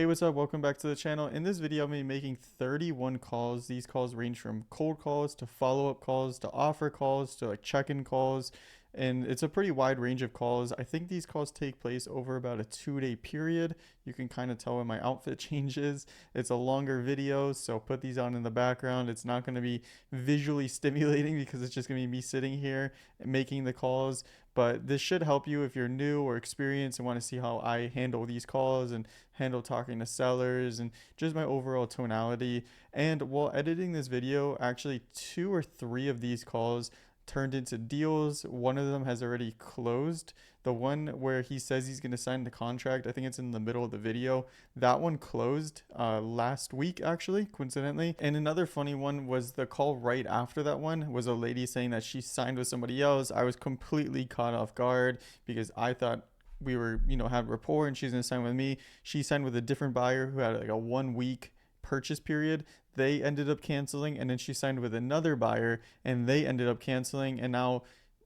Hey, what's up? Welcome back to the channel. In this video, I'm going to be making 31 calls. These calls range from cold calls to follow-up calls to offer calls to like check-in calls. And it's a pretty wide range of calls. I think these calls take place over about a 2-day period. You can kind of tell when my outfit changes. It's a longer video, so put these on in the background. It's not going to be visually stimulating because it's just going to be me sitting here and making the calls. But this should help you if you're new or experienced and want to see how I handle these calls and handle talking to sellers and just my overall tonality. And while editing this video, actually 2 or 3 of these calls turned into deals. One of them has already closed. The one where he says he's going to sign the contract, I think it's in the middle of the video. That one closed last week, actually, coincidentally. And another funny one was the call right after that one was a lady saying that she signed with somebody else. I was completely caught off guard because I thought we were, have rapport and she's going to sign with me. She signed with a different buyer who had like a 1 week purchase period. They ended up canceling, and then she signed with another buyer and they ended up canceling, and now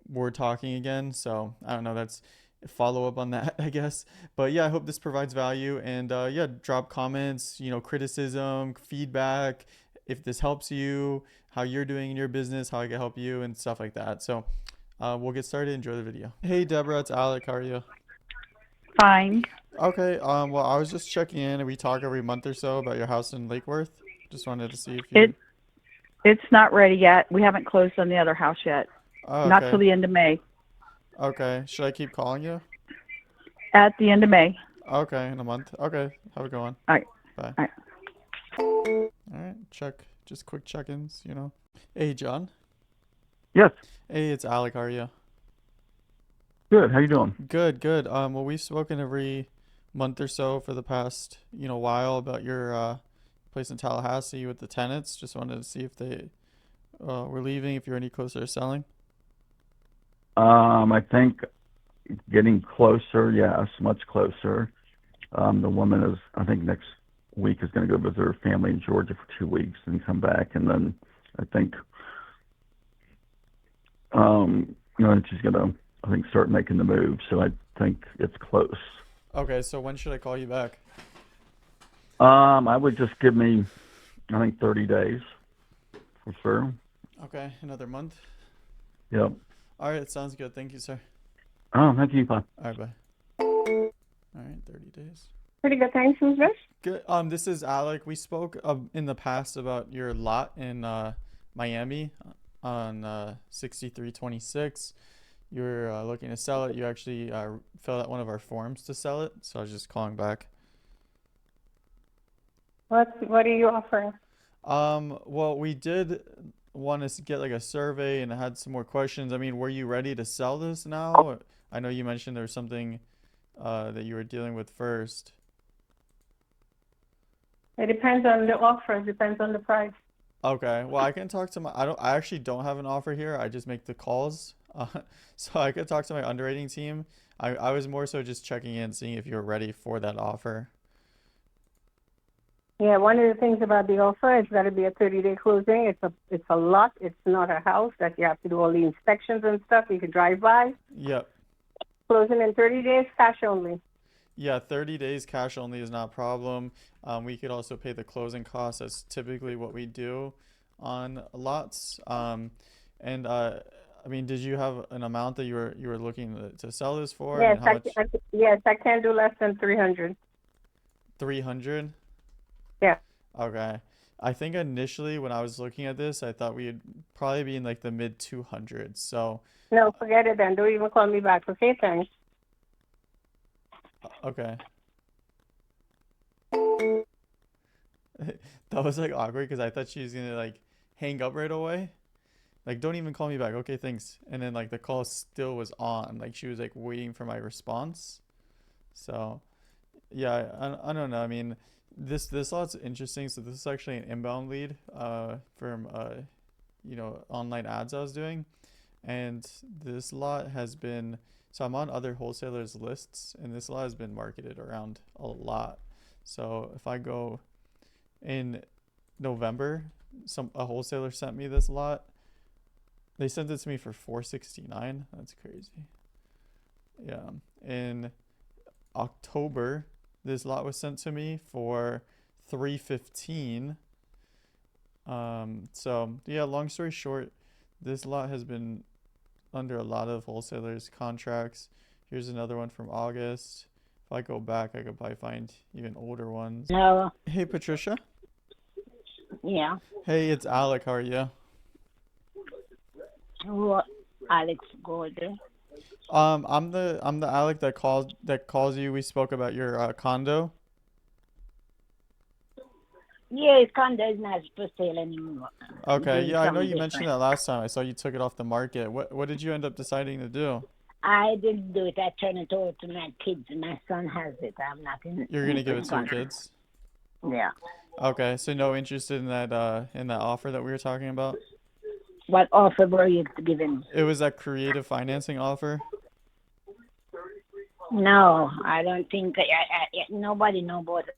we're talking again. So I don't know, that's a follow up on that, I guess. But yeah, I hope this provides value. And yeah, drop comments, criticism, feedback, if this helps you, how you're doing in your business, how I can help you, and stuff like that. So we'll get started. Enjoy the video. Hey Deborah, it's Alec. How are you? Fine. Okay. Well, I was just checking in, and we talk every month or so about your house in Lake Worth. Just wanted to see if you. It it's not ready yet. We haven't closed on the other house yet. Oh, Not till okay. the end of May. Okay. Should I keep calling you? At the end of May. Okay, in a month. Okay. Have a good one. All right. Bye. All right. All right. Check. Just quick check-ins. Hey, John. Yes, Hey, it's Alec. How are you? good. How you doing? Good. Good. Well, we've spoken every month or so for the past, while about your place in Tallahassee with the tenants. Just wanted to see if they were leaving, if you're any closer to selling. I think getting closer. Yes, much closer. The woman is, I think, next week is going to go visit her family in Georgia for 2 weeks and come back, and then I think, and she's going to, I think, start making the move. So I think it's close. Okay, so when should I call you back? I would just give me, I think, 30 days for sure. Okay, another month. Yep. All right, sounds good. Thank you, sir. Oh, thank you. Bye. All right, bye. All right, 30 days. Pretty good, thanks. Who's this? Good. This is Alec. We spoke in the past about your lot in Miami on 6326. You were looking to sell it. You actually filled out one of our forms to sell it, so I was just calling back. What are you offering? Well, we did want to get like a survey and I had some more questions. I mean, were you ready to sell this now? I know you mentioned there was something that you were dealing with first. It depends on the offer. It depends on the price. Okay, well, I can talk to I actually don't have an offer here. I just make the calls. So I could talk to my underwriting team. I was more so just checking in, seeing if you were ready for that offer. Yeah, one of the things about the offer, it's got to be a 30-day closing. It's a lot. It's not a house that you have to do all the inspections and stuff. You could drive by. Yep. Closing in 30 days, cash only. Yeah, 30 days cash only is not a problem. We could also pay the closing costs. That's typically what we do on lots. And I mean, did you have an amount that you were looking to sell this for? I Yes, mean, how much? yes, I can't do less than 300. 300? Yeah. Okay. I think initially when I was looking at this, I thought we'd probably be in like the mid 200s. So, No, forget it then. Don't even call me back. Okay, thanks. okay. That was like awkward because I thought she was gonna like hang up right away. Like, don't even call me back. Okay, thanks. And then like the call still was on. Like she was like waiting for my response. So, yeah, I don't know. I mean, this lot's interesting. So this is actually an inbound lead from online ads I was doing, and this lot has been, so I'm on other wholesalers lists, and this lot has been marketed around a lot. So if I go in November, a wholesaler sent me this lot. They sent it to me for 469. That's crazy. Yeah. In October, This lot was sent to me for 315. So yeah, long story short, this lot has been under a lot of wholesalers' contracts. Here's another one from August. If I go back, I could probably find even older ones. No, Hey, Patricia. yeah. Hey, it's Alec. How are you? Who, Alex Golder? I'm the Alec that calls you. We spoke about your condo. Yeah, his condo is not for sale anymore. He's Okay, doing yeah, I know something you mentioned different. that last time. I saw you took it off the market. What did you end up deciding to do? I didn't do it. I turned it over to my kids. My son has it. I'm not You're gonna give it in to your control. kids. Yeah. Okay, so no interest in that offer that we were talking about. What offer were you giving? It was that creative financing offer. No, I don't think. Nobody know about it.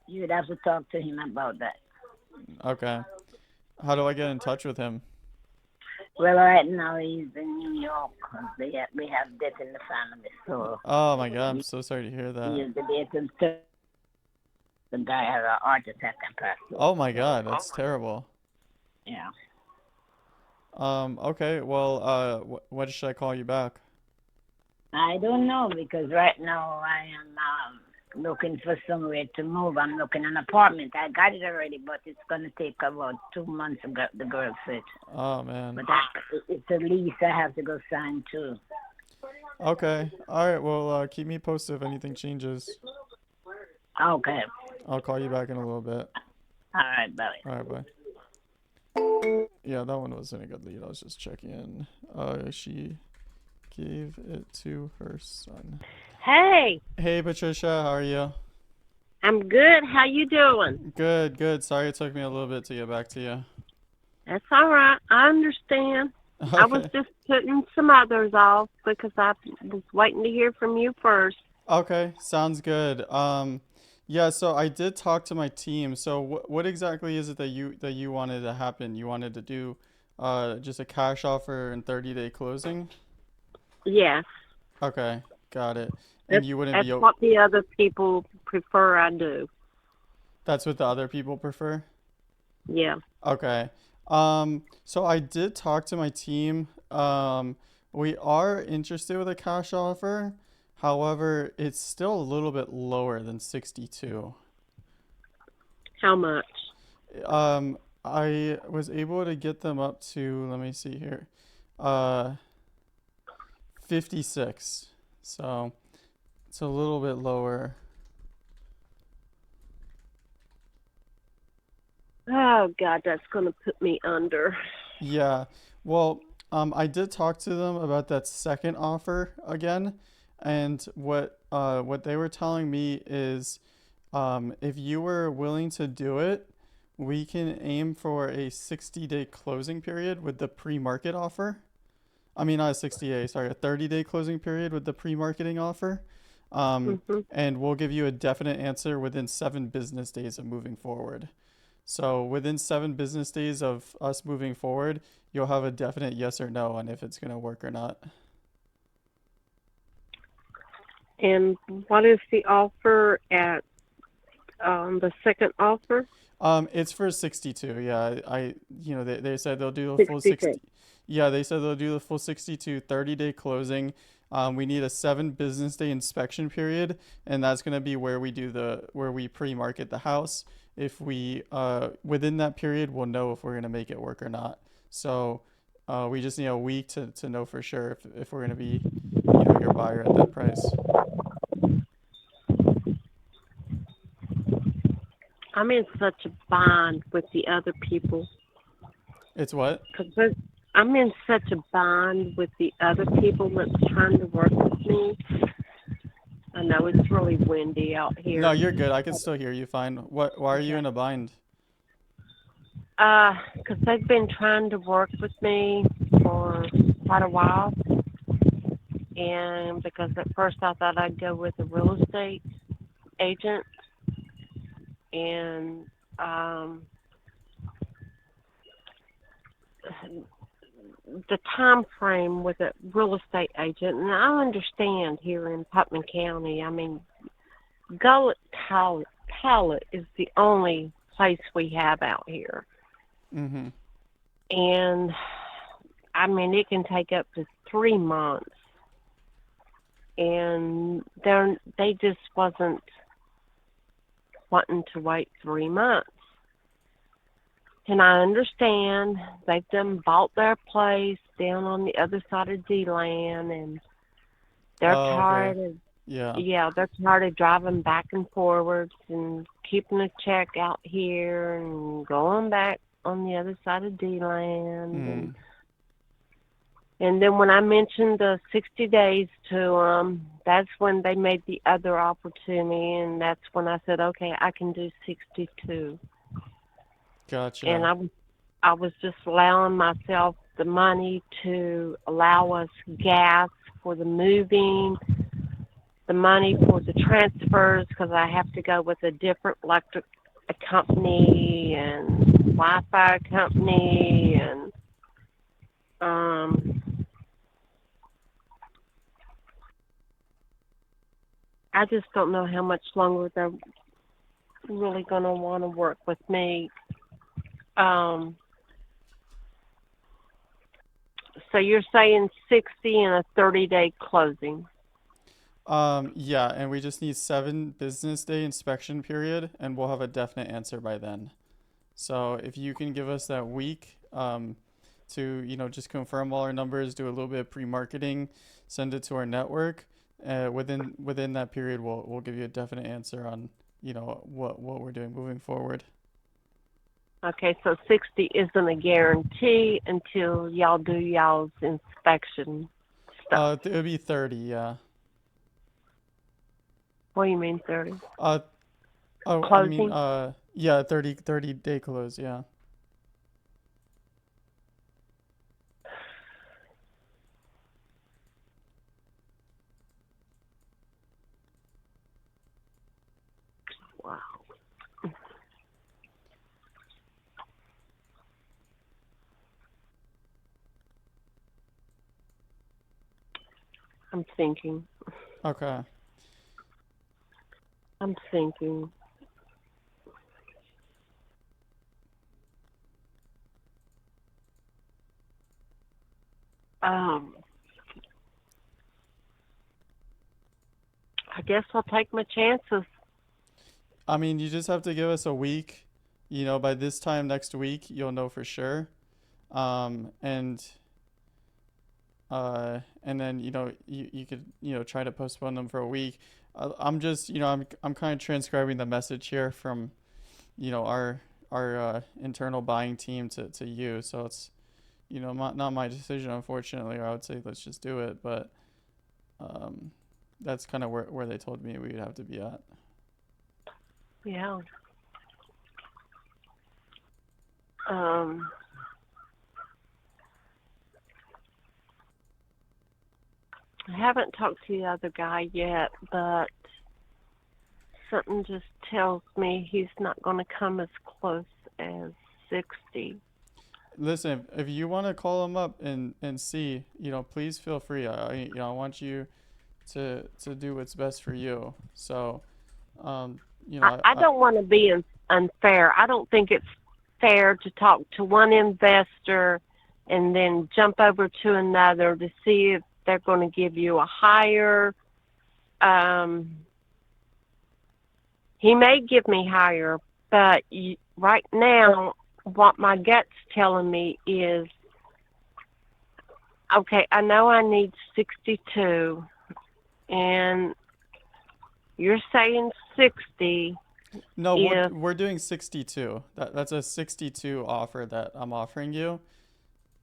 You'd have to talk to him about that. Okay. How do I get in touch with him? Well, right now he's in New York. We have death in the family, so Oh my God, I'm so sorry to hear that. he's debating. The guy had a heart attack and passed away. Oh my God, that's terrible. Yeah. Okay, well, when should I call you back? I don't know because right now I am looking for somewhere to move. I'm looking an apartment. I got it already, but it's gonna take about 2 months to get the girl fit. Oh man. But it's a lease I have to go sign too. Okay. All right. Well, keep me posted if anything changes. Okay. I'll call you back in a little bit. All right, bye. All right, bye. Yeah, that one wasn't a good lead. I was just checking in. She gave it to her son. Hey, Hey, Patricia, how are you? I'm good. How you doing? Good, good. Sorry it took me a little bit to get back to you. That's all right. I understand. I was Okay. just putting some others off because I was waiting to hear from you first. Okay, sounds good. Yeah, so I did talk to my team. So what exactly is it that you wanted to happen? You wanted to do just a cash offer and 30-day closing? Yes, Okay, got it. And that's, you wouldn't that's be what the other people prefer I do. that's what the other people prefer? Yeah. Okay. So I did talk to my team. We are interested with a cash offer. However, it's still a little bit lower than 62. How much? I was able to get them up to, let me see here, uh, 56. So it's a little bit lower. Oh God, that's gonna put me under. Yeah. Well, I did talk to them about that second offer again, and what they were telling me is, if you were willing to do it, we can aim for a 60-day closing period with the pre-market offer. I mean, not a 60-day, sorry, a 30-day closing period with the pre-marketing offer. Hmm. And we'll give you a definite answer within 7 business days of moving forward. So within 7 business days of us moving forward, you'll have a definite yes or no on if it's going to work or not. And what is the offer at the second offer? It's for 62. Yeah, they said they'll do the full 62. 60. Yeah, they said they'll do the full 62 30-day closing. We need a 7 business day inspection period, and that's going to be where we pre-market the house. If we within that period, we'll know if we're going to make it work or not. So we just need a week to know for sure if we're going to be, your buyer at that price. I'm in such a bind with the other people It's what? because I'm in such a bind with the other people that's trying to work with me. I know it's really windy out here. No, you're good. I can still hear you fine. Why are you Okay. in a bind? Because they've been trying to work with me for quite a while, and because at first I thought I'd go with a real estate agent, and the time frame with a real estate agent, and I understand here in Putnam County. I mean, Gullet Pallet is the only place we have out here, Mhm. and I mean it can take up to 3 months, and they just wasn't wanting to wait 3 months. And I understand they've done bought their place down on the other side of D-Land, and they're Oh, okay. tired of, Yeah. yeah, they're tired of driving back and forwards and keeping a check out here and going back on the other side of D-Land. Mm. And then when I mentioned the 60 days to them, that's when they made the other offer to me, and that's when I said, okay, I can do 62. And Gotcha. I was just allowing myself the money to allow us gas for the moving, the money for the transfers, because I have to go with a different electric company and Wi-Fi company, and I just don't know how much longer they're really going to want to work with me. So you're saying 60 and a 30-day closing. Yeah, and we just need 7 business day inspection period, and we'll have a definite answer by then. So if you can give us that week, to, just confirm all our numbers, do a little bit of pre-marketing, send it to our network, within that period, we'll give you a definite answer on, what we're doing moving forward. Okay, so 60 isn't a guarantee until y'all do y'all's inspection stuff. It would be 30, yeah. What do you mean 30? Uh, oh, I mean, Closing? yeah, 30 day close, yeah. Wow. I'm thinking. Okay. I'm thinking. I guess I'll take my chances. I mean, you just have to give us a week. By this time next week, you'll know for sure. Um, and and then you could try to postpone them for a week. I'm just I'm kind of transcribing the message here from our internal buying team to you. So it's not my decision, unfortunately. Or I would say let's just do it, but um, that's kind of where they told me we would have to be at. Yeah. I haven't talked to the other guy yet, but something just tells me he's not going to come as close as 60. Listen, if you want to call him up and see, please feel free. I want you to do what's best for you. So, I don't want to be unfair. I don't think it's fair to talk to one investor and then jump over to another to see if they're going to give you a higher. He may give me higher, but right now, what my gut's telling me is, okay, I know I need 62, and you're saying 60. No, we're doing 62. That's a 62 offer that I'm offering you.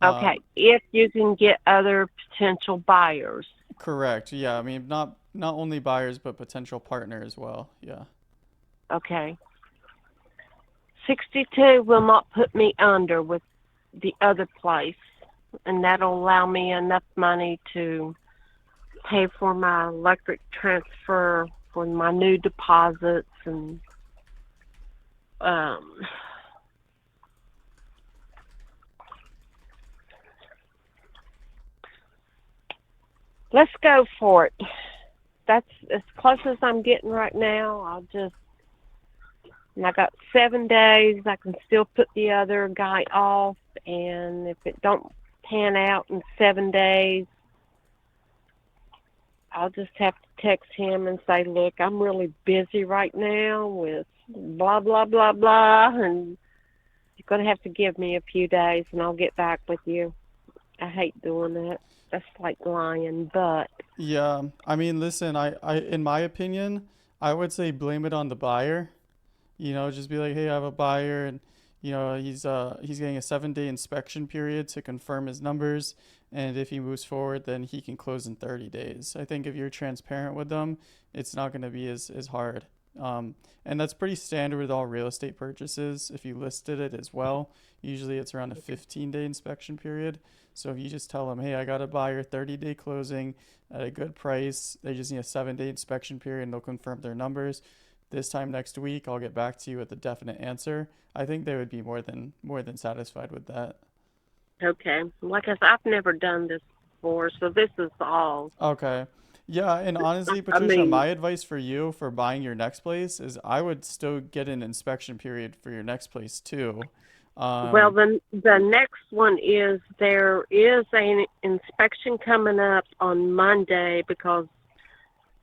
Okay, if you can get other potential buyers. Correct. Yeah, I mean not only buyers but potential partner as well. Yeah. Okay. 62 will not put me under with the other place, and that'll allow me enough money to pay for my electric transfer, for my new deposits, and let's go for it. That's as close as I'm getting right now. And I got 7 days. I can still put the other guy off, and if it don't pan out in 7 days, I'll just have to text him and say, look, I'm really busy right now with blah, blah, blah, blah, and you're going to have to give me a few days, and I'll get back with you. I hate doing that. That's like lying, but Yeah, I mean, listen, in my opinion, I would say blame it on the buyer. Just be like, hey, I have a buyer, and he's getting a 7-day inspection period to confirm his numbers, and if he moves forward, then he can close in 30 days. I think if you're transparent with them, it's not going to be as hard. And that's pretty standard with all real estate purchases. If you listed it as well, usually it's around a 15-day inspection period. So if you just tell them, hey, I got a buyer, 30-day closing at a good price, they just need a 7-day inspection period, and they'll confirm their numbers. This time next week, I'll get back to you with a definite answer. I think they would be more than satisfied with that. okay. Like I said, I've never done this before, so this is all. Okay. Yeah, and honestly, I Patricia, mean, my advice for you for buying your next place is I would still get an inspection period for your next place too. well, Um, the next one is there is an inspection coming up on Monday because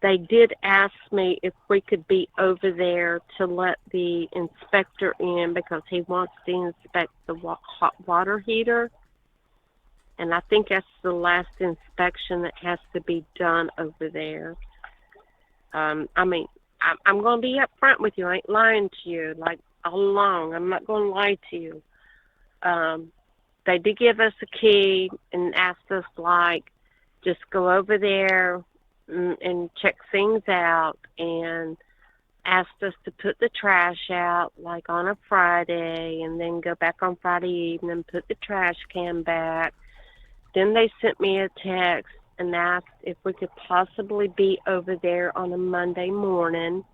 they did ask me if we could be over there to let the inspector in because he wants to inspect the hot water heater. And I think that's the last inspection that has to be done over there. I mean, I'm going to be up front with you. I ain't lying to you, like all along. I'm not going to lie to you. They did give us a key and asked us, like, just go over there and check things out, and asked us to put the trash out, like, on a Friday, and then go back on Friday evening, put the trash can back. Then they sent me a text and asked if we could possibly be over there on a Monday morning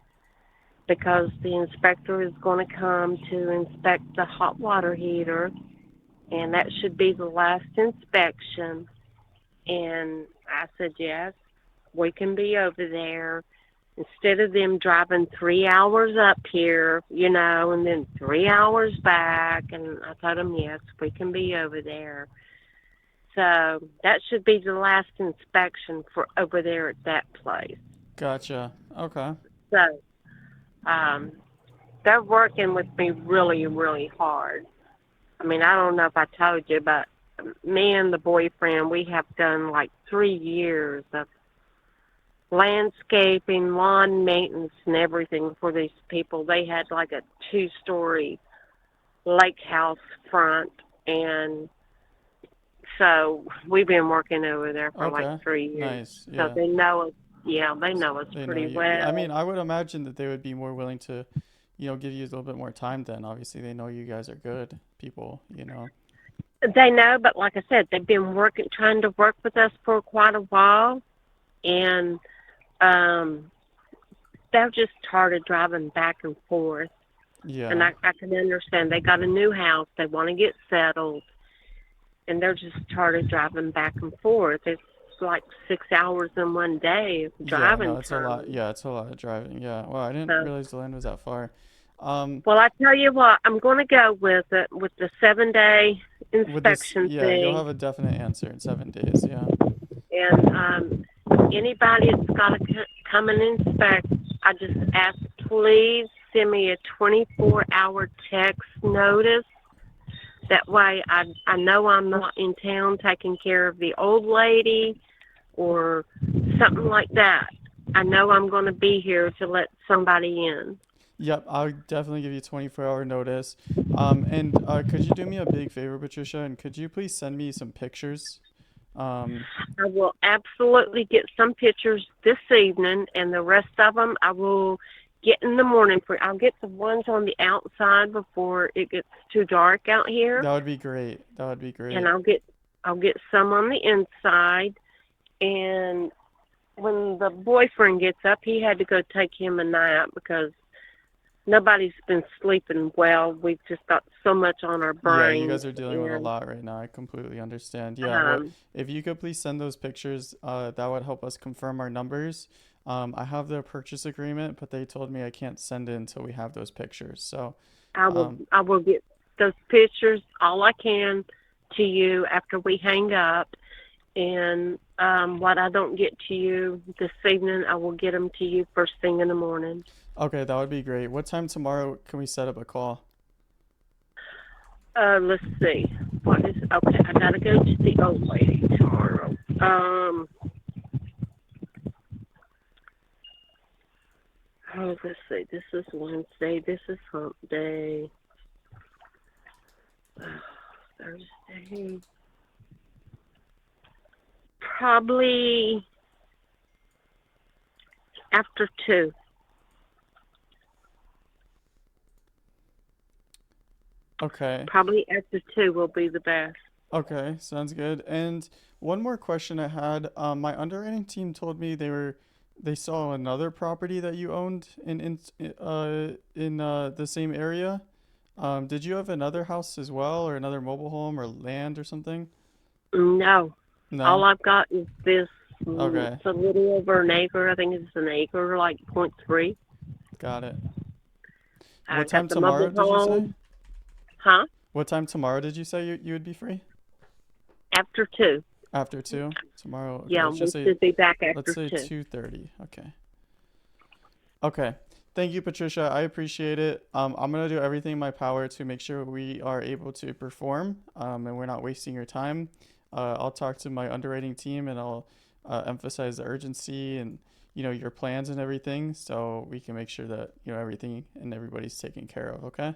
because the inspector is going to come to inspect the hot water heater, and that should be the last inspection. And I said, yes, we can be over there. Instead of them driving 3 hours up here, and then 3 hours back. And I told them, yes, we can be over there. So that should be the last inspection for over there at that place. Gotcha. Okay. So they're working with me really, really hard. I mean, I don't know if I told you, but me and the boyfriend, we have done like 3 years of landscaping, lawn maintenance, and everything for these people. They had like a 2-story lake house front, and so we've been working over there for Okay. like 3 years. Nice. So Yeah. they know us. Yeah, they know us They know pretty you. Yeah, I well. mean, I would imagine that they would be more willing to, give you a little bit more time then. Obviously, they know you guys are good people. They know, but like I said, they've been trying to work with us for quite a while, and they're just tired of driving back and forth. And Yeah. I can understand. They got a new house. They want to get settled, and they're just tired of driving back and forth. It's like 6 hours in one day of Yeah, no, driving it's a lot. time. Yeah, it's a lot of driving. Yeah. Well, I didn't So, realize the land was that far. Um, well, I tell you what, I'm going to go with it with the 7-day with this, inspection yeah, you'll thing. have a definite answer in 7 days. Yeah. And anybody that's got to come and inspect, I just ask, please send me a 24-hour text notice. That way I know I'm not in town taking care of the old lady or something like that. I know I'm going to be here to let somebody in. Yep, I'll definitely give you 24-hour notice. And could you do me a big favor, Patricia, and could you please send me some pictures? Um, I will absolutely get some pictures this evening, and the rest of them I will get in the morning. I'll get the ones on the outside before it gets too dark out here, that would be great. That would be and great. I'll get some on the inside. And when the boyfriend gets up, he had to go take him a nap because nobody's been sleeping well. We've just got so much on our Yeah, you brains. guys are dealing with a And lot right now. I completely understand. Yeah, well, if you could please send those pictures, that would help us confirm our numbers. I have the purchase agreement, but they told me I can't send it until we have those pictures. So, um, I will get those pictures all I can to you after we hang up. And what I don't get to you this evening, I will get them to you first thing in the morning. okay, that would be great. What time tomorrow can we set up a call? Let's see. What is okay? I gotta go to the old lady tomorrow. Oh, let's see. This is Wednesday. This is Hump Day. Thursday. Probably after 2. Okay. Probably after 2 will be the best. Okay, sounds good. And one more question I had. My underwriting team told me they saw another property that you owned in the same area. Did you have another house as well, or another mobile home or land or something? No. All No? I've got is this. Okay, It's a little over an acre. I think it's an acre, like .3. got it. I What time got the mobile tomorrow did you say? home. Huh? What time tomorrow did you say you would be free? After 2. After 2 tomorrow. Okay, Yeah, let's just we say should be back let's after say 2. 2:30. Okay. Okay. Thank you, Patricia. I appreciate it. I'm gonna do everything in my power to make sure we are able to perform, and we're not wasting your time. I'll talk to my underwriting team and I'll emphasize the urgency and your plans and everything, so we can make sure that everything and everybody's taken care of. Okay.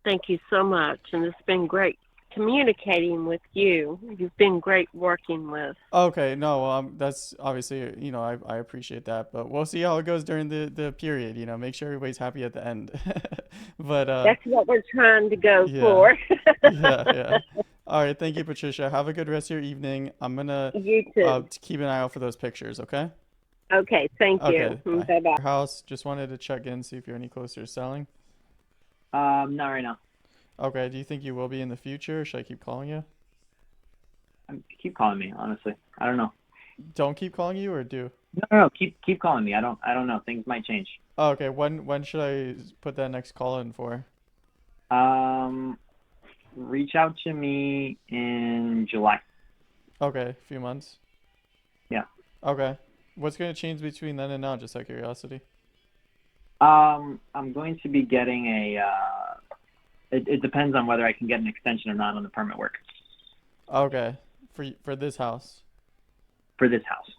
Thank you so much, and it's been great communicating with you. You've been great working with. Okay. No. That's obviously I appreciate that, but we'll see how it goes during the period. Make sure everybody's happy at the end. But That's what we're trying to go yeah. for. Yeah, yeah. All right, thank you, Patricia. Have a good rest of your evening. I'm gonna You too. keep an eye out for those pictures, okay? Okay, thank you. Okay, bye. Bye bye. Your house, just wanted to check in, see if you're any closer to selling. Not right now. Okay, do you think you will be in the future? Or should I keep calling you? Keep calling me, honestly. I don't know. Don't keep calling you or do? No. Keep calling me. I don't know. Things might change. Oh, okay, when should I put that next call in for? Reach out to me in July. Okay, a few months. Yeah. Okay. What's gonna change between then and now, just out of curiosity? I'm going to be getting a. It depends on whether I can get an extension or not on the permit work Okay, for this house. for this house.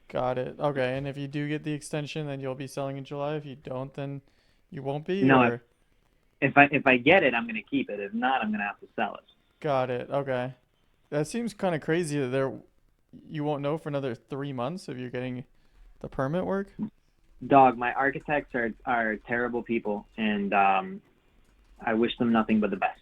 Got it. Okay, and if you do get the extension, then you'll be selling in July. If you don't, then you won't be, No, or? If I get it, I'm gonna keep it. If not, I'm gonna have to sell it. Got it. Okay. That seems kind of crazy that you won't know for another 3 months if you're getting the permit work. Dog, my architects are terrible people, and I wish them nothing but the best.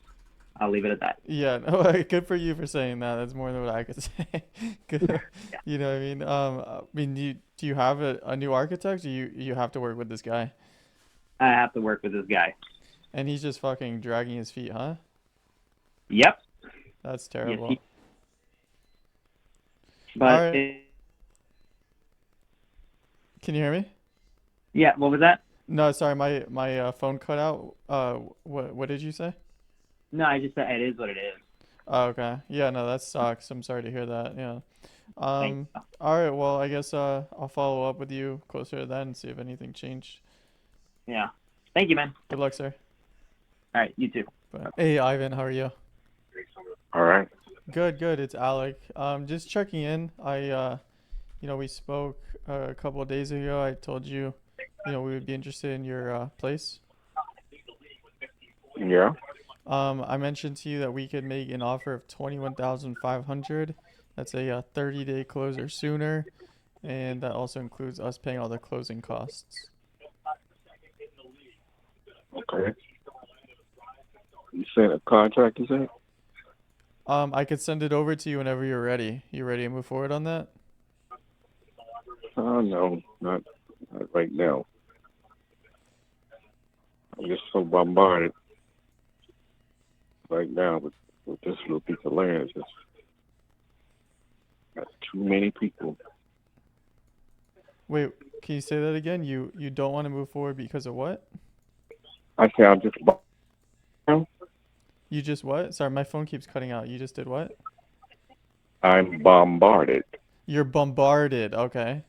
I'll leave it at that. Yeah, no, good for you for saying that. That's more than what I could say. Good. Yeah. You know what I mean? Do you have a new architect, or you have to work with this guy? I have to work with this guy. And he's just fucking dragging his feet, huh? Yep. That's Yes, terrible. but All right. Can you hear me? yeah, what was that? No, sorry, my phone cut out. What did you say? No, I just said it is what it is. Oh, okay. Yeah, no, that sucks. I'm sorry to hear that. Yeah. Thanks. All right. Well, I guess I'll follow up with you closer to that and see if anything changed. Yeah. Thank you, man. Good luck, sir. All right, you too. Bye. Hey, Ivan, how are you? All right. Good, good. It's Alec. Just checking in. We spoke a couple of days ago. I told you, we would be interested in your place. Yeah. I mentioned to you that we could make an offer of 21,500. That's a 30-day closer sooner, and that also includes us paying all the closing costs. Okay. You sent a contract, you said? I could send it over to you whenever you're ready. You ready to move forward on that? Oh, no, not right now. I'm just so bombarded right now with this little piece of land. It's just got too many people. Wait, can you say that again? You don't want to move forward because of what? I say I'm just You just what? Sorry, my phone keeps cutting out. You just did what? I'm bombarded. You're bombarded. Okay.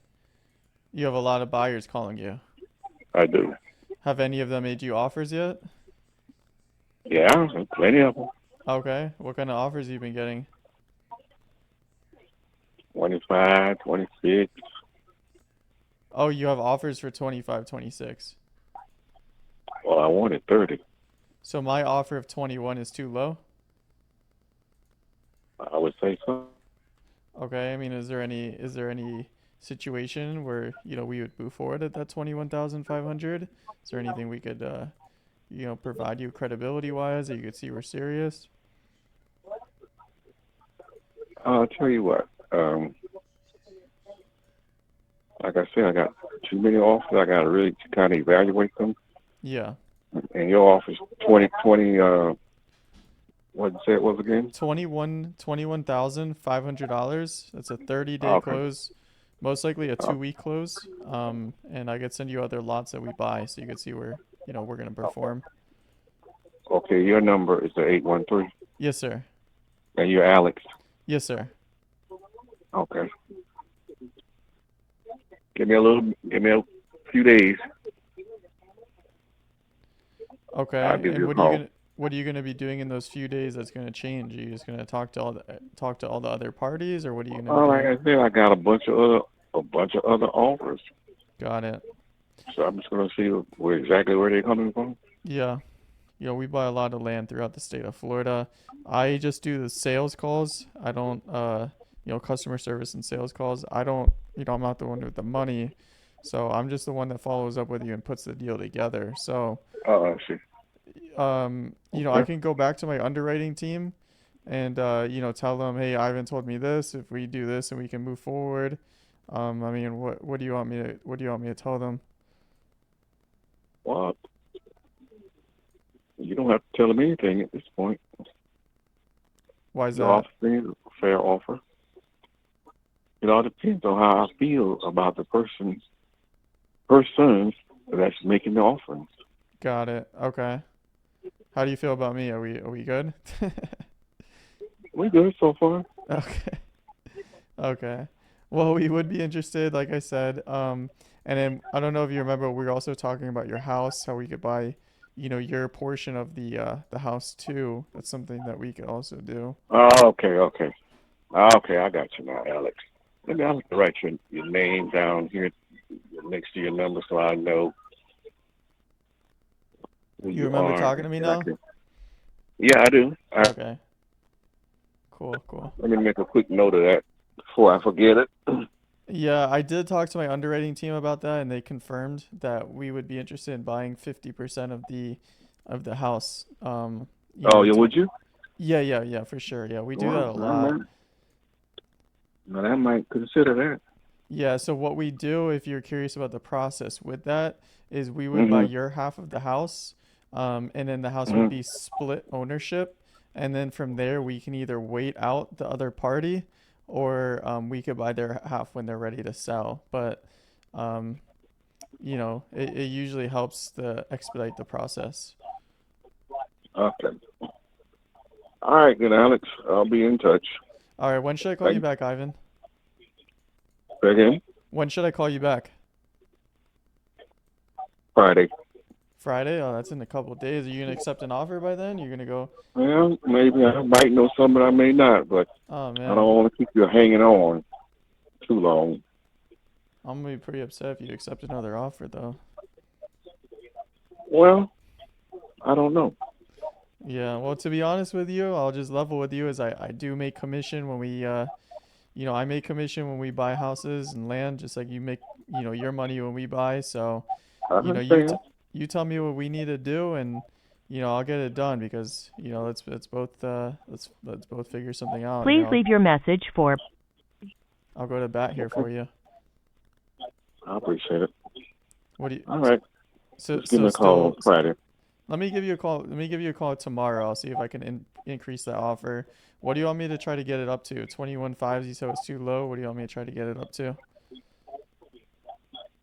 You have a lot of buyers calling you. I do. Have any of them made you offers yet? Yeah, plenty of them. Okay. What kind of offers you been getting? 25, 26. Oh, you have offers for 25, 26. Well, I wanted 30. So my offer of 21 is too low? I would say so. Okay. I mean, is there any situation where, we would move forward at that 21,500? Is there anything we could provide you credibility wise that you could see we're serious? I'll tell you what. Like I said, I got too many offers. I got to really kind of evaluate them. Yeah. And your offer's 20. What did you say it was again? $21,500. That's a 30-day Okay. close, most likely a 2-week close. And I could send you other lots that we buy so you could see where, we're gonna perform. Okay, your number is the 813. Yes, sir. And you're Alex. Yes, sir. Okay. Give me a few days. Okay. I'll give And you a what call. are you gonna be doing in those few days that's gonna change? Are you just gonna talk to all the other parties, or what are you gonna be Like doing? I said, I got a bunch of other offers. Got it. So I'm just gonna see exactly where they're coming from. Yeah. We buy a lot of land throughout the state of Florida. I just do the sales calls. I don't, customer service and sales calls. I don't, I'm not the one with the money. So I'm just the one that follows up with you and puts the deal together. So, I see. I Okay. can go back to my underwriting team and, tell them, hey, Ivan told me this. If we do this and we can move forward. I mean, what do you want me to tell them? Well, you don't have to tell them anything at this point. Why is Your that? offer is a fair offer. It all depends on how I feel about the person that's making the offerings. Got it. Okay. How do you feel about me? Are we good? We're good so far. Okay. Okay. Well, we would be interested, like I said. And then I don't know if you remember, we were also talking about your house, how we could buy, your portion of the house too. That's something that we could also do. Oh, okay. Okay, I got you now, Alex. Let me write your name down here next to your number so I know who You you remember are. talking to me now? Yeah, I do. Okay. Cool. Let me make a quick note of that before I forget it. Yeah, I did talk to my underwriting team about that, and they confirmed that we would be interested in buying 50% of the house. Oh, yeah, would you? Yeah, for sure. Yeah, we do that a lot. I might consider that. Yeah, so what we do, if you're curious about the process with that, is we would buy your half of the house, and then the house would be split ownership, and then from there we can either wait out the other party, or we could buy their half when they're ready to sell. But it usually helps to expedite the process. Okay. All right, then, Alex. I'll be in touch. All right, when should I call you back, Ivan? Say again? When should I call you back? Friday. Friday? Oh, that's in a couple of days. Are you gonna accept an offer by then? You're gonna go? Well, maybe I might know something, I may not, but Oh I man, don't want to keep you hanging on too long. I'm gonna be pretty upset if you accept another offer, though. Well, I don't know. Yeah, well, to be honest with you, I'll just level with you as I do make commission when we, I make commission when we buy houses and land, just like you make, your money when we buy. So, I understand. you tell me what we need to do, and, I'll get it done because, let's both figure something out. Please leave your message for. I'll go to bat here for you. I appreciate it. What do you? All right. So Just give me a call on Friday. Let me give you a call. Let me give you a call tomorrow. I'll see if I can increase that offer. What do you want me to try to get it up to? 21.5. You said it's too low. What do you want me to try to get it up to?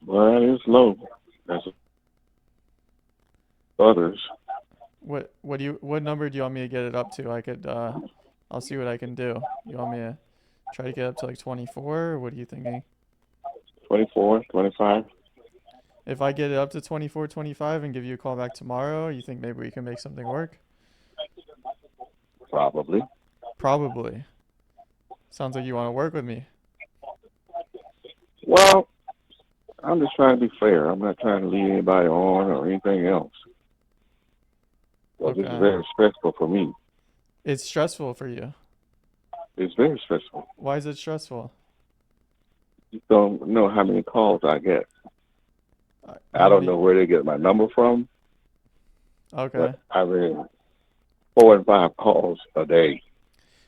Well, it's low. That's others. What number do you want me to get it up to? I'll see what I can do. You want me to try to get up to like 24, or what are you thinking? 24, 25. If I get it up to 24, 25 and give you a call back tomorrow, you think maybe we can make something work? Probably. Probably. Sounds like you want to work with me. Well, I'm just trying to be fair. I'm not trying to lead anybody on or anything else. Well, this is Okay. very stressful for me. It's stressful for you. It's very stressful. Why is it stressful? You don't know how many calls I get. I How don't many? know where they get my number from, Okay. but I mean, 4 and 5 calls a day,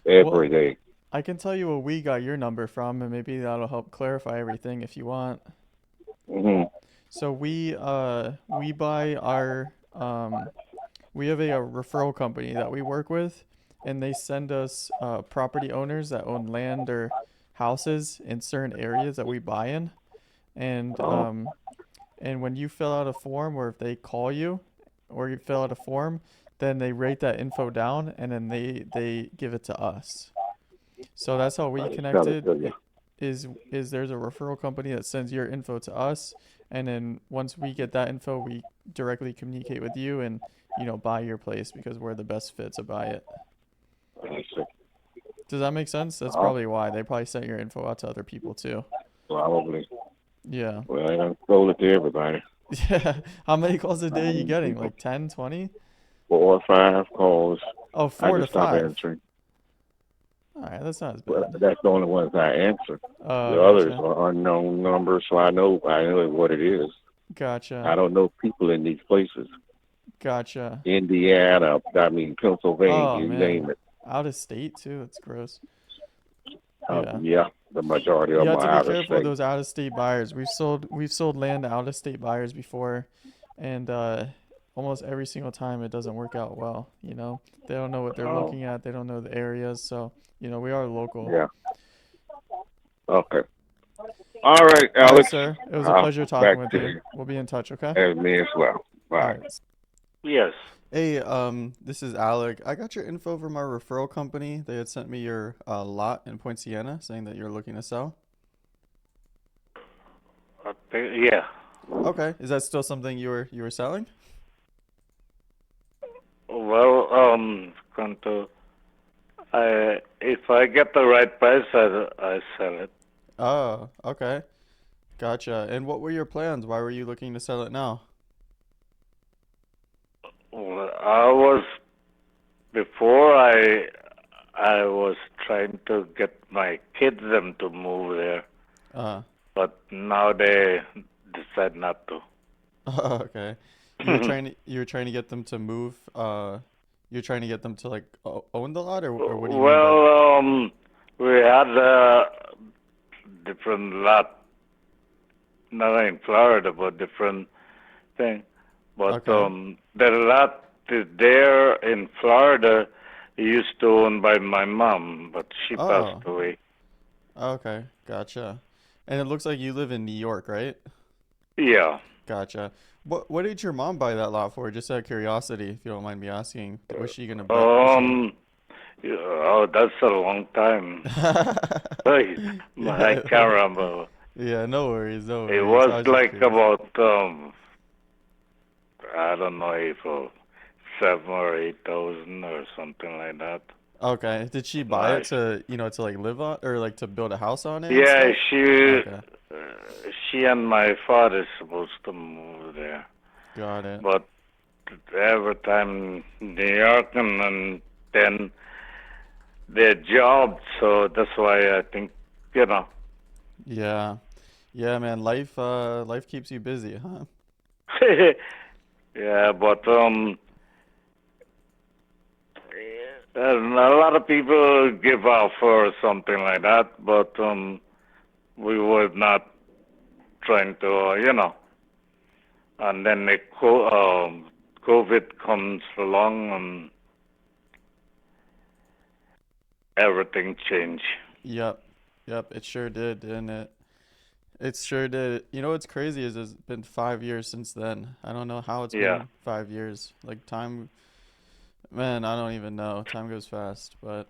every Well, day. I can tell you where we got your number from, and maybe that'll help clarify everything if you want. Hmm. So we buy our we have a referral company that we work with, and they send us property owners that own land or houses in certain areas that we buy in, and Oh, when you fill out a form, or if they call you, or you fill out a form, then they write that info down, and then they give it to us. So that's how we I just tell it connected. to you. Is there's a referral company that sends your info to us, and then once we get that info, we directly communicate with you and buy your place because we're the best fit to buy it. I see. Does that make sense? That's Oh, probably why they probably sent your info out to other people too. probably. Yeah. Well, I don't sold it to everybody. Yeah. How many calls a I day are you mean, getting? people, Like 10, 20? 4 or 5 calls. Oh, I four to just stop five. answering. All right, that's not as Well, bad. that's the only ones I answer. Oh, The others gotcha. are unknown numbers, so I know what it is. I Gotcha. don't know people in these places. Gotcha. Indiana, Oh Pennsylvania, you man. name it. Out of state too. That's gross. Yeah. Yeah, the majority of You them have are to be out of careful of state. those out of state buyers. We've sold land to out of state buyers before, and almost every single time it doesn't work out well. They don't know what they're Oh, looking at. They don't know the areas. So we are local. yeah. Okay. All right, All right, Alex. sir. It was a pleasure talking Back with to you. you We'll be in touch, okay? and me as well. All Bye. right. Yes. Hey, this is Alec. I got your info from our referral company. They had sent me your lot in Point Siena, saying that you're looking to sell. Yeah. Okay. Is that still something you were selling? Well, if I get the right price, I sell it. Oh, okay. Gotcha. And what were your plans? Why were you looking to sell it now? Well, I was before I was trying to get my kids them to move there, Uh, but now they decide not to. okay. You were trying to get them to move. You're trying to get them to like own the lot, or what do you mean by? Well, we had a different lot, not in Florida, but different thing. But Okay. the lot there in Florida used to own by my mom, but she passed Oh, away. okay. Gotcha. And it looks like you live in New York, right? Yeah. Gotcha. What did your mom buy that lot for? Just out of curiosity, if you don't mind me asking. Was she gonna buy? Was she gonna? Um. Yeah, oh, that's a long time. I Yeah. can't remember. Yeah. No worries. No It worries. was I was just like curious. about I don't know if 7 or 8 thousand or something like that. Okay. Did she buy it Nice. to like live on or like to build a house on it and Yeah, stuff? Okay. uh, she and my father supposed to move there, Got it. but every time New York and then their job, so that's why I think you know. Yeah. Yeah, man. Life keeps you busy, huh? Yeah, but a lot of people give offer or something like that, but we were not trying to, and then they COVID comes along and everything changed. Yep. Yep. It sure did, didn't it? It sure did. You know what's crazy is it's been 5 years since then. I don't know how it's Yeah. been 5 years. Like time, man, I don't even know. Time goes fast. But,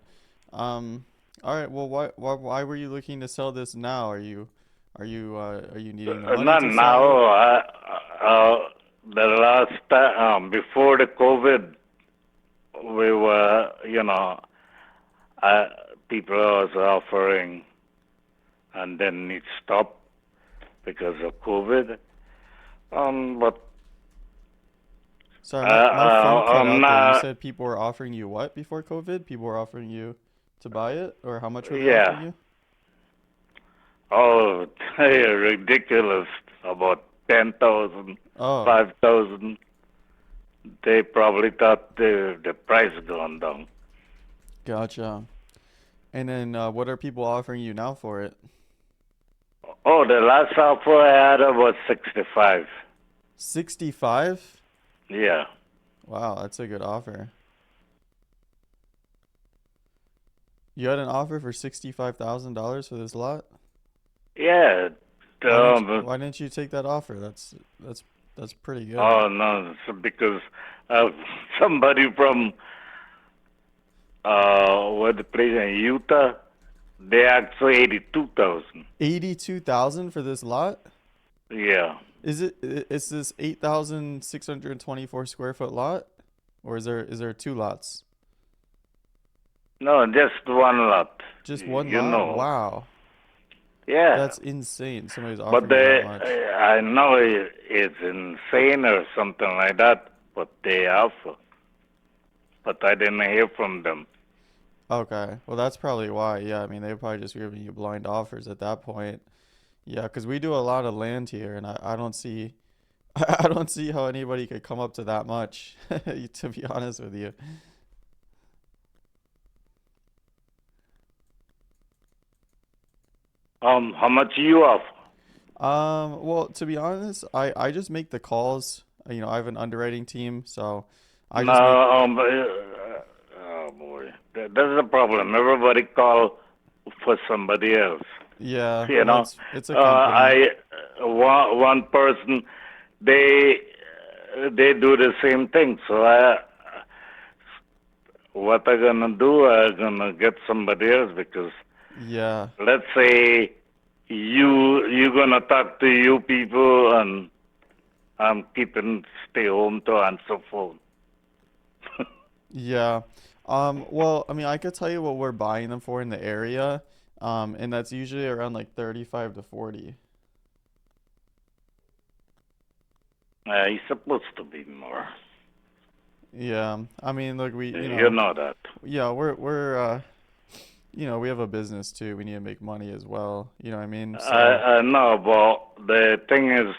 all right. Well, why were you looking to sell this now? Are you needing the money Not to sell it? now. The last time, before the COVID, we were, uh, people was offering, and then it stopped because of COVID. But Sorry, my phone cut I'm out there. You not. said people were offering you what before COVID? People were offering you to buy it, or how much were they offering Yeah. you? Oh, ridiculous. About 10,000, Oh, 5,000. They probably thought the price gone down. gotcha. And then what are people offering you now for it? Oh, the last offer I had was 65. 65? Yeah. Wow, that's a good offer. You had an offer for $65,000 for this lot? Yeah. Why didn't you take that offer? That's pretty good. Oh, no, it's because uh, somebody from what the place in Utah, they asked for 82,000. 82,000 for this lot? Yeah. Is this 8,624 square foot lot? Or is there two lots? No, just one lot. Just one You lot? know. Wow. Yeah. That's insane. Somebody's But offering you that much. I know it's insane or something like that, but they offer. But I didn't hear from them. Okay. Well, that's probably why. Yeah, I mean, they were probably just giving you blind offers at that point. Yeah, because we do a lot of land here, and I don't see I don't see how anybody could come up to that much, to be honest with you. How much you offer? Well, to be honest, I just make the calls. You know, I have an underwriting team, so I No, just make oh boy, that's the problem. Everybody call for somebody else. yeah, You well, know, it's a company. one person, they they do the same thing. So what I gonna do? I gonna get somebody else because Yeah. let's say you gonna talk to you people and I'm keeping stay home to answer phone. Yeah. Well, I mean, I could tell you what we're buying them for in the area. And that's usually around like 35 to 40. It's supposed to be more. Yeah. I mean, look, You know that. yeah, we have a business too. We need to make money as well. You know what I mean? So, I know, but the thing is,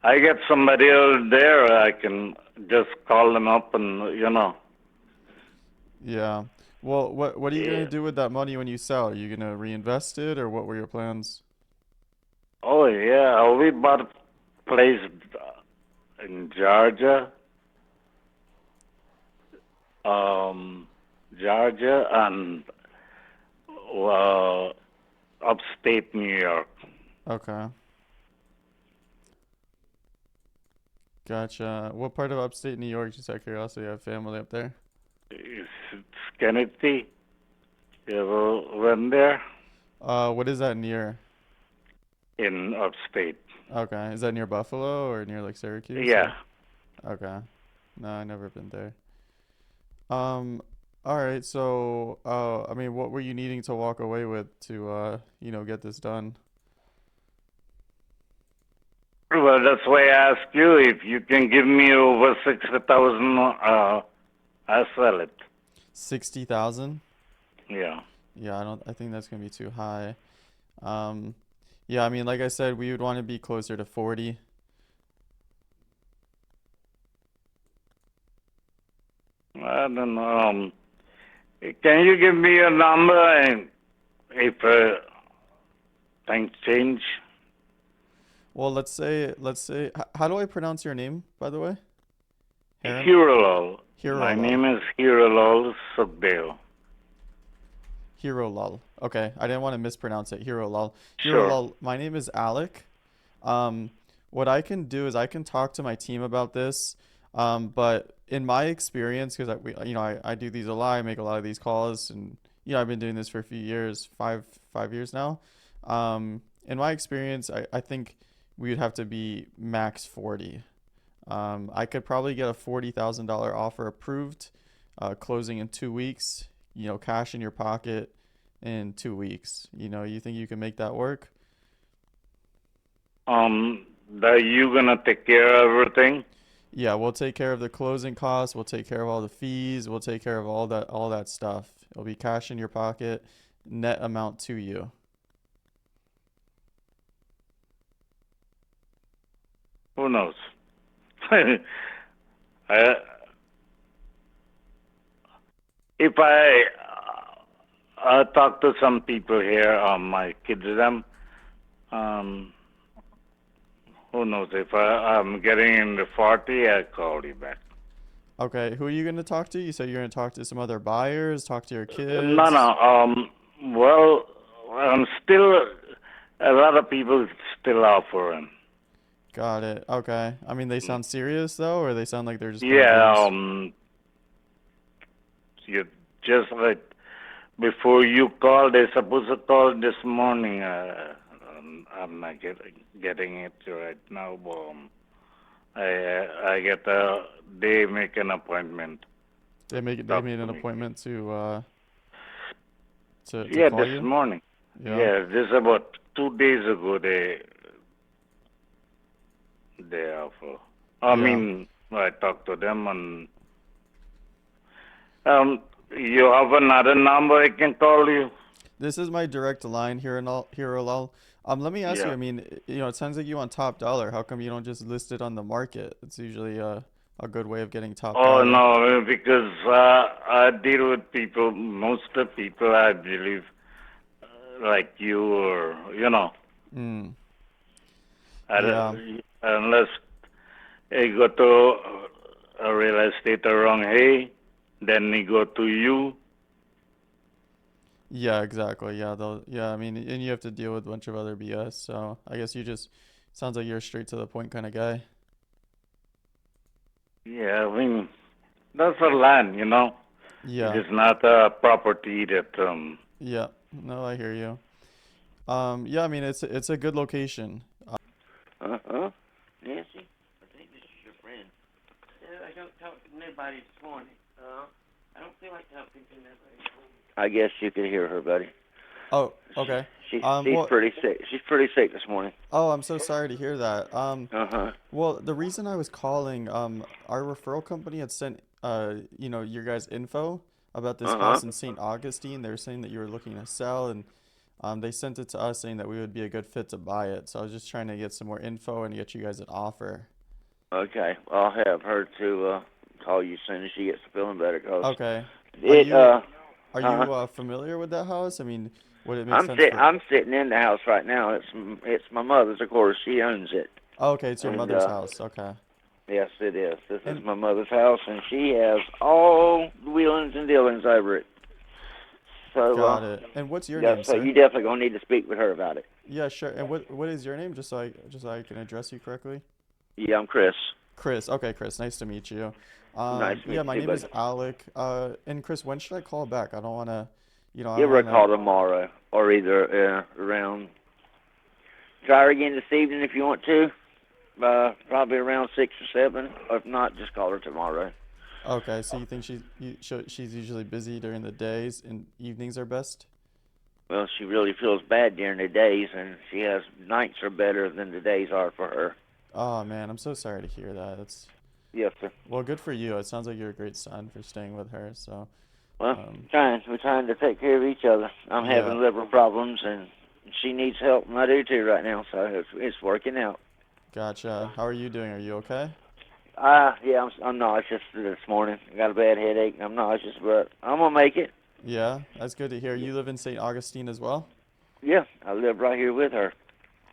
I get somebody else there. I can just call them up and yeah. Well, what are you gonna Yeah. do with that money when you sell? Are you gonna reinvest it, or what were your plans? Oh yeah, we bought a place in Georgia, Georgia, and uh, upstate New York. Okay. Gotcha. What part of upstate New York, just out of curiosity, you have family up there? It's Kennedy. You ever went there What is that near? in upstate? Okay. Is that near Buffalo or near like Syracuse Yeah. or? Okay. No, I never been there. Um, all right. So, I mean, what were you needing to walk away with to, get this done? Well, that's why I asked you if you can give me over 60,000. I'll sell it. 60,000? Yeah. Yeah, I think that's gonna be too high. Um, yeah, I mean, like I said, we would want to be closer to 40. I don't know. Can you give me a number and if things change? Well, let's say, how do I pronounce your name, by the way? Heron? Hirolal. My Hirolal. name is Hirolal Sukhdeo. Hirolal. Okay, I didn't want to mispronounce it. Hirolal. Sure. Hirolal. My name is Alec. What I can do is I can talk to my team about this. But in my experience, because I do these a lot, I make a lot of these calls, and I've been doing this for a few years, five years now. In my experience, I think we would have to be max 40. I could probably get a $40,000 offer approved, closing in 2 weeks. Cash in your pocket in 2 weeks. You think you can make that work? Are you gonna take care of everything? Yeah, we'll take care of the closing costs. We'll take care of all the fees. We'll take care of all that stuff. It'll be cash in your pocket, net amount to you. Who knows? I, if I talk to some people here, my kids, them, who knows? If I'm getting in the 40, I'll call you back. Okay, who are you going to talk to? You said you're going to talk to some other buyers, talk to your No, kids. well, I'm still, a lot of people still offering. Got it. Okay. I mean, they sound serious though, or they sound like they're just playing Yeah, games? you just like before you called, they supposed to call this morning. I'm not getting it right now. I get they make an appointment. They made an appointment to Yeah, call this you? morning. Yeah. Yeah, this about 2 days ago they offer. I Yeah. mean, I talked to them and you have another number I can call you. This is my direct line here in Lal. Let me ask you, Yeah. I mean, it sounds like you want top dollar. How come you don't just list it on the market? It's usually a good way of getting top Oh dollar. no, because I deal with people, most of the people I believe, like you or Mm. I Yeah. don't- unless I go to a real estate around here, then they go to you. Yeah, exactly. Yeah, I mean, and you have to deal with a bunch of other BS. So I guess sounds like you're a straight to the point kind of guy. Yeah, I mean that's a land, Yeah. It is not a property that Yeah. No, I hear you. Yeah, I mean, it's a good location. Uh-huh. Nancy, I think this is your friend. Yeah, I don't talk to nobody this morning. I don't feel like talking to nobody this morning. I guess you could hear her, buddy. Oh, okay. She's Well, pretty sick. She's pretty sick this morning. oh, I'm so sorry to hear that. Uh-huh. Well, the reason I was calling, our referral company had sent, your guys' info about this house in St. Augustine. They were saying that you were looking to sell, and they sent it to us saying that we would be a good fit to buy it. So I was just trying to get some more info and get you guys an offer. Okay. I'll have her to call you as soon as she gets feeling better. Okay. It, Are you uh-huh. familiar with that house? I mean, would it make sense for? I'm sitting in the house right now. It's my mother's, of course. She owns it. Oh, okay, it's your And, mother's house. Okay. Yes, it is. This is And my mother's house, and she has all the wheelings and dealings over it. So, got it. And what's your yeah, name, so sir? you definitely gonna need to speak with her about it. Yeah, sure. And what is your name, just so I can address you correctly? Yeah, I'm Chris. Chris. Okay, Chris. Nice to meet you. Nice to meet Yeah, you my too, name is buddy. Alec. And Chris, when should I call back? I don't want to, I don't Give her a want call to. tomorrow, or either around. Try her again this evening if you want to. Probably around 6 or 7. Or if not, just call her tomorrow. Okay, so you think she's usually busy during the days and evenings are best? Well, she really feels bad during the days, and she has nights are better than the days are for her. Oh man, I'm so sorry to hear that. Yes, sir. Well, good for you. It sounds like you're a great son for staying with her. So, Well, we're trying to take care of each other. I'm having yeah, liver problems, and she needs help, and I do too right now. So it's working out. gotcha. How are you doing? Are you okay? Yeah, I'm nauseous this morning. I got a bad headache, and I'm nauseous, but I'm gonna make it. Yeah, that's good to hear. You live in St. Augustine as well? Yeah, I live right here with her.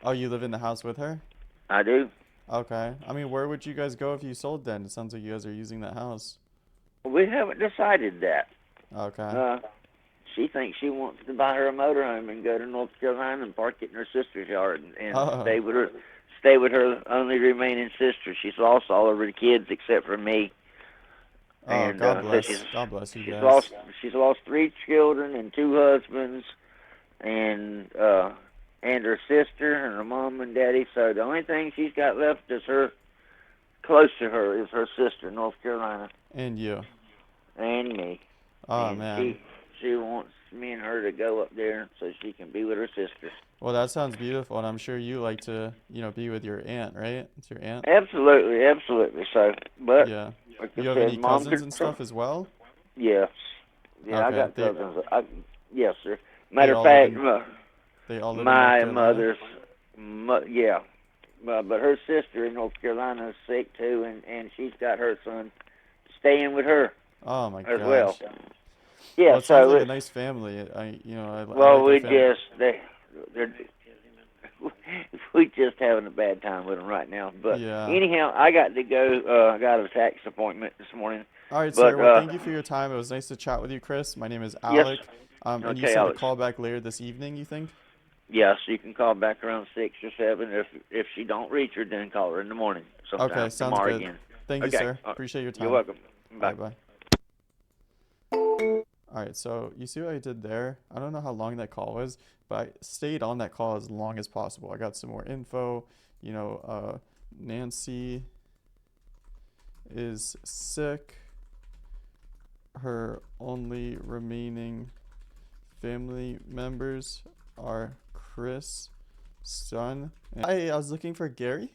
Oh, you live in the house with her? I do. Okay. I mean, where would you guys go if you sold then? It sounds like you guys are using that house. We haven't decided that. Okay. Uh, she thinks she wants to buy her a motorhome and go to North Carolina and park it in her sister's yard and Oh. stay with her only remaining sister. She's lost all of her kids except for me. Oh, And God so bless. God bless you she's guys. lost 3 children and 2 husbands and her sister and her mom and daddy. So the only thing she's got left is close to her is her sister, North Carolina, And you. and me. Oh, And man. she wants me and her to go up there so she can be with her sister. Well, that sounds beautiful, and I'm sure you like to, be with your aunt, right? It's your aunt? Absolutely, absolutely. So, but Yeah. like I You have said, any mom cousins could. and stuff as well? Yes, yeah, I Okay. got cousins. Yes, sir. They Matter of all live fact, in they all live in North my Carolina? mother's, yeah, but her sister in North Carolina is sick too, and she's got her son staying with her Oh my as well. gosh. Yeah, Well, it sounds so like a it's nice family. I well, like your family. they're we just having a bad time with them right now. But Yeah. anyhow, I got to go. I got a tax appointment this morning. All right, But sir. Well, thank you for your time. It was nice to chat with you, Chris. My name is yes, Alec. And you okay, said to Alex. call back later this evening, you think? Yes, you can call back around 6 or 7. If she don't reach her, then call her in the morning Okay, sometime sounds tomorrow good. again. Thank you, Okay, sir. Appreciate your you're time. welcome. All Bye. right, bye. All right, so you see what I did there? I don't know how long that call was, but I stayed on that call as long as possible. I got some more info. Nancy is sick. Her only remaining family members are Chris, son. Hi, I was looking for Gary.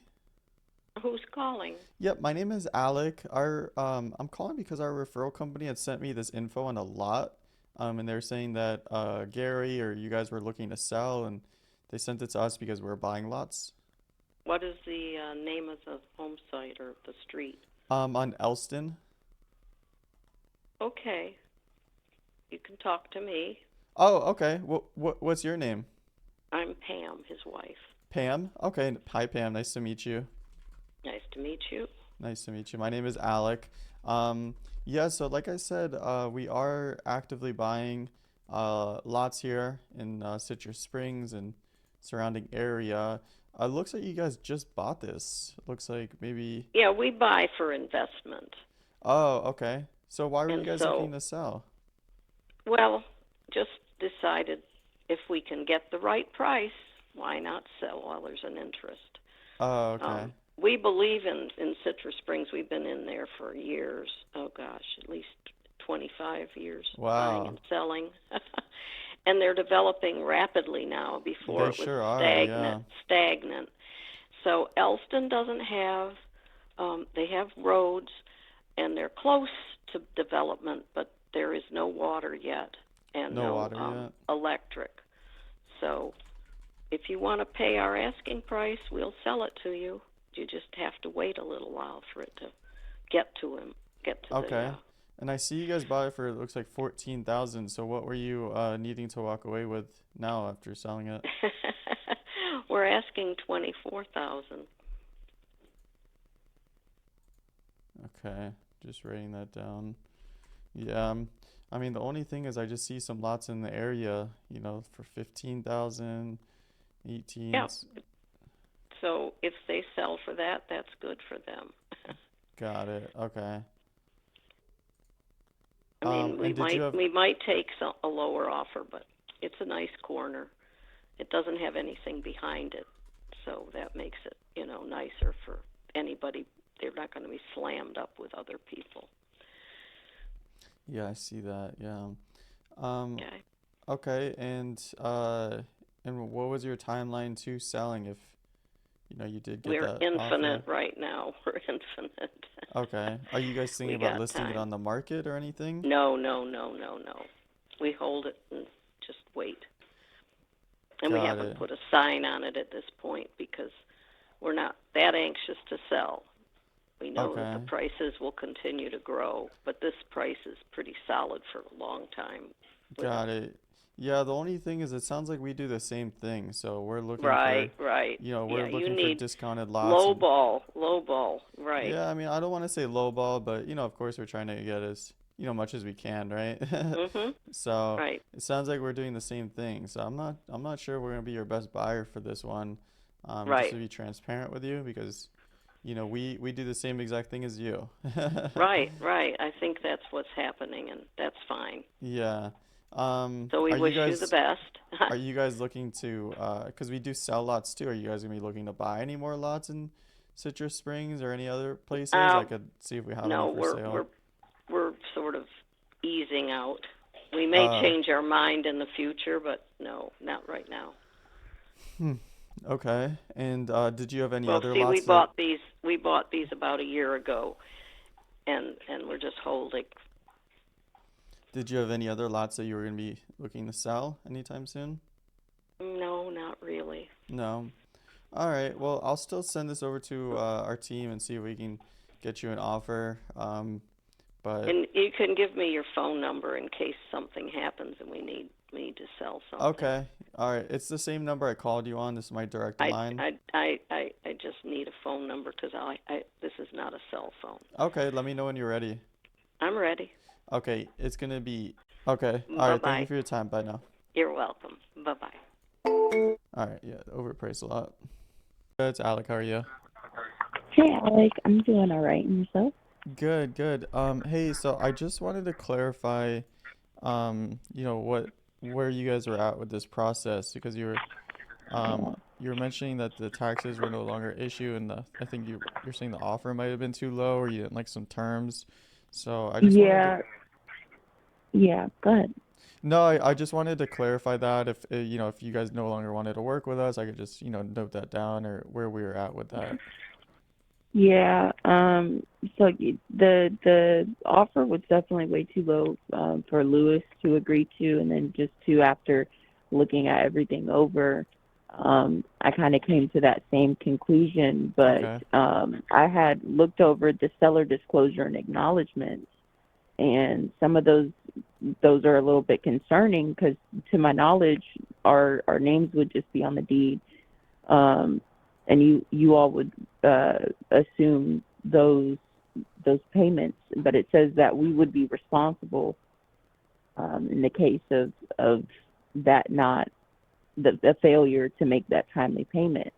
Who's calling? Yep, my name is Alec. I'm calling because our referral company had sent me this info on a lot, and they're saying that Gary or you guys were looking to sell, and they sent it to us because we're buying lots. What is the name of the home site or the street? On Elston. Okay. You can talk to me. Oh, okay. What's your name? I'm Pam, his wife. Pam? Okay. Hi, Pam. Nice to meet you. Nice to meet you. Nice to meet you. My name is Alec. Yeah, so like I said, we are actively buying lots here in Citrus Springs and surrounding area. Looks like you guys just bought this. Looks like maybe. Yeah, we buy for investment. Oh, okay. So why were you And guys so, looking to sell? well, just decided if we can get the right price, why not sell while there's an interest? Oh, okay. We believe in Citrus Springs. We've been in there for years. Oh, gosh, at least 25 years buying Wow. and selling. And they're developing rapidly now. Before They it was sure are, yeah. stagnant. So Elston doesn't have, they have roads, and they're close to development, but there is no water yet and No water yet. electric. So if you want to pay our asking price, we'll sell it to you. You just have to wait a little while for it to get to Okay. And I see you guys bought it for, it looks like 14,000. So what were you needing to walk away with now after selling it? We're asking 24,000. Okay, just writing that down. Yeah, I mean the only thing is I just see some lots in the area, for 15,000, 18. Yeah. So if they sell for that, that's good for them. Got it. Okay. I mean, and we might take a lower offer, but it's a nice corner. It doesn't have anything behind it, so that makes it, nicer for anybody. They're not going to be slammed up with other people. Yeah, I see that. Yeah. Okay. Okay, and what was your timeline to selling if you did get We're that infinite offer? right now. We're infinite. Okay. Are you guys thinking We about got listing it time. on the market or anything? No. We hold it and just wait. And we Got haven't it. put a sign on it at this point because we're not that anxious to sell. We know that Okay. the prices will continue to grow, but this price is pretty solid for a long time. Got it. Yeah, the only thing is it sounds like we do the same thing. So we're looking for, Right, right. we're Yeah, you looking for need discounted lots low and ball, low ball. Right. yeah, I mean, I don't want to say lowball, but of course we're trying to get as, much as we can, right? Mhm. So Right. it sounds like we're doing the same thing. So I'm not sure we're gonna be your best buyer for this one. Just Right. to be transparent with you because, we do the same exact thing as you. Right, right. I think that's what's happening, and that's fine. Yeah. So we Are you wish you the guys best. are you guys looking to because we do sell lots too, are you guys gonna be looking to buy any more lots in Citrus Springs or any other places? I um, could see if we have any no, for sale. we're sort of easing out. We may Uh, change our mind in the future, but no, not right now. hmm. Okay. And did you have any Well, other see, lots that we bought these about a year ago, and we're just holding. did you have any other lots that you were gonna be looking to sell anytime soon? No, not really. No. All right. Well, I'll still send this over to our team and see if we can get you an offer. But And you can give me your phone number in case something happens and we need to sell something. okay. All right. It's the same number I called you on. This is my direct line. I just need a phone number because this is not a cell phone. Okay. Let me know when you're ready. I'm ready. Okay. It's gonna be okay. All Bye right. Thank you bye. for your time. Bye now. You're welcome. Bye bye. All right. Yeah. Overpriced a lot. It's Alec. How are you? Hey, Alec, I'm doing all right. And yourself? Good. Good. Hey. So I just wanted to clarify, where you guys are at with this process because you were mentioning that the taxes were no longer issue and I think you're saying the offer might have been too low or you didn't like some terms. So I just wanted to Yeah, yeah, go ahead. no, I just wanted to clarify that if you guys no longer wanted to work with us, I could just, note that down or where we were at with that. Yeah, so the offer was definitely way too low for Lewis to agree to, and then just to after looking at everything over, I kind of came to that same conclusion. But Okay. I had looked over the seller disclosure and acknowledgments, and some of those are a little bit concerning because, to my knowledge, our names would just be on the deed. And you all would assume those payments, but it says that we would be responsible in the case of that not the failure to make that timely payment.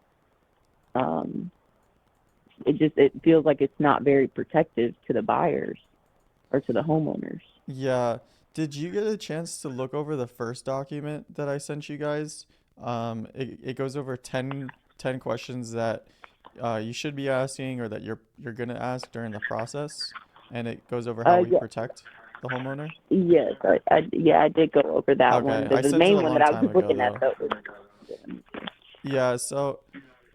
Um, it feels like it's not very protective to the buyers or to the homeowners. Yeah. Did you get a chance to look over the first document that I sent you guys? It goes over 10 questions that you should be asking or that you're gonna ask during the process, and it goes over how we Yeah, protect the homeowner. yes, I did go over that one. Okay, The, I the sent it a main one long that I was time just ago looking at though. though was Yeah, so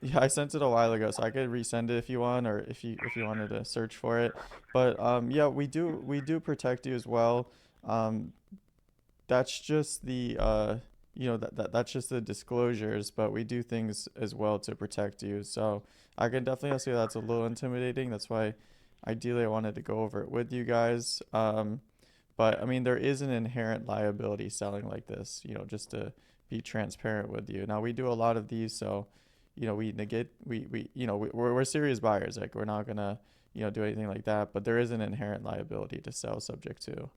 yeah, I sent it a while ago, so I could resend it if you want, or if you wanted to search for it. But yeah, we do protect you as well. Um, that's just the that's just the disclosures, but we do things as well to protect you. So I can definitely say that's a little intimidating. That's why ideally I wanted to go over it with you guys. But I mean there is an inherent liability selling like this, just to be transparent with you. Now we do a lot of these, so we negate we're serious buyers. Like we're not gonna do anything like that, but there is an inherent liability to sell subject to.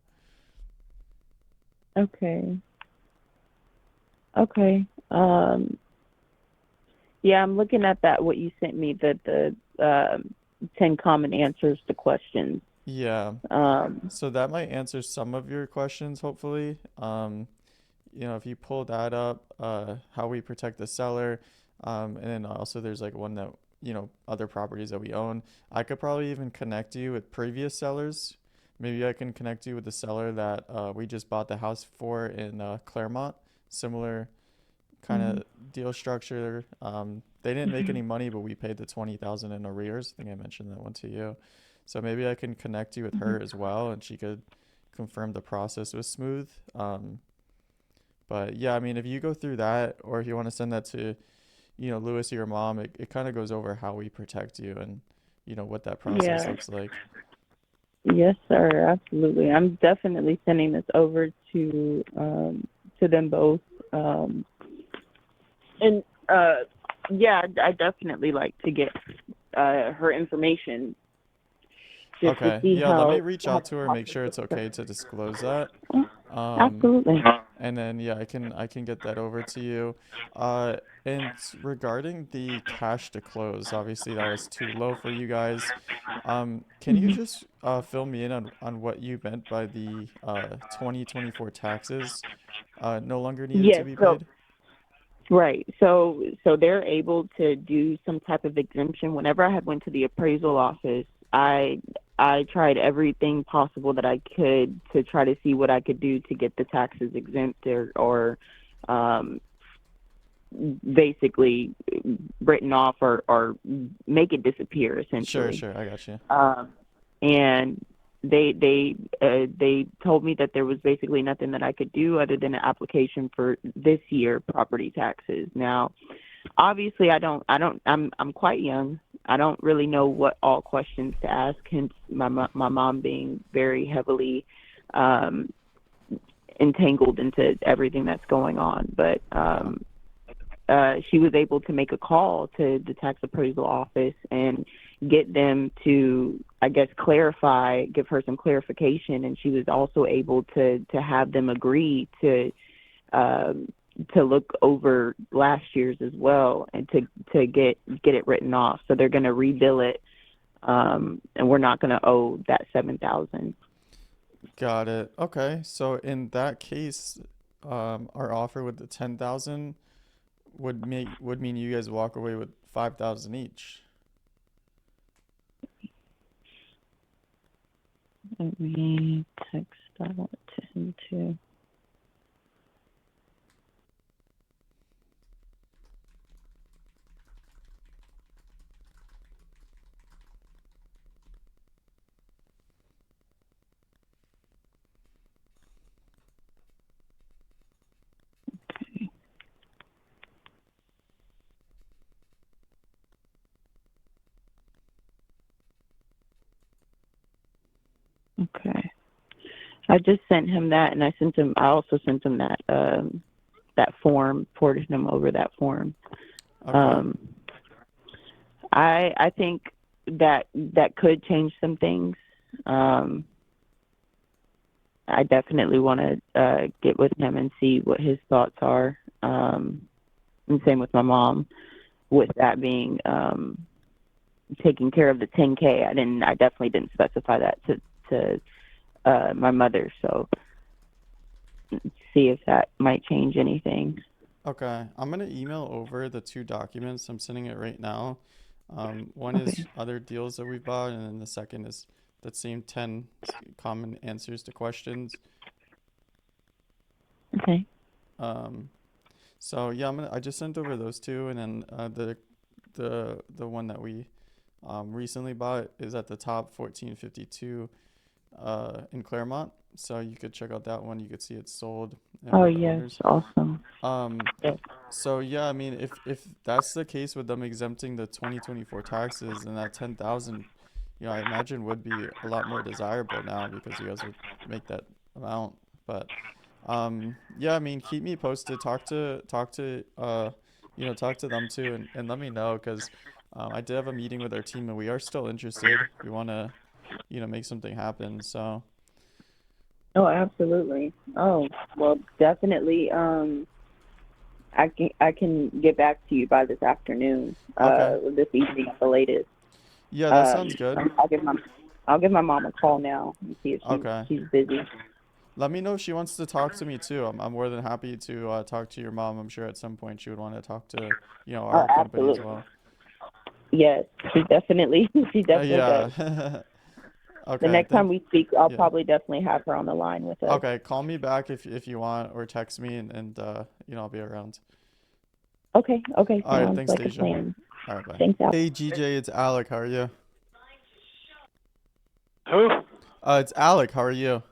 okay. Okay. Yeah, I'm looking at that what you sent me, the 10 common answers to questions. Yeah. Um, So that might answer some of your questions, hopefully. If you pull that up, how we protect the seller, and then also there's like one that, other properties that we own. I could probably even connect you with previous sellers. Maybe I can connect you with the seller that we just bought the house for in Claremont. Similar kind mhm, of deal structure. They didn't make any money, but we paid the 20,000 in arrears. I think I mentioned that one to you. So maybe I can connect you with mhm. her as well, and she could confirm the process was smooth. But yeah, I mean, if you go through that, or if you want to send that to, Lewis or your mom, it kind of goes over how we protect you and, what that process Yeah. looks like. Yes, sir. Absolutely. I'm definitely sending this over to them both. And yeah, I definitely like to get her information just to Okay. see Yeah, let me how reach out to her, make sure it's okay to disclose that. absolutely. And then yeah, I can get that over to you. And regarding the cash to close, obviously that was too low for you guys. Can you just fill me in on what you meant by the 2024 taxes no longer needed to Yes, be so paid? right. So they're able to do some type of exemption. Whenever I had went to the appraisal office, I tried everything possible that I could to try to see what I could do to get the taxes exempt or um, basically written off or make it disappear Sure, essentially. sure, I got you. And they told me that there was basically nothing that I could do other than an application for this year property taxes. Now, obviously, I'm quite young. I don't really know what all questions to ask. Hence, my mom being very heavily entangled into everything that's going on. But she was able to make a call to the tax appraisal office and get them to, I guess, clarify, give her some clarification, and she was also able to have them agree to look over last year's as well and to get it written off. So they're going to rebill it, and we're not going to owe that $7,000. Got it. Okay, so in that case, our offer with the 10,000 would mean you guys walk away with 5,000 each. Let me text that to him too. Okay. I just sent him that, and I also sent him that that form, forwarded him over that form. Okay. I think that could change some things. I definitely want to get with him and see what his thoughts are. And same with my mom, with that being taking care of the 10K. I definitely didn't specify that to my mother. So see if that might change anything. Okay, I'm gonna email over the two documents. I'm sending it right now. One Okay. is other deals that we've bought, and then the second is that same 10 common answers to questions. Okay. So yeah, I just sent over those two, and then the one that we recently bought is at the top, 1452 in Claremont. So you could check out that one. You could see it's sold and Oh we're the yes, owners. awesome. Yes. So yeah, I mean, if that's the case with them exempting the 2024 taxes, then that 10,000, I imagine would be a lot more desirable now because you guys would make that amount. But yeah, I mean, keep me posted. Talk to talk to them too, and let me know because I did have a meeting with our team and we are still interested. We want to make something happen. So Oh, absolutely. Oh, well, definitely. I can get back to you by this afternoon, okay, this evening at the latest. yeah, that sounds good. I'll give my mom a call now and see if Okay. she's busy. Let me know if she wants to talk to me too. I'm more than happy to talk to your mom. I'm sure at some point she would want to talk to, Oh, our company as absolutely. well. Yes, she definitely does. Yeah. The Okay. next time we speak, I'll Yeah. probably definitely have her on the line with us. Okay. Call me back if you want, or text me, and I'll be around. Okay. All right. Sounds Thanks, like a Deja. plan. All right. Bye. Thanks, Al. Hey, GJ. It's Alec. How are you? Who? It's Alec. How are you?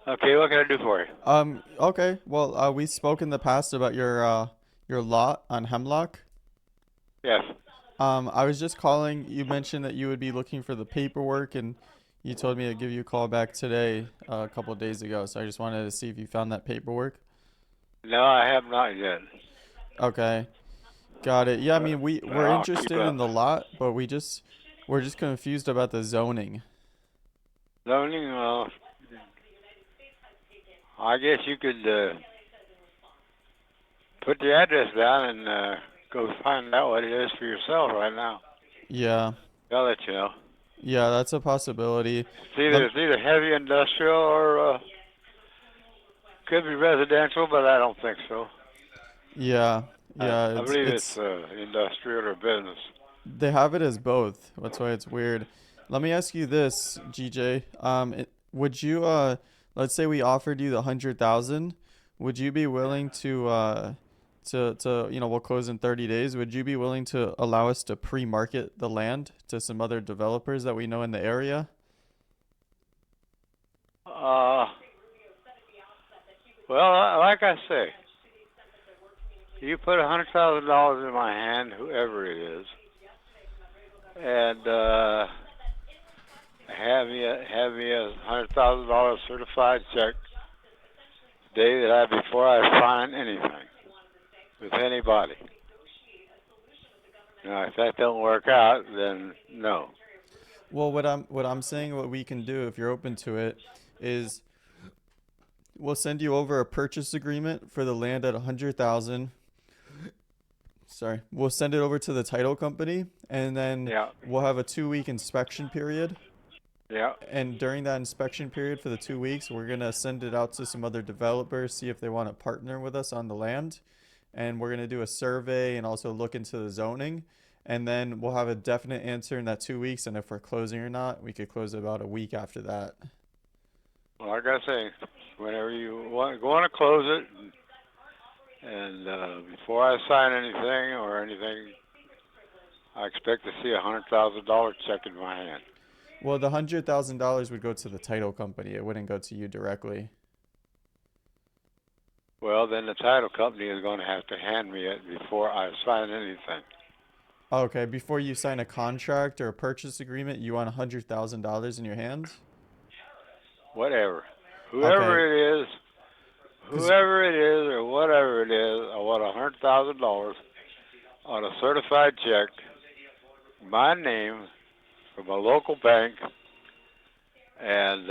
Okay, what can I do for you? Okay. Well, we spoke in the past about your lot on Hemlock. Yes. I was just calling. You mentioned that you would be looking for the paperwork and, You told me to give you a call back today, a couple of days ago, so I just wanted to see if you found that paperwork. No, I have not yet. Okay, got it. Yeah, I mean But we're I'll keep interested up. in the lot, but we're just confused about the zoning. Zoning, I guess you could put the address down and go find out what it is for yourself right now. Yeah, I'll let you know. yeah, that's a possibility. Lem It's either heavy industrial or could be residential, but I don't think so. yeah, yeah, I believe it's industrial or business. they have it as both. That's why it's weird. Let me ask you this, GJ. Would you let's say we offered you the 100,000, would you be willing to we'll close in 30 days. Would you be willing to allow us to pre-market the land to some other developers that we know in the area? Uh, well, like I say, you put $100,000 in my hand, whoever it is, and have me a $100,000 certified check before I sign anything with anybody. Now, if that don't work out, then no. Well, what I'm saying, what we can do if you're open to it, is we'll send you over a purchase agreement for the land at 100,000. Sorry, we'll send it over to the title company, and then Yeah, we'll have a 2-week inspection period. yeah. And during that inspection period for the 2 weeks, we're gonna send it out to some other developers, see if they want to partner with us on the land, and we're gonna do a survey and also look into the zoning. And then we'll have a definite answer in that 2 weeks, and if we're closing or not, we could close about a week after that. Well, like I say, whenever you want to close it, and before I sign anything or anything, I expect to see $100,000 check in my hand. Well, the $100,000 would go to the title company. It wouldn't go to you directly. Well, then the title company is going to have to hand me it before I sign anything. Okay, before you sign a contract or a purchase agreement, you want $100,000 in your hands? Whatever. Okay, because Whoever it is or whatever it is, I want $100,000 on a certified check, my name, from a local bank, and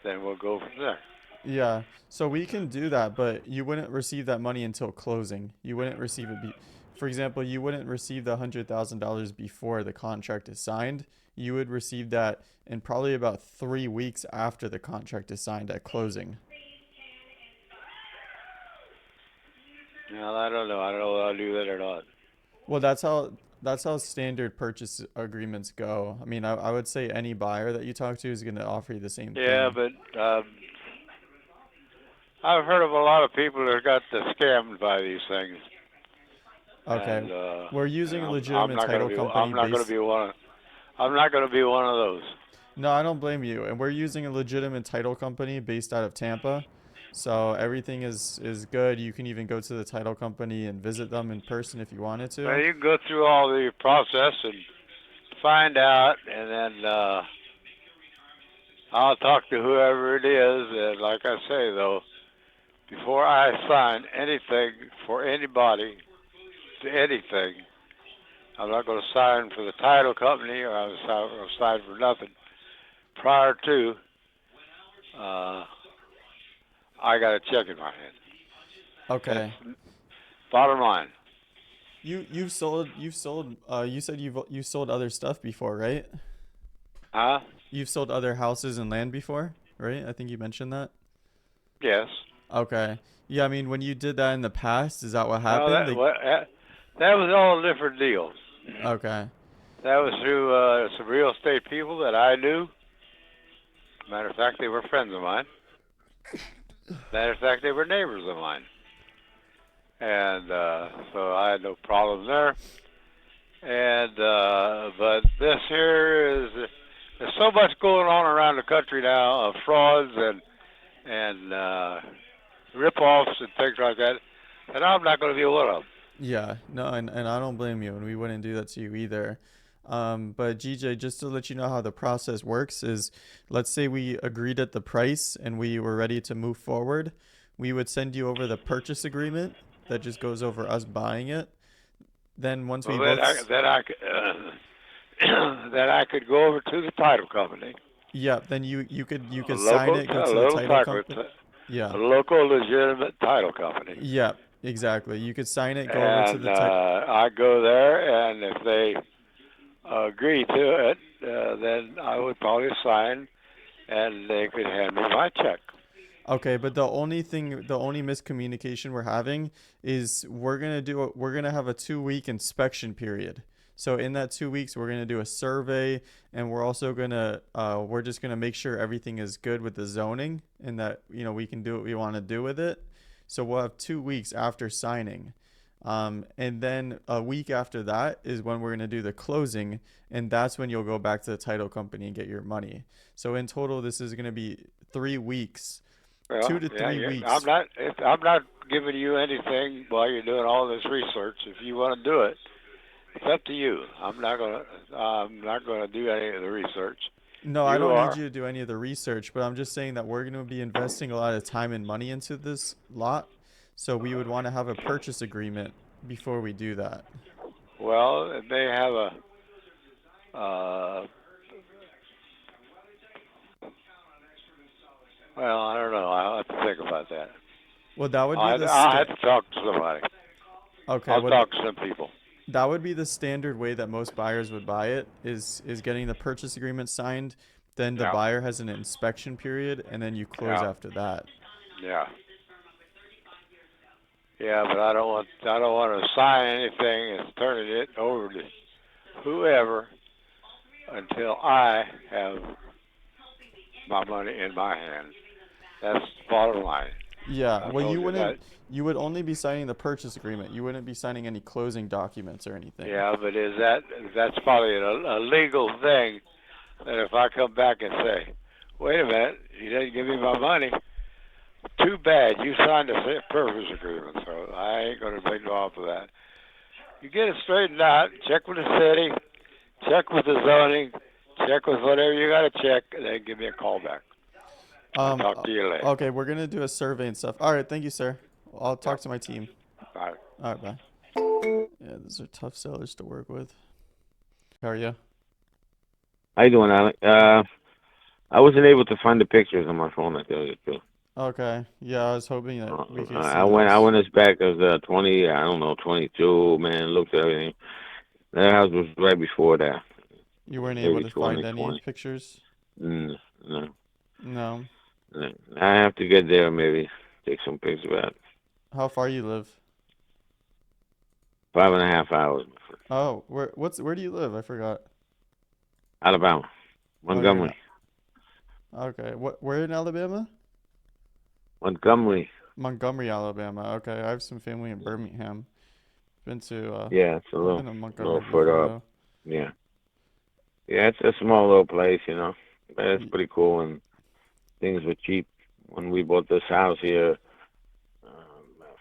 then we'll go from there. yeah, so we can do that, but you wouldn't receive that money until closing. You wouldn't receive it for example, you wouldn't receive the $100,000 before the contract is signed. You would receive that in probably about 3 weeks after the contract is signed at closing. Well, I don't know. I don't know if I'll do that or not. Well, that's how standard purchase agreements go. I mean, I would say any buyer that you talk to is going to offer you the same Yeah, thing. but I've heard of a lot of people that got scammed by these things, Okay, and we're using a I'm legitimate not gonna title be company based. I'm not gonna be one of those. No, I don't blame you. And we're using a legitimate title company based out of Tampa. So everything is good. You can even go to the title company and visit them in person if you wanted Well, to. you can go through all the process and find out, and then I'll talk to whoever it is. And like I say, though, before I sign anything for anybody to anything, I'm not going to sign for the title company, or I'm not going to sign for nothing prior to uh, I got a check in my hand. Okay. That's bottom line. You've sold you said you've sold other stuff before, right? Huh? You've sold other houses and land before, right? I think you mentioned that. Yes. Okay. Yeah, I mean, when you did that in the past, is that what No, happened? that was all a different deal. Okay. That was through some real estate people that I knew. Matter of fact, they were friends of mine. Matter of fact, they were neighbors of mine. And so I had no problem there. And but this here is there's so much going on around the country now of frauds and rip-offs and things like that, and I'm not going to be one of them. Yeah, no, and I don't blame you, and we wouldn't do that to you either. But GJ, just to let you know how the process works is, let's say we agreed at the price and we were ready to move forward, we would send you over the purchase agreement that just goes over us buying it. Then once we Well, both, then I could go over to the title company, yeah, then you a could sign local, it, go a to the local title title, company. Yeah, a local legitimate title company, yeah, exactly. You could sign it, go over to and the title. I go there, and if they agree to it, then I would probably sign, and they could hand me my check. Okay, but the only miscommunication we're having is we're gonna have a 2 week inspection period. So in that 2 weeks, we're gonna do a survey, and we're also gonna we're just gonna make sure everything is good with the zoning, and that we can do what we want to do with it. So we'll have 2 weeks after signing, and then a week after that is when we're gonna do the closing, and that's when you'll go back to the title company and get your money. So in total, this is gonna be 3 weeks, two Well, to yeah, three yeah. I'm weeks. not. I'm not giving you anything while you're doing all this research. If you want to do it, it's up to you. I'm not gonna. I'm not gonna do any of the research. No, I You don't need are. you to do any of the research, but I'm just saying that we're going to be investing a lot of time and money into this lot. So we would want to have a purchase agreement before we do that. Well, they have a. Uh, well, I don't know. I'll have to think about that. Well, that would be I'll, the I'll have to talk to somebody. okay, I'll well, talk to some people. that would be the standard way that most buyers would buy it is getting the purchase agreement signed, then the Yeah. buyer has an inspection period, and then you close Yeah. after that. Yeah. Yeah, but I don't want. I don't want to sign anything and turn it over to whoever until I have my money in my hand. That's the bottom line. Yeah, I well, told you that. you would only be signing the purchase agreement. You wouldn't be signing any closing documents or anything. Yeah, but that's probably a legal thing that if I come back and say, wait a minute, you didn't give me my money, too bad, you signed a purchase agreement, so I ain't going to take you off of that. You get it straightened out, check with the city, check with the zoning, check with whatever you got to check, and then give me a call back. I'll talk to you later. Okay, we're gonna do a survey and stuff. All right, thank you, sir. I'll talk to my team. Bye. All right, bye. Yeah, those are tough sellers to work with. How are you? How you doing, Alec? I wasn't able to find the pictures on my phone. I tell you the truth. Okay. Yeah, I was hoping that we could see I went. I those. went as back as 20. I don't know, 22. Man, looked at everything. That house was right before that. You weren't able Maybe to find 20, any 20. pictures? No. No. I have to get there. Maybe take some pictures of that. How far you live? 5.5 hours. Oh, where do you live? I forgot. Alabama, Oh, you're Montgomery, not. Okay. Where in Alabama? Montgomery. Montgomery, Alabama. Okay, I have some family in Birmingham. Been to Yeah, it's a I've been to little Montgomery before further up. though. Yeah, yeah. It's a small little place, you know. But it's pretty cool, and things were cheap when we bought this house here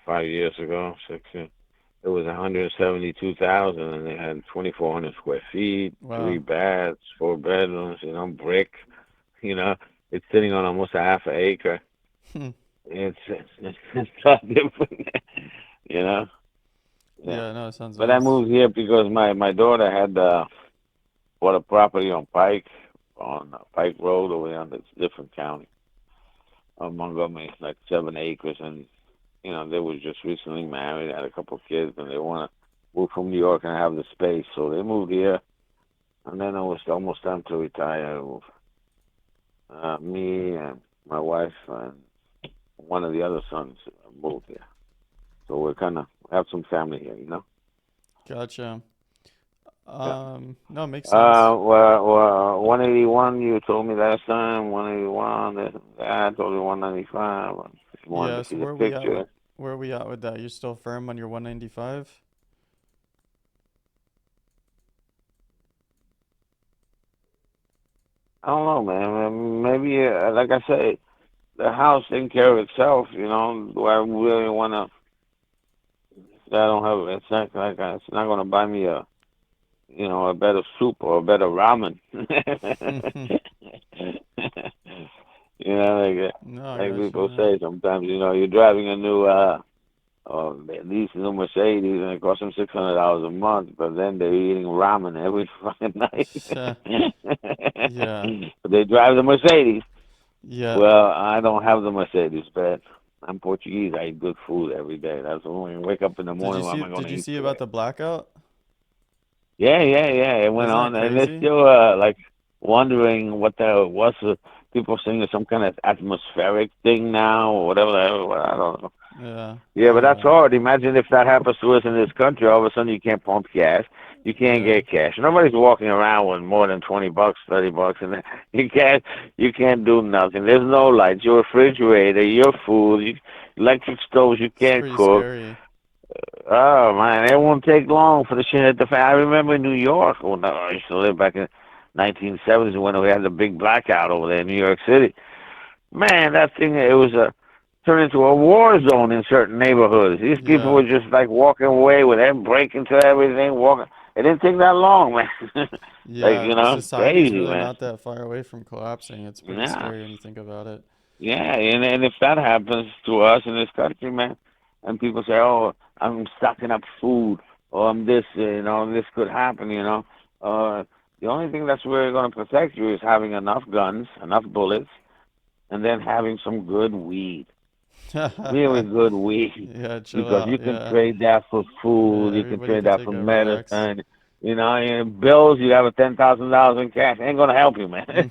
5 years ago, 6 years. It was 172,000, and they had 2,400 square feet, Wow. 3 baths, 4 bedrooms, brick. You know, it's sitting on almost a half an acre. Hmm. It's tough different, you know. Yeah, no, it sounds But I nice. moved here because my daughter had bought a property on Pike Road over there on this different county of Montgomery, like 7 acres, and they was just recently married, had a couple of kids, and they want to move from New York and have the space, so they moved here. And then I was almost time to retire. Me and my wife and one of the other sons moved here, so we're kind of have some family here, Gotcha. Yeah. No, makes sense. Well, 181. You told me last time 181. I told you 195. If you wanted Yeah, to see so the picture. where are we at with that? You're still firm on your 195? I don't know, man. Maybe, like I say, the house taking care of itself. Do I really want to? I don't have. It's not like it's not going to buy me a a better soup or a better ramen. No, I Like got people you. say sometimes, you're driving a new these new Mercedes and it costs them $600 a month, but then they're eating ramen every fucking night. Yeah. Yeah. But they drive the Mercedes. Yeah. Well, I don't have the Mercedes, but I'm Portuguese. I eat good food every day. That's when I wake up in the Did you morning. What am see I going did to you eat see about today? the blackout? Yeah, yeah, yeah. It went Isn't that on, and they're crazy? still like wondering what the what's the people saying it's some kind of atmospheric thing now or whatever. I don't know. Yeah. Yeah, but I that's know. hard. Imagine if that happens to us in this country. All of a sudden, you can't pump gas. You can't Yeah. get cash. Nobody's walking around with more than $20, $30, and you can't do nothing. There's no lights. Your refrigerator, your food, electric stoves. You It's can't pretty cook. scary. Oh man, it won't take long for the shit to hit the fan. I remember in New York. Well, no, I used to live back in 1970s when we had the big blackout over there in New York City. Man, that thing, it was turned into a war zone in certain neighborhoods. These people Yeah. were just like walking away with them breaking to everything, walking. It didn't take that long, man. Like, Yeah. Society's crazy, really man. not that far away from collapsing. It's pretty Yeah. scary when you think about it. Yeah, and if that happens to us in this country, man, and people say, "Oh, I'm stocking up food," or "I'm this," this could happen, the only thing that's really going to protect you is having enough guns, enough bullets, and then having some good weed, really good weed, Yeah, chill because out. you can Yeah. trade that for food, Yeah, you can everybody trade could that take for a relax. medicine, and bills. You have a $10,000 in cash, ain't gonna help you, man.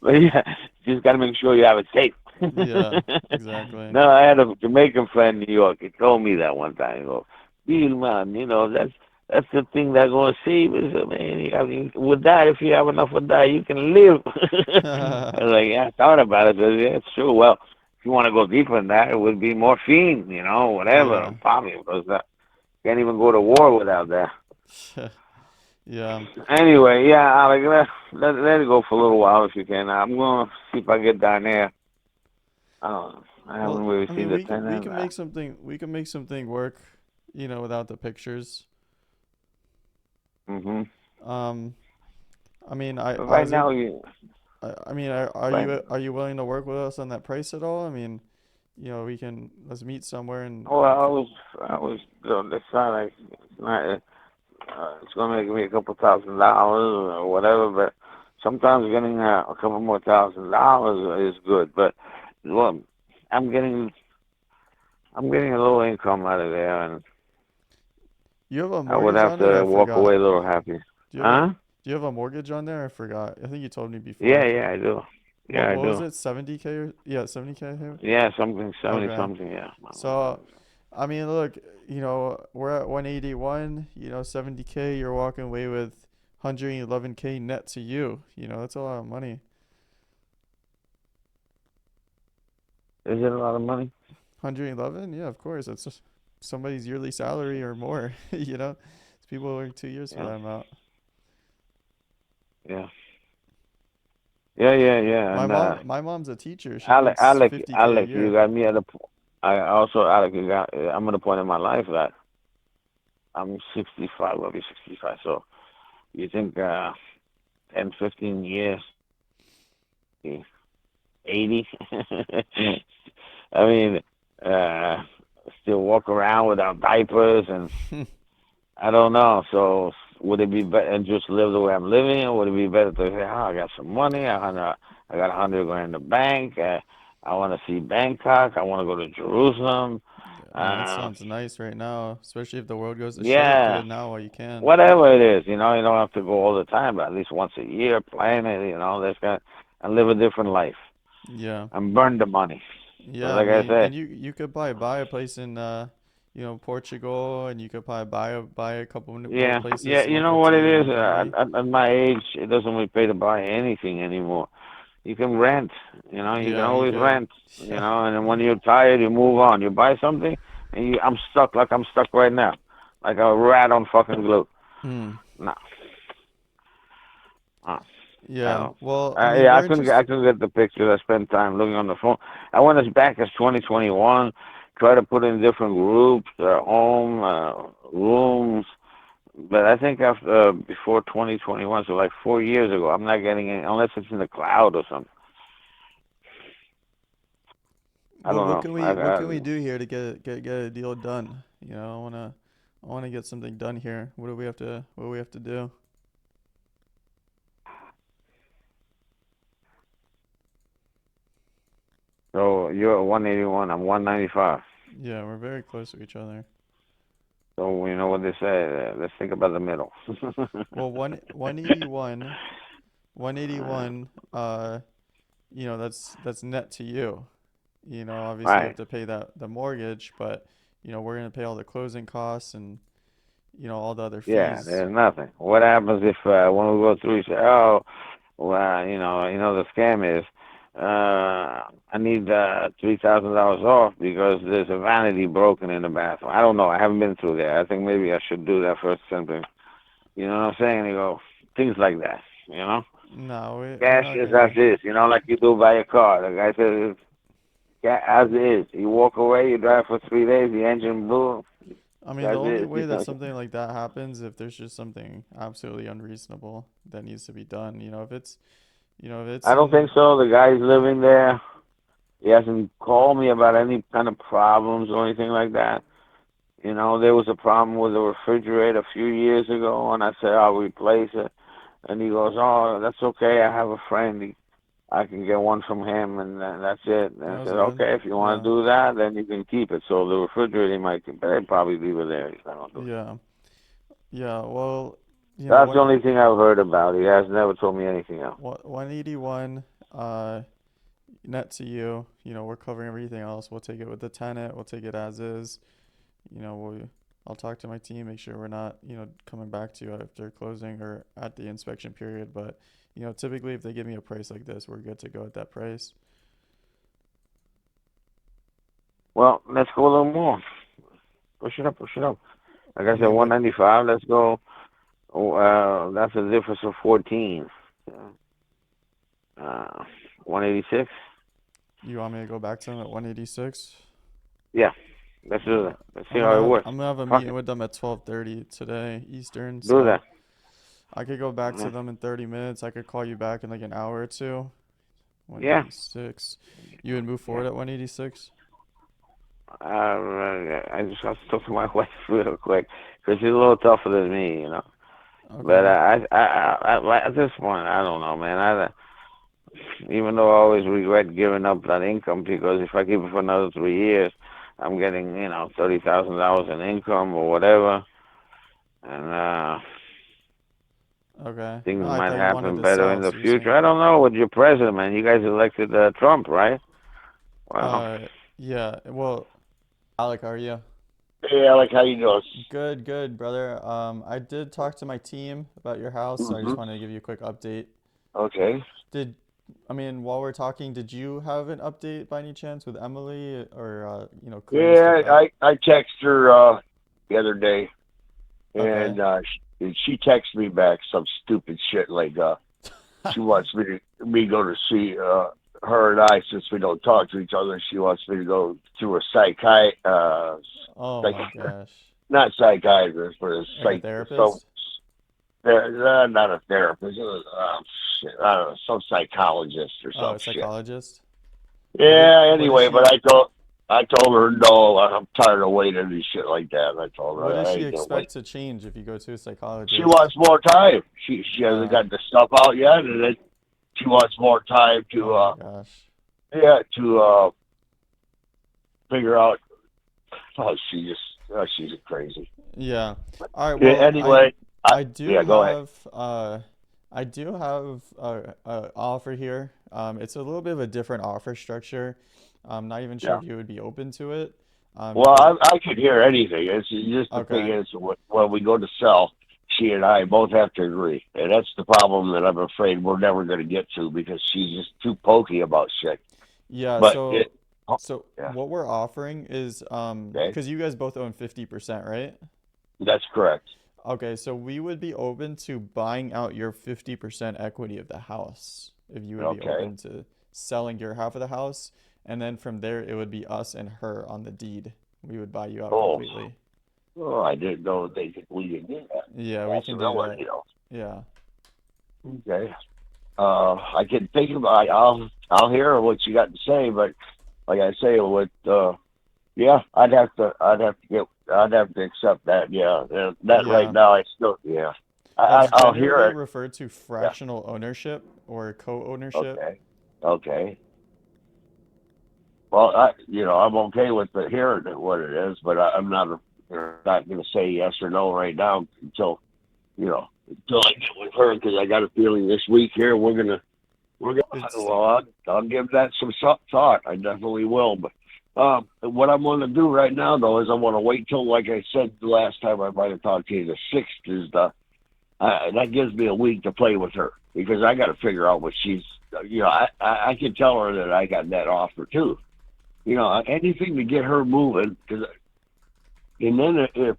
But yeah, you just gotta make sure you have it safe. Yeah, exactly. No, I had a Jamaican friend in New York. He told me that one time. He goes, "Deal, man, that's the thing that's gonna save us, man. With that, if you have enough of that, you can live." I was like, yeah, I thought about it. But yeah, it's true. Well, if you want to go deeper than that, it would be morphine, whatever, Yeah. probably, because can't even go to war without that. Yeah. Anyway, yeah, Alec, let it go for a little while if you can. I'm gonna see if I get down there. I don't know. I Well, haven't really I seen mean, the we tenant. can make something work, without the pictures. Mhm. Um, I mean, But I right was now, able. you I mean, right. are you willing to work with us on that price at all? I mean, let's meet somewhere and Well, I was on this side. Like, it's gonna make me a couple $1,000 or whatever. But sometimes getting a couple more $1,000 is good. But well, I'm getting I'm getting a little income out of there, and you have a I would mortgage have on it? I to walk forgot. away a little happy. Do you have a Huh? Do you have a mortgage on there? I forgot. I think you told me Yeah, before. yeah, I do. Yeah, I What was do. it? 70K or yeah, 70K here? Yeah, something 70 Okay. something. Yeah. So, I mean, look, we're at 181, 70K, you're walking away with 111K net to you. That's a lot of money. Is it a lot of money? 111? Yeah, of course. That's just somebody's yearly salary or more, People work 2 years for Yeah. that amount. Yeah. Yeah, yeah, yeah. My And mom's a teacher. She Alec, makes Alec, 50K a Alec, you year. got me at a. I also, Alec, I'm at a point in my life that I'm 65. I'll be 65. So you think 10, 15 years, 80? I mean, uh, still walk around without diapers, and I don't know. So would it be better and just live the way I'm living, or would it be better to say, "Oh, I got some money. I got 100 grand in the bank. I want to see Bangkok. I want to go to Jerusalem." I mean, that Uh, sounds nice right now, especially if the world goes to shit. Do yeah, it now while you can. whatever it is, you don't have to go all the time, but at least once a year, plan it. That's got and live a different life Yeah. and burn the money. But Yeah, I like I mean, say, and you could probably buy a place in Portugal, and you could probably buy a couple more yeah, yeah. places You know local to what you it in is? Montgomery. At my age, it doesn't really pay to buy anything anymore. You can rent. You can Yeah, you always could. rent. And then when you're tired, you move on. You buy something, and I'm stuck like I'm stuck right now, like a rat on fucking glue. Hmm. No, uh, I Yeah. don't. Well, I mean, Yeah, we're I interested. couldn't get the pictures. I spent time looking on the phone. I went as back as 2021. Try to put in different groups, home, rooms, But I think after before 2021, so like 4 years ago, I'm not getting it unless it's in the cloud or something. I Well, don't know. what can we do here to get a deal done? You know, I wanna get something done here. What do we have to do? So you're 181, I'm 195. Yeah, we're very close to each other. So you know what they say. Let's think about the middle. Well, 181, 181. You know, that's net to you. You know, obviously you have Right. to pay the mortgage, but you know, we're gonna pay all the closing costs and you know all the other Yeah, fees. there's nothing. What happens if when we go through, you say, "Oh, well, the scam is, I need $3,000 off because there's a vanity broken in the bathroom." I don't know. I haven't been through there. I think maybe I should do that first. Something, you know what I'm saying? You go things like that. You know, No, we're cash not is as gonna. is. You know, like you do buy a car. The guy says, it's as is. You walk away. You drive for 3 days. The engine blew. I mean, the As only is. way You that know. something like that happens if there's just something absolutely unreasonable that needs to be done. You know, if it's I don't in, think so. The guy's living there. He hasn't called me about any kind of problems or anything like that. You know, there was a problem with the refrigerator a few years ago, and I said I'll replace it. And he goes, "Oh, that's okay. I have a friend. I can get one from him, and that's it." And that I was said, good. "Okay, if you want Yeah, to do that, then you can keep it." So the refrigerator, he might, but they'd probably leave it there. He's not gonna do it. yeah, yeah. Well, you know, That's the only thing I've heard about. He has never told me anything else. 181 net to you. You know, we're covering everything else. We'll take it with the tenant. We'll take it as is. You know, I'll talk to my team, make sure we're not, you know, coming back to you after closing or at the inspection period. But, you know, typically if they give me a price like this, we're good to go at that price. Well, let's go a little more. Push it up, push it up. Like I I said, mean, what 195. Let's go. Oh, that's a difference of 14. Uh, 186. you want me to go back to them at 186? Yeah, let's do Yeah. that. Let's see how it works. I'm gonna have a Fuck meeting it. with them at 12:30 today Eastern, Do so that. I could go back to Mhm. them in 30 minutes. I could call you back in like an hour or two. Yeah. 186. You would move Yeah. forward at 186? I just have to talk to my wife real quick because she's a little tougher than me, you know. But Okay. at this point, I don't know, man. Even though I always regret giving up that income because if I keep it for another 3 years, I'm getting, $30,000 in income or whatever, and Okay. No, things I might thought you wanted happen to better sell, in the so you're future. saying. I don't know with your president, man. You guys elected Trump, right? Well, Uh, yeah. Well, Alec, how are you? Hey, Alec, how you doing? Good, good, brother. I did talk to my team about your house, so I Hmm. just wanted to give you a quick update. Okay. Did, I mean, while we're talking, did you have an update by any chance with Emily or you know, clearing Yeah, stuff up? I texted her the other day, Okay. and she texted me back some stupid shit like she wants me to go to see her and I since we don't talk to each other. She wants me to go to a Oh psych my gosh. not psychiatrist, but a Like a psych. So therapist? not a therapist. Shit, I don't know, some psychologist or Oh, some a shit. psychologist? Yeah. What is Anyway, but she I told her no. I'm tired of waiting and shit like that. And I told her what does I she ain't gonna wait. expect to change if you go to a She psychologist? wants more time. She hasn't Uh, got the stuff out yet, and then she wants more time oh to my gosh. figure out. Oh, she's crazy. Yeah. All right. Yeah, Well, anyway, I do yeah, go ahead. have a offer here. It's a little bit of a different offer structure. I'm not even sure Yeah. if you would be open to it. Well, Because I could hear anything. It's just the thing okay. is when we go to sell, she and I both have to agree, and that's the problem that I'm afraid we're never going to get to because she's just too pokey about shit. Yeah, But oh, so yeah, what we're offering is okay, because you guys both own 50%, right? that's correct. Okay, so we would be open to buying out your 50% equity of the house if you would be Okay, open to selling your half of the house. And then from there, it would be us and her on the deed. We would buy you out cool. completely. Oh, I didn't know we could do that. Yeah, we can do that. Possibility, Yeah. Okay. I can think about. I'll hear what you got to say, but like I say, with yeah, I'd have to accept that. Yeah, that right Yeah. now, I still, yeah, That's I'll hear generally it. referred to Yeah. fractional ownership or co-ownership. Okay. Okay. Well, I'm okay with the hearing it, what it is, but I'm not going to say yes or no right now until I get with her, because I got a feeling this week here It's well, I'll give that some thought. I definitely will. But what I'm going to do right now, though, is I'm going to wait till, like I said the last time I might have talked to you, the 6th is that gives me a week to play with her, because I got to figure out what she's. I can tell her that I got that offer too. Anything to get her moving. And then if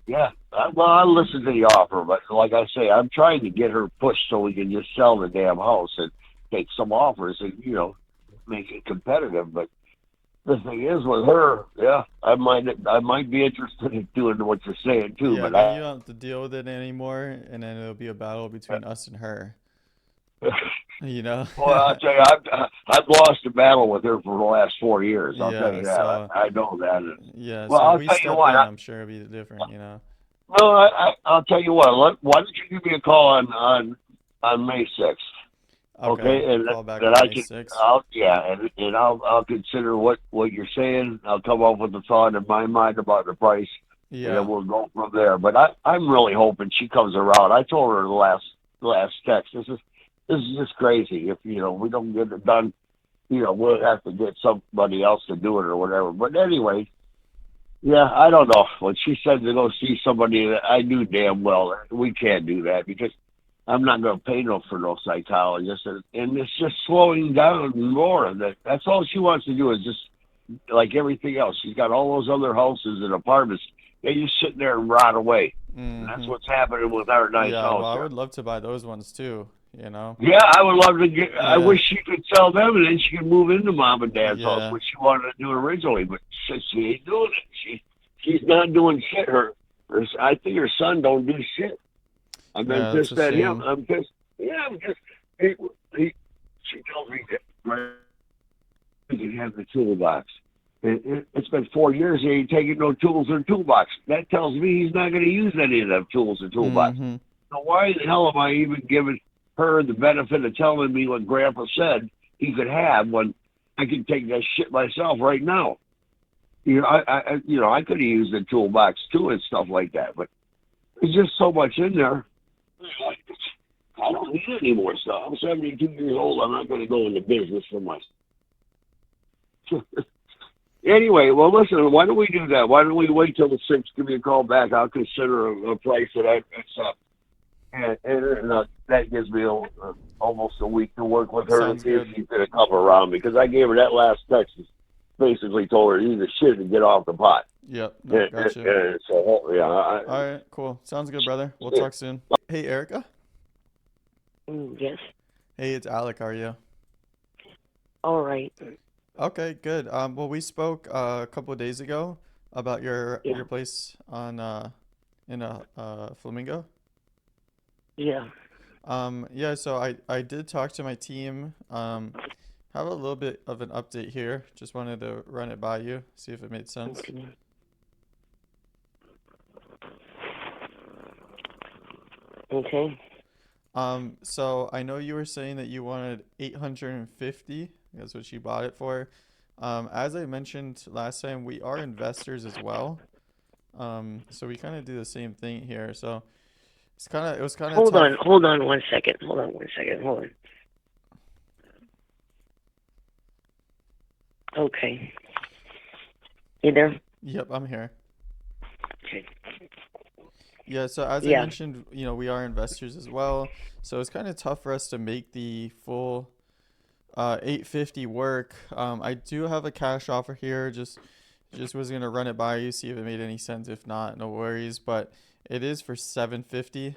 yeah, well, I listen to the offer, but like I say, I'm trying to get her pushed so we can just sell the damn house and take some offers and make it competitive. But the thing is, with her, yeah, I might be interested in doing what you're saying too. Yeah, But then you don't have to deal with it anymore, and then it'll be a battle between us and her. You know? well, I'll tell you, I've lost a battle with her for the last 4 years. I'll tell Yeah, you that. so I know that. yeah, Well, so if I'll we tell you step what. in, I'm sure it'll be different, you know. No, I'll tell you what. Why don't you give me a call on May 6th? Okay, Okay, and call back that on I May can, 6th. and I'll consider what you're saying. I'll come up with a thought in my mind about the price, and then Yeah. we'll go from there. But I'm really hoping she comes around. I told her the last text. This is just crazy. If we don't get it done, we'll have to get somebody else to do it or whatever. But anyway, yeah, I don't know. When she said to go see somebody, that I knew damn well we can't do that, because I'm not going to pay for no psychologist, and it's just slowing down more. That's all she wants to do is just like everything else. She's got all those other houses and apartments. They just sit there and rot away. And that's Mm-hmm. what's happening with our nice Yeah, well, house I here. would love to buy those ones too, you know? Yeah, I would love to get. I Yeah. wish she could sell them, and then she could move into mom and dad's house, Yeah. which she wanted to do originally. But she ain't doing it. She's not doing shit. I think her son don't do shit. I've been Yeah, that's a pissed at him. shame. I'm pissed. Yeah, I'm just. She tells me that he can have the toolbox. It's been 4 years. He ain't taking no tools or toolbox. That tells me he's not going to use any of them tools or toolbox. Mm-hmm. So why the hell am I even giving her the benefit of telling me what Grandpa said he could have, when I can take that shit myself right now? I could have used the toolbox too and stuff like that, but there's just so much in there. I don't need any more stuff. I'm 72 years old. I'm not going to go into business for myself. Anyway, well, listen, why don't we do that? Why don't we wait till the 6th? Give me a call back. I'll consider a price that I accept. And that gives me almost a week to work with her to Sounds see if good. she's going to come around, because I gave her that last text. Basically told her, eat the shit and get off the pot. Yep, no, gotcha. So, yeah. All right, cool. Sounds good, brother. We'll talk soon. Hey, Erica. Yes. Hey, it's Alec. How are you? All right. Okay, good. Well, we spoke a couple of days ago about your Yeah. place on in Flamingo. Yeah. Yeah, so I did talk to my team. Have a little bit of an update here. Just wanted to run it by you, see if it made sense. Okay. Okay. So I know you were saying that you wanted 850. That's what you bought it for. As I mentioned last time, we are investors as well. So we kind of do the same thing here. So it was kind of Hold tough. on 1 second. Hold on. Okay. You there? Yep, I'm here. Okay. Yeah, so as I Yeah. mentioned, we are investors as well. So it's kind of tough for us to make the full 850 work. I do have a cash offer here. Just was gonna run it by you, see if it made any sense. If not, no worries. But it is for 750.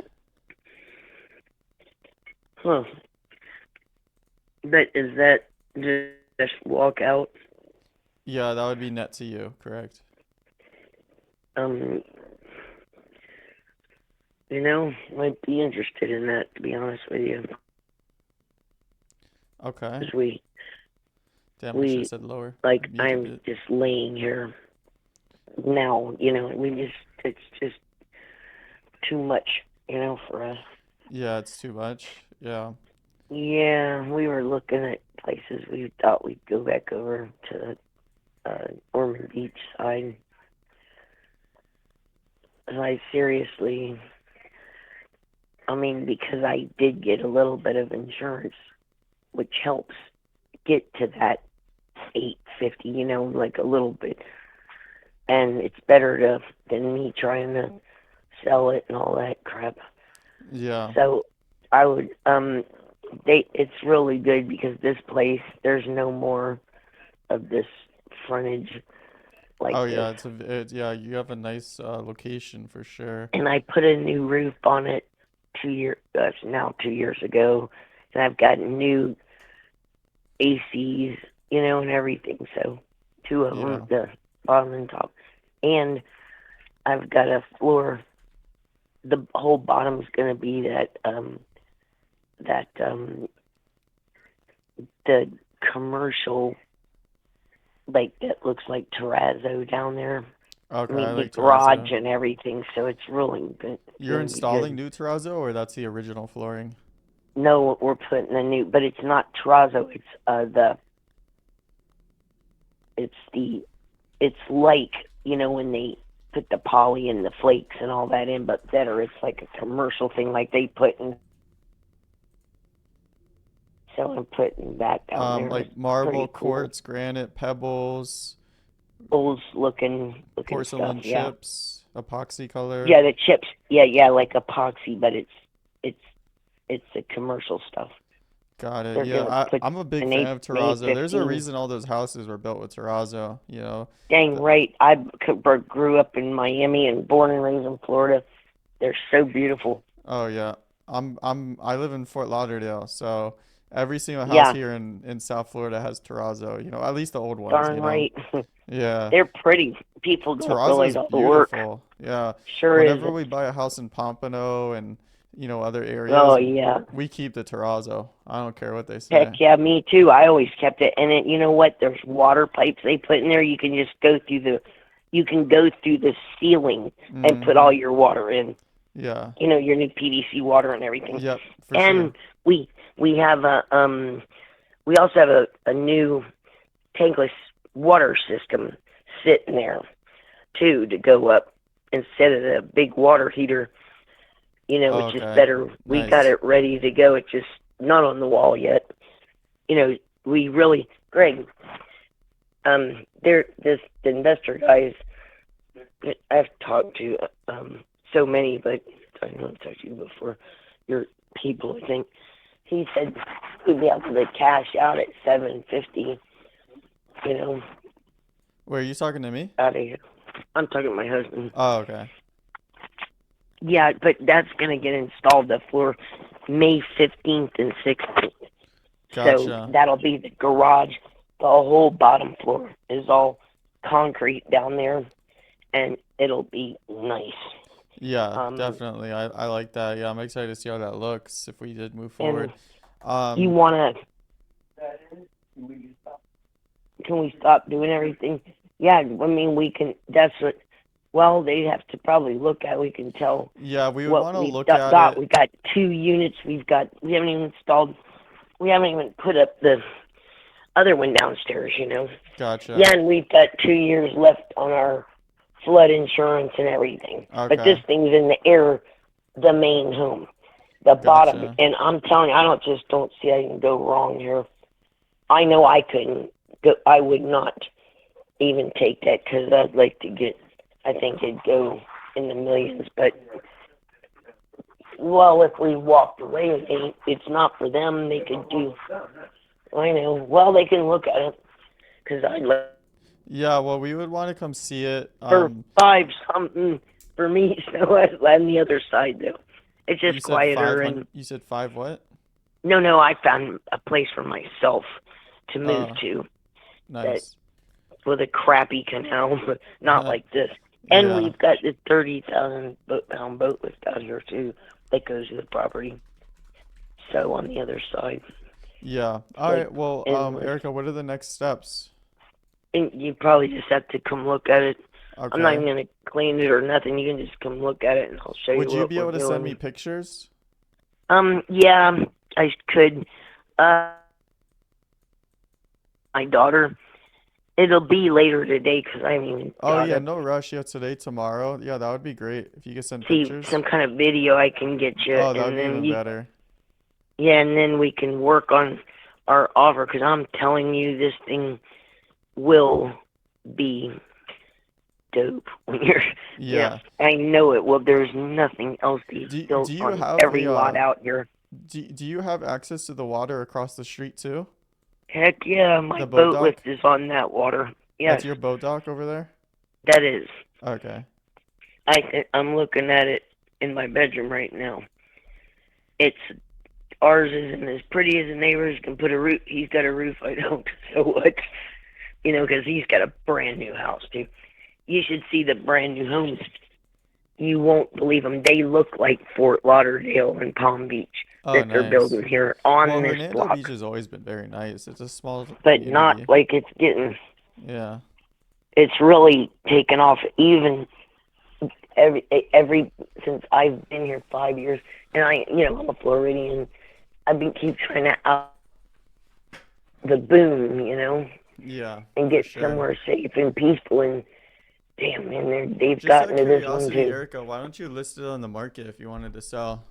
Huh. But is that just walk out? Yeah, that would be net to you, correct? um, might be interested in that, to be honest with you. Okay. 'Cause we, Damn, I should have said lower. like, Muted I'm it. just laying here now, it's just too much, for us. Yeah, it's too much. Yeah. Yeah, we were looking at places. We thought we'd go back over to Ormond Beach side. I seriously, because I did get a little bit of insurance, which helps get to that $850, like a little bit. And it's better than me trying to sell it and all that crap. Yeah. So I would, it's really good because this place, there's no more of this frontage like Oh this. yeah, you have a nice location for sure. And I put a new roof on it 2 years ago, and I've got new ACs, and everything. So 2 of them, the bottom and top, and I've got a floor. The whole bottom's going to be the commercial, like that looks like terrazzo down there. Okay, I I like the garage terrazzo. and everything, so it's really good. You're gonna be installing good. new terrazzo, or that's the original flooring? No, we're putting a new, but it's not terrazzo. It's like when they put the poly and the flakes and all that in, but better. It's like a commercial thing, like they put in. So I'm putting that down there. Like It's marble, pretty cool. quartz, granite, pebbles, Old looking porcelain stuff, yeah. chips, epoxy color. Yeah, the chips. Yeah, like epoxy, but it's the commercial stuff. Got it. They're Yeah, gonna put I'm a big an fan of terrazzo. There's a 815. reason all those houses were built with terrazzo, Dang right. I grew up in Miami and born and raised in Florida. They're so beautiful. Oh yeah. I live in Fort Lauderdale, so every single house Yeah. here in South Florida has terrazzo, at least the old ones, Darn right. Yeah. They're pretty. People don't Terrazzo realize is all the work. beautiful. Yeah. Sure Whenever is. we buy a house in Pompano and, other areas, Oh, yeah. we keep the terrazzo. I don't care what they say. Heck yeah, me too. I always kept it. And you know what? There's water pipes they put in there. You can just go through the ceiling and put all your water in. Yeah. Your new PVC water and everything. Yep, for and sure. we have we also have a new tankless water system sitting there too to go up instead of the big water heater. It's just Okay. better. We Nice. got it ready to go. It's just not on the wall yet. We really, Greg, the investor guys, I've talked to so many, but I know I've talked to you before. Your people, I think. He said we'd be able to cash out at $750. Wait, are you talking to me? Out of here. I'm talking to my husband. Oh, okay. Yeah, but that's gonna get installed the floor May 15th and 16th. Gotcha. So that'll be the garage. The whole bottom floor is all concrete down there, and it'll be nice. Yeah, definitely. I like that. Yeah, I'm excited to see how that looks if we did move forward. You wanna? Can we stop doing everything? Yeah, we can. That's what. Well, they have to probably look at. We can tell. Yeah, we would what want to we've look got. at it. We got 2 units. We haven't even installed. We haven't even put up the other one downstairs. Gotcha. Yeah, and we've got 2 years left on our flood insurance and everything. Okay. But this thing's in the air, the main home, the bottom. Gotcha. And I'm telling you, I don't see how you can go wrong here. I know I couldn't go. I would not even take that because I'd like to get. I think it'd go in the millions. But well, if we walked away, it's not for them. They could do. I know. Well, they can look at it because I'd like. Yeah, well, we would want to come see it. For 5 something for me, so on the other side though, it's You just said quieter 500 and. You said 5 what? No, I found a place for myself to move Oh, to nice. with a crappy canal, but not like this. And Yeah. we've got the 30,000 pound boat lift out here too that goes to the property. So on the other side. Yeah. All Like right. Well, endless. Erica, what are the next steps? And you probably just have to come look at it. I'm not Okay. even gonna clean it or nothing. You can just come look at it, and I'll show you Would you what be we're able to send me doing. pictures? Yeah, I could. My daughter. It'll be later today because I haven't even Oh got yeah, it. no rush. Yeah, today, tomorrow. Yeah, that would be great if you could send See pictures. some kind of video I can get you, Oh, that would and be then even better. and then we can work on our offer. Because I'm telling you, this thing will be dope when you're. Yeah. I know it will. There's nothing else Do built do you on have every a lot out here. do you have access to the water across the street too? Heck yeah, my The boat boat dock? lift is on that water. Yes, That's your boat dock over there? that is. Okay. I'm looking at it in my bedroom right now. It's ours isn't as pretty as the neighbors can put a roof. He's got a roof. I don't. So what? Because he's got a brand new house, dude. You should see the brand new homes. You won't believe them. They look like Fort Lauderdale and Palm Beach Oh, that they're nice. building here on Well, this Hernando block, Beach has always been very nice. It's a small but not community. like it's getting. Yeah. It's really taken off. Even every since I've been here 5 years, and I'm a Floridian. I've been keep trying to out the boom, Yeah, and for get sure. somewhere safe and peaceful. And damn, man, they've Just out gotten of to this one curiosity, too. Erica, why don't you list it on the market if you wanted to sell?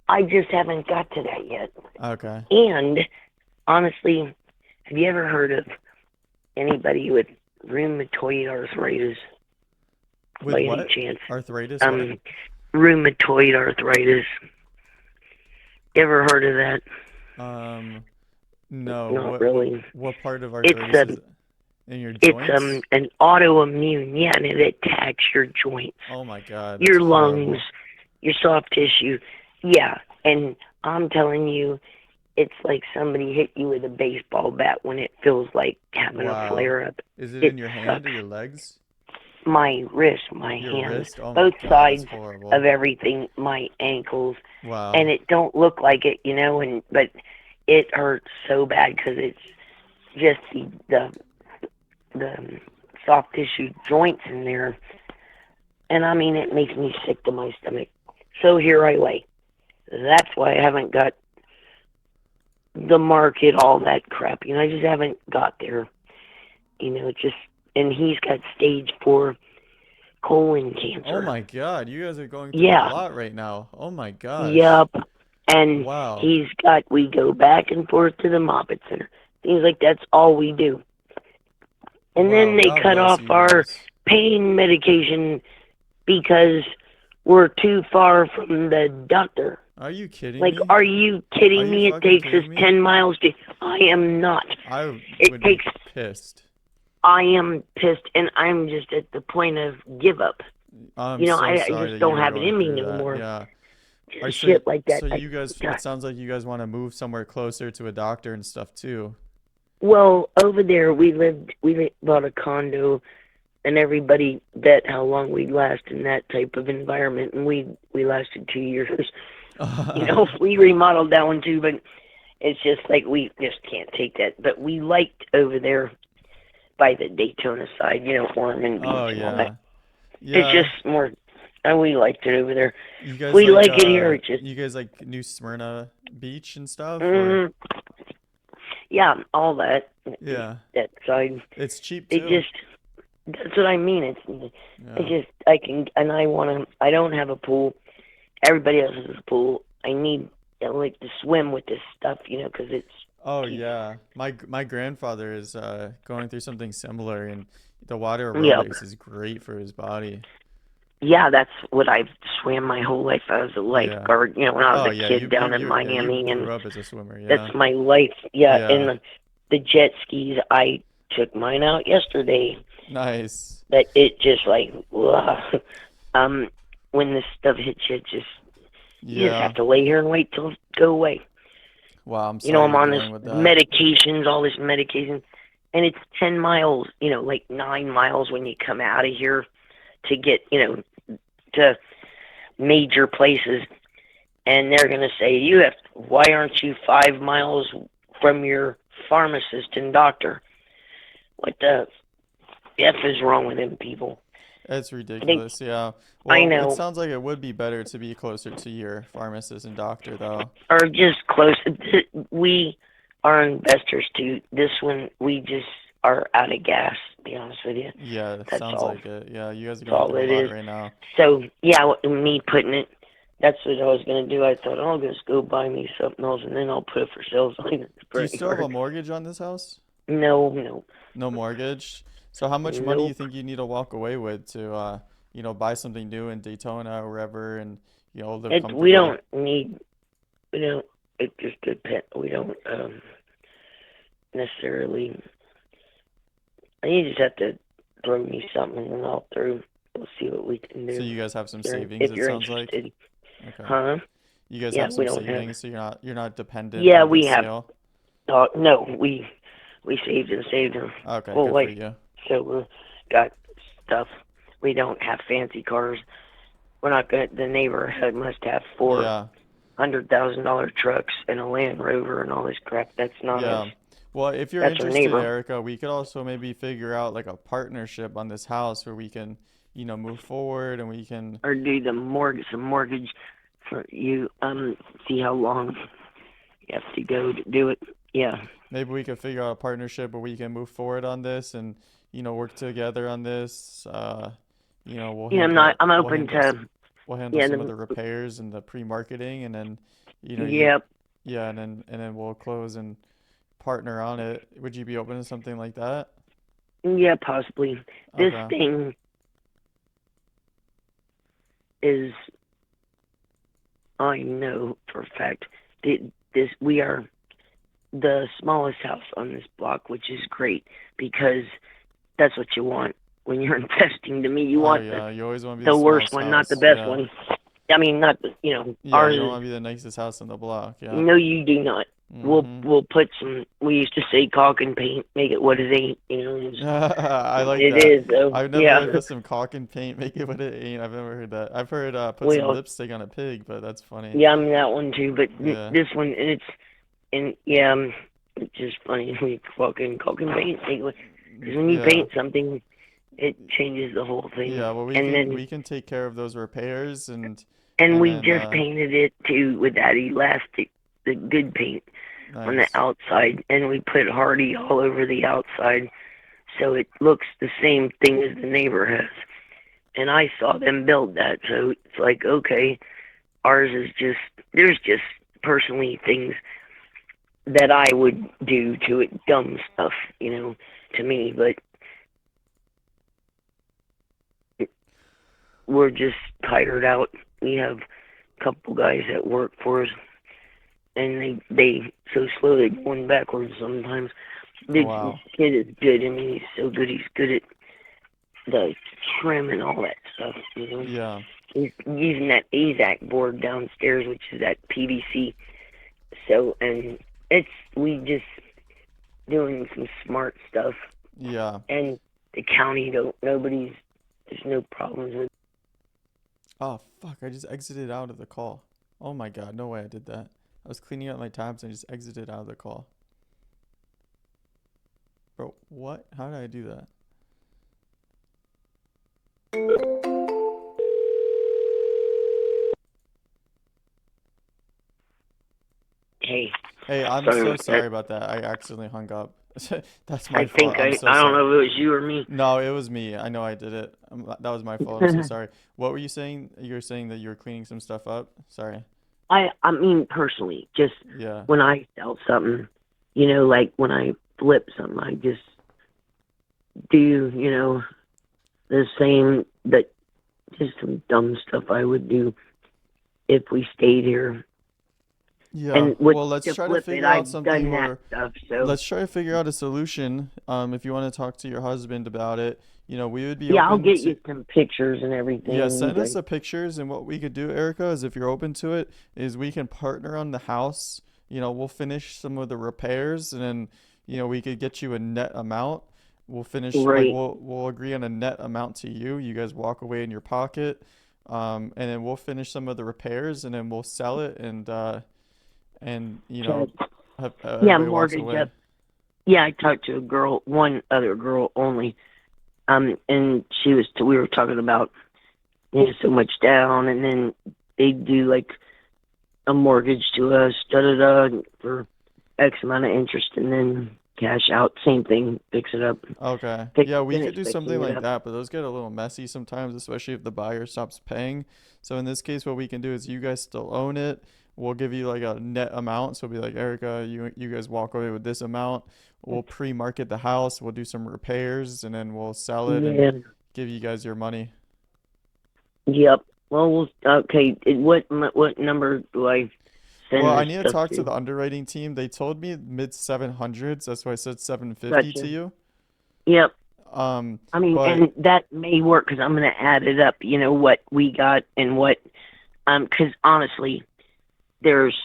I just haven't got to that yet. Okay. And honestly, have you ever heard of anybody with rheumatoid arthritis? With By what? any chance? Arthritis? What? Rheumatoid arthritis. You ever heard of that? No. Not really. What part of It's arthritis is it? In your joints? an autoimmune, yeah, and it attacks your joints, Oh my God, that's your lungs, horrible. your soft tissue. Yeah, and I'm telling you, it's like somebody hit you with a baseball bat when it feels like having a Wow. flare up. Is it It in your hand sucks. or your legs? My wrist, my Your hands, wrist? Oh my both God, sides that's horrible. of everything, my ankles, Wow. and it don't look like it, but it hurts so bad because it's just the soft tissue joints in there, and I mean it makes me sick to my stomach. So here I lay. That's why I haven't got the market, all that crap. I just haven't got there. And he's got stage 4 colon cancer. Oh my God, you guys are going through Yeah. a lot right now. Oh my gosh. Yup. And Wow. we go back and forth to the Moppet Center. Things like that's all we do. And then Wow, they God cut bless off you our guys. pain medication because we're too far from the doctor. Are you kidding Like, me? are you Are kidding you me? It fucking takes us kidding me? 10 miles to. I am not. I It would be takes. pissed. I am pissed, and I'm just at the point of give up. I'm so I sorry just that don't you were have it going in me through no that. more. Yeah. Shit like that. So you guys, it sounds like you guys want to move somewhere closer to a doctor and stuff too. Well, over there we bought a condo, and everybody bet how long we'd last in that type of environment, and we lasted 2 years. We remodeled that one too, but it's just like we just can't take that. But we liked over there by the Daytona side, Ormond Beach Oh and all yeah. that. Yeah. It's just more, and we liked it over there. You guys We like it here. It's just you guys like New Smyrna Beach and stuff? Or? mhm. Yeah, all that. Yeah. That side. It's cheap It too. just that's what I mean. It's Yeah. I can, and I don't have a pool. Everybody else has a pool. I like to swim with this stuff, because it's. Oh yeah. My grandfather is going through something similar, and the water Yep. aerobics is great for his body. Yeah, that's what I've swam my whole life. I was a lifeguard, when I was Oh a yeah, kid down in you Miami, and grew up as a swimmer, yeah. that's my life. Yeah, Yeah. and the jet skis, I took mine out yesterday. Nice. That it just like, when this stuff hits you, you just Yeah. have to lay here and wait till it go away. Wow, I'm sorry I'm you're on this dealing with that. medications, all this medication, and it's 10 miles, like 9 miles when you come out of here to get, to major places, and they're going to say, why aren't you 5 miles from your pharmacist and doctor? What the F is wrong with them people? It's ridiculous, yeah. Well, I know. it sounds like it would be better to be closer to your pharmacist and doctor, though. Or just close. We are investors too. This one, we just are out of gas, to be honest with you. Yeah, it That's sounds all. like it. Yeah, you guys are That's going all through a it lot is. right now. So, yeah, me putting it, that's what I was going to do. I thought, I'll just go buy me something else, and then I'll put it for sale. Do you still have a mortgage on this house? No. No mortgage? So how much money Nope. do you think you need to walk away with to, buy something new in Daytona or wherever and, live comfortably? We don't need, it just depends. We don't necessarily, you just have to throw me something and we'll see what we can do. So you guys have some savings, if it you're sounds like? interested. Okay. Huh? You guys Yeah, have we some don't have. savings, so you're not dependent Yeah, on we this have. sale? No, we saved and saved them. Okay, Well, good for you. So we got stuff. We don't have fancy cars. We're not good. The neighborhood must have Yeah. $400,000 trucks and a Land Rover and all this crap. That's not Yeah. us. Well, if you're That's our interested, neighbor. Erica, we could also maybe figure out like a partnership on this house where we can, move forward and we can. Or do some mortgage for you. See how long you have to go to do it. Yeah. Maybe we could figure out a partnership where we can move forward on this and, work together on this. We'll Yeah, handle. I'm We'll open handle. to. We'll handle Yeah. some of the repairs and the pre-marketing, and then, Yep. yeah, and then we'll close and partner on it. Would you be open to something like that? Yeah, possibly. This Okay. thing is, I know for a fact, we are the smallest house on this block, which is great because that's what you want when you're investing. To me, you want you always want to be the the worst smallest one, not the house, best yeah. one. I mean, not the, Yeah, ours you don't is. want to be the nicest house on the block, yeah. No, you do not. We'll put some. We used to say caulk and paint, make it what it ain't. I like it that. is though. I've never Yeah. heard put some caulk and paint, make it what it ain't. I've never heard that. I've heard put some Well, lipstick on a pig, but that's funny. Yeah, I mean that one too. But Yeah. this one, it's just funny. We caulk and paint. Because when you Yeah. paint something, it changes the whole thing. Yeah, well, we can take care of those repairs and we then, just painted it too with that elastic, the good paint on the nice. outside, and we put Hardy all over the outside, so it looks the same thing as the neighbor has. And I saw them build that, so it's like, okay, ours is just, there's just personally things that I would do to it, dumb stuff, to me, but we're just tired out. We have a couple guys that work for us, and they so slowly going backwards sometimes. The Wow. kid is good. I mean, he's so good. He's good at the trim and all that stuff. Yeah. He's using that AZAC board downstairs, which is that PVC. So, and we just doing some smart stuff. Yeah. And the county there's no problems with. Oh, fuck, I just exited out of the call. Oh my God, no way I did that. I was cleaning up my tabs and I just exited out of the call. Bro, what? How did I do that? Hey. Hey, I'm so sorry about that. I accidentally hung up. That's my I think fault. I'm so I don't sorry. know if it was you or me. No, it was me. I know I did it. That was my fault. I'm so sorry. What were you saying? You were saying that you were cleaning some stuff up? Sorry. I mean, personally, just Yeah. when I sell something, like when I flip something, I just do, the same, that just some dumb stuff I would do if we stayed here. Yeah. And Well, let's try to flip figure it, out I've something done that where stuff, so. let's try to figure out a solution. If you want to talk to your husband about it, we would be Yeah, I'll open get to. you some pictures and everything. Yeah, and send you us guys- the pictures, and what we could do, Erica, is if you're open to it, is we can partner on the house. We'll finish some of the repairs, and then, we could get you a net amount we'll finish like Right. we'll agree on a net amount to you. You guys walk away in your pocket, and then we'll finish some of the repairs, and then we'll sell it, and Okay. Yeah, everybody walks mortgage away. up. Yeah, I talked to a girl, one other girl only, and we were talking about so much down, and then they do like a mortgage to us, da da da, for X amount of interest, and then cash out, same thing, fix it up, Okay. Yeah, we could finish do fixing something it like up. that, but those get a little messy sometimes, especially if the buyer stops paying. So in this case, what we can do is you guys still own it. We'll give you like a net amount. So it'll be like, Erica, you guys walk away with this amount. We'll pre-market the house. We'll do some repairs, and then we'll sell it and Yeah. give you guys your money. Yep. Well, okay. What number do I send Well, I this need to stuff talk to to? the underwriting team. They told me mid 700s. That's why I said 750 to Gotcha. you. Yep. I mean, But and that may work because I'm going to add it up. You know what we got and what, because honestly, there's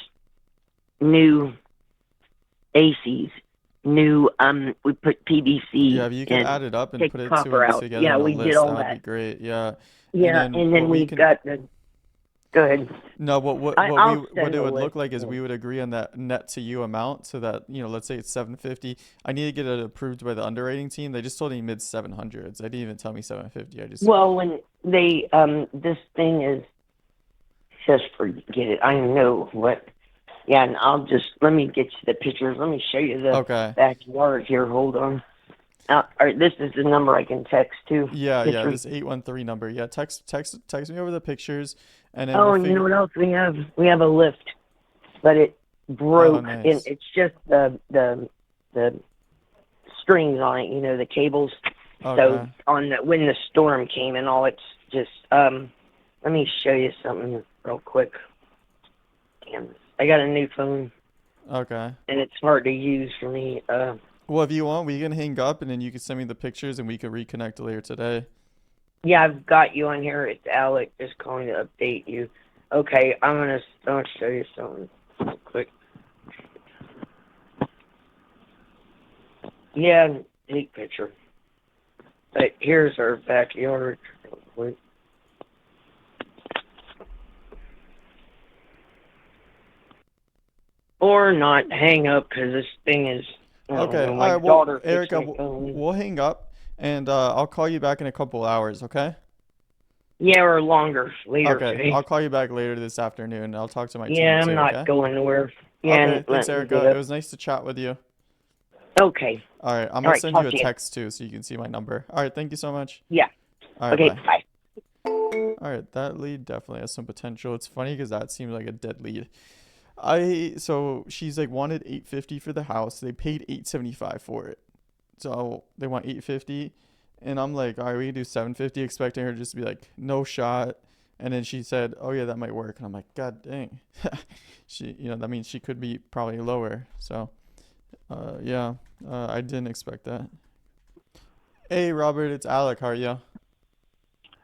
new ACs, new we put yeah, PVC if you could and add it up and take put it copper out. together Yeah, in a we did list, all that would be that. great. Yeah. And Yeah, then and what then we we've can got the. Go ahead. No, I'll what send it the would list. look like is we would agree on that net to you amount so that, let's say it's 750. I need to get it approved by the underwriting team. They just told me mid 700s. They didn't even tell me 750. I just Well, when they this thing is just forget it. I know what. Yeah, and let me get you the pictures. Let me show you the Okay. backyard here. Hold on. All right, this is the number I can text to. Yeah, Pictures. this 813 number. Yeah, text me over the pictures and then Oh, we'll and you know figure. what else we have? We have a lift, but it Oh, broke, and nice. it's just the strings on it. You know, the cables. So Okay. when the storm came and all, it's just Let me show you something real quick. Damn, I got a new phone, Okay. and it's hard to use for me. Well, if you want, we can hang up and then you can send me the pictures and we can reconnect later today. Yeah, I've got you on here. It's Alec, just calling to update you. Okay, I'm gonna show you something real quick. Yeah, take picture. But here's our backyard. Real quick. Or not hang up because this thing is. I don't Okay. know, All my right. Well, daughter fixed Erica, my phone. we'll hang up and I'll call you back in a couple hours, okay? Yeah, or longer later Okay. today. I'll call you back later this afternoon. I'll talk to my team Yeah, too, I'm not okay? going nowhere. Yeah, and Okay. Thanks, let me get Erica. It up. was nice to chat with you. Okay. All right. I'm All gonna right, send you talk a to you. text too so you can see my number. All right. Thank you so much. Yeah. All right. Okay, Bye. bye. All right. That lead definitely has some potential. It's funny because that seems like a dead lead. So she's like wanted 850 for the house. They paid 875 for it. So they want 850, and I'm like, all right, we can do 750, expecting her just to be like, no shot. And then she said, oh yeah, that might work. And I'm like, God dang. That means she could be probably lower. So, yeah, I didn't expect that. Hey, Robert, it's Alec. How are you?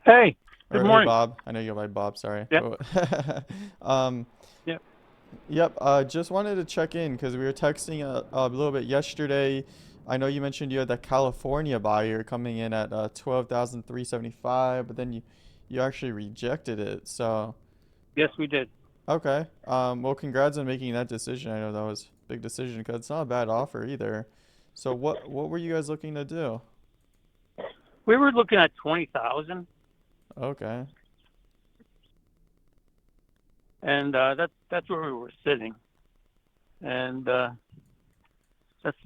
Hey, good Or hey, morning. Bob. I know you go by Bob. Sorry. Yep. um, Yep. Yep. Just wanted to check in because we were texting a little bit yesterday. I know you mentioned you had that California buyer coming in at 12,375, but then you actually rejected it. So Yes, we did. okay. Well, congrats on making that decision. I know that was a big decision because it's not a bad offer either. So what were you guys looking to do? We were looking at 20,000, Okay. and that's where we were sitting, and that's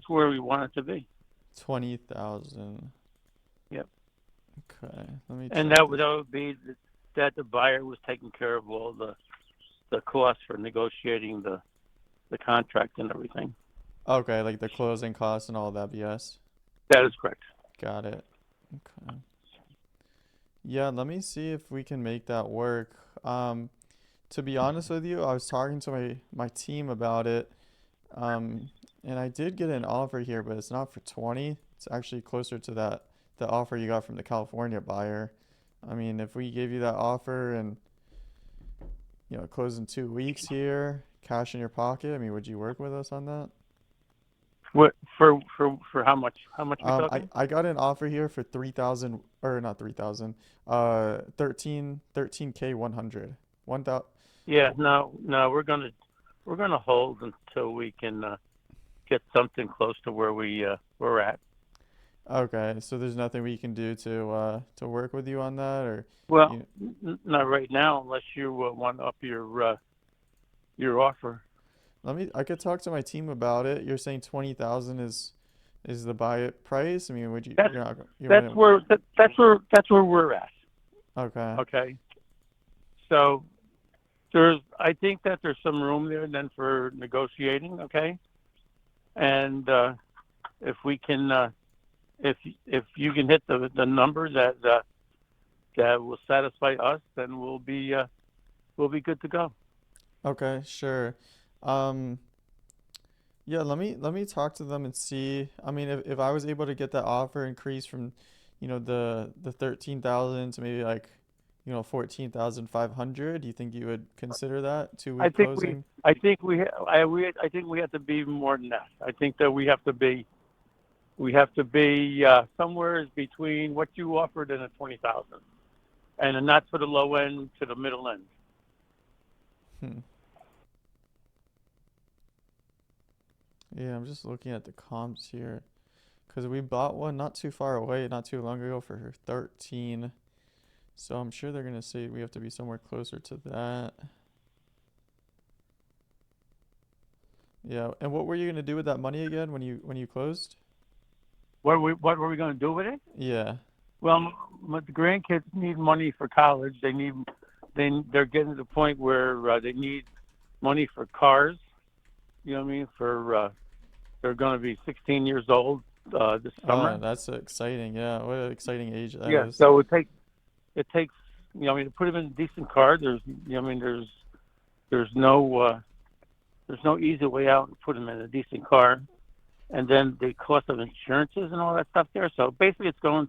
where we wanted to be. 20,000. Yep. Okay. Let me And check that would be that the buyer was taking care of all the costs for negotiating the contract and everything. Okay, like the closing costs and all that BS. That is correct. Got it. Okay. Yeah, let me see if we can make that work. To be honest with you, I was talking to my team about it. And I did get an offer here, but it's not for 20. It's actually closer to the offer you got from the California buyer. I mean, if we gave you that offer and close in 2 weeks here, cash in your pocket, I mean, would you work with us on that? What for how much? How much we talking? I got an offer here for 3,000 or not 3,000. 13K 100. 1,000. Yeah, no, we're gonna hold until we can get something close to where we're at. Okay, so there's nothing we can do to work with you on that, or Well, you not right now, unless you want to up your offer. I could talk to my team about it. You're saying 20,000 is the buy it price? I mean, would you That's you're not you that's wouldn't where that's where we're at. Okay. Okay, so I think that there's some room there then for negotiating. Okay, and if we can, if you can hit the number that will satisfy us, then we'll be good to go. Okay, sure. Um yeah, let me talk to them and see. I mean, if I was able to get that offer increase from, the 13,000 to maybe like, 14,500, do you think you would consider that I 2 week think we closing? I think we I think we have to be more than that. I think that we have to be somewhere between what you offered and a 20,000, and not for the low end to the middle end. Hmm. Yeah, I'm just looking at the comps here. Because we bought one not too far away, not too long ago for 13. So I'm sure they're gonna say we have to be somewhere closer to that. Yeah, and what were you gonna do with that money again when you closed? What were we going to do with it? Yeah. Well, the grandkids need money for college. They're getting to the point where they need money for cars. You know what I mean? They're going to be 16 years old this Oh, summer. that's exciting. Yeah, what an exciting age that Yeah. is. So it takes I mean to put them in a decent car. I mean there's no easy way out to put them in a decent car. And then the cost of insurances and all that stuff there. So basically, it's not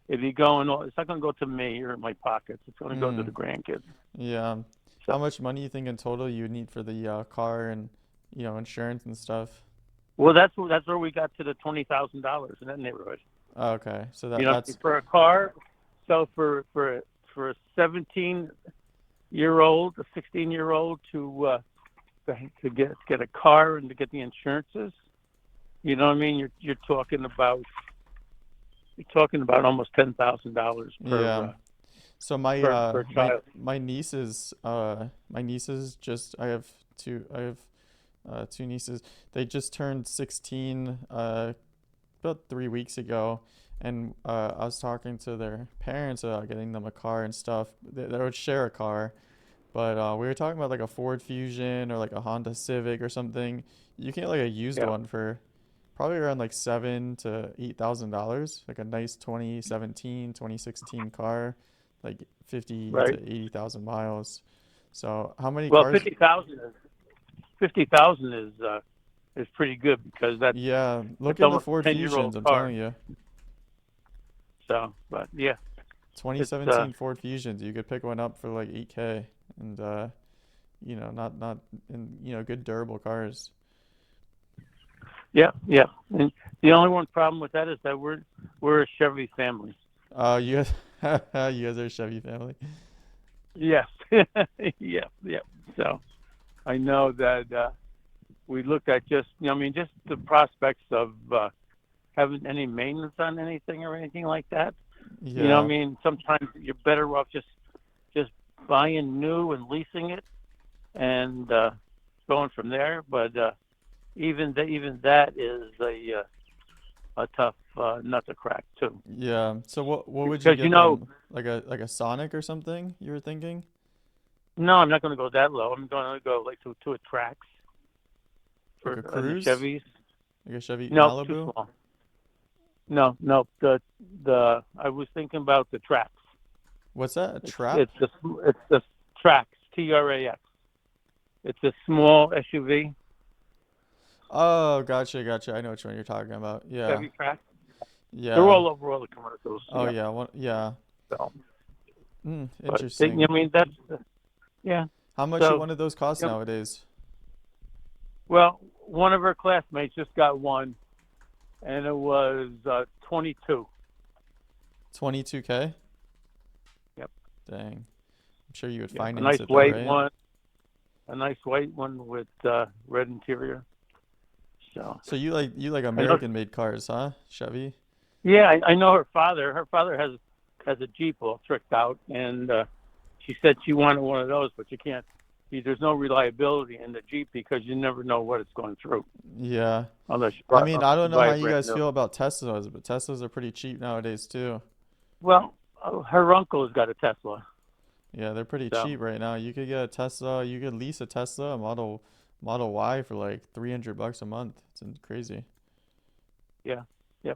going to go to me or my pockets. It's going to go to the Mm, grandkids. yeah. So, How much money you think in total you would need for the car and insurance and stuff? well, that's where we got to the $20,000 in that neighborhood. Oh, okay, so You know, that's for a car. So for a 17-year-old, a 16-year-old to get a car and to get the insurances, you know what I mean? You're talking about almost $10,000 yeah. So my per child. my nieces just I have two nieces. They just turned 16 about 3 weeks ago, and I was talking to their parents about getting them a car and stuff. They would share a car, but we were talking about like a Ford Fusion or like a Honda Civic or something. You can get like a used Yeah. one for probably around like $7,000 to $8,000, like a nice 2017, 2016 car, like 50 to Right. 80,000 miles. So how many Well, cars? 50,000 is pretty good because Yeah, look it's into almost a Ford 10-year-old Fusions, I'm car. telling you. So, but yeah, it's 2017 Ford Fusions, you could pick one up for like 8K, and not in good durable cars. yeah. And the only one problem with that is that we're a Chevy family. You guys, you guys are a Chevy family. Yes. Yeah. So I know that we looked at just just the prospects of having any maintenance on anything or anything like that. You know what I Yeah. mean? Sometimes you're better off just buying new and leasing it and going from there. But even that is a tough nut to crack too. Yeah. So what would you Because get them? Like a Sonic or something you were thinking? no, I'm not going to go that low. I'm going to go like to a Trax Like a in the Cruise? Chevys. Like a Chevy No, too Malibu? small. No. The I was thinking about the Trax. What's that? A It's Trap? it's the Trax, Trax. It's a small SUV, Oh, gotcha. I know which one you're talking about. Yeah. Chevy Trax. They're Yeah. all over all the commercials. Oh Yeah. yeah. Yeah. So, but Interesting. I mean that's yeah. How much are So one of those cost you know, nowadays? well, one of her classmates just got one, and it was 22. 22K? Yep. Dang. I'm sure you would Yep. A finance nice it though, white right? one. A nice white one with red interior. So you like I know, American-made cars, huh? Chevy? yeah, I know her father. Her father has a Jeep all tricked out, and she said she wanted one of those, but you can't. There's no reliability in the Jeep because you never know what it's going through Yeah. unless I mean, I don't know buy how a you brand guys new. feel about Teslas, but Teslas are pretty cheap nowadays too. Well, her uncle's got a Tesla, Yeah, they're pretty so cheap right now. You could get a Tesla, you could lease a Tesla, a Model Y for like $300 a month. It's crazy. yeah.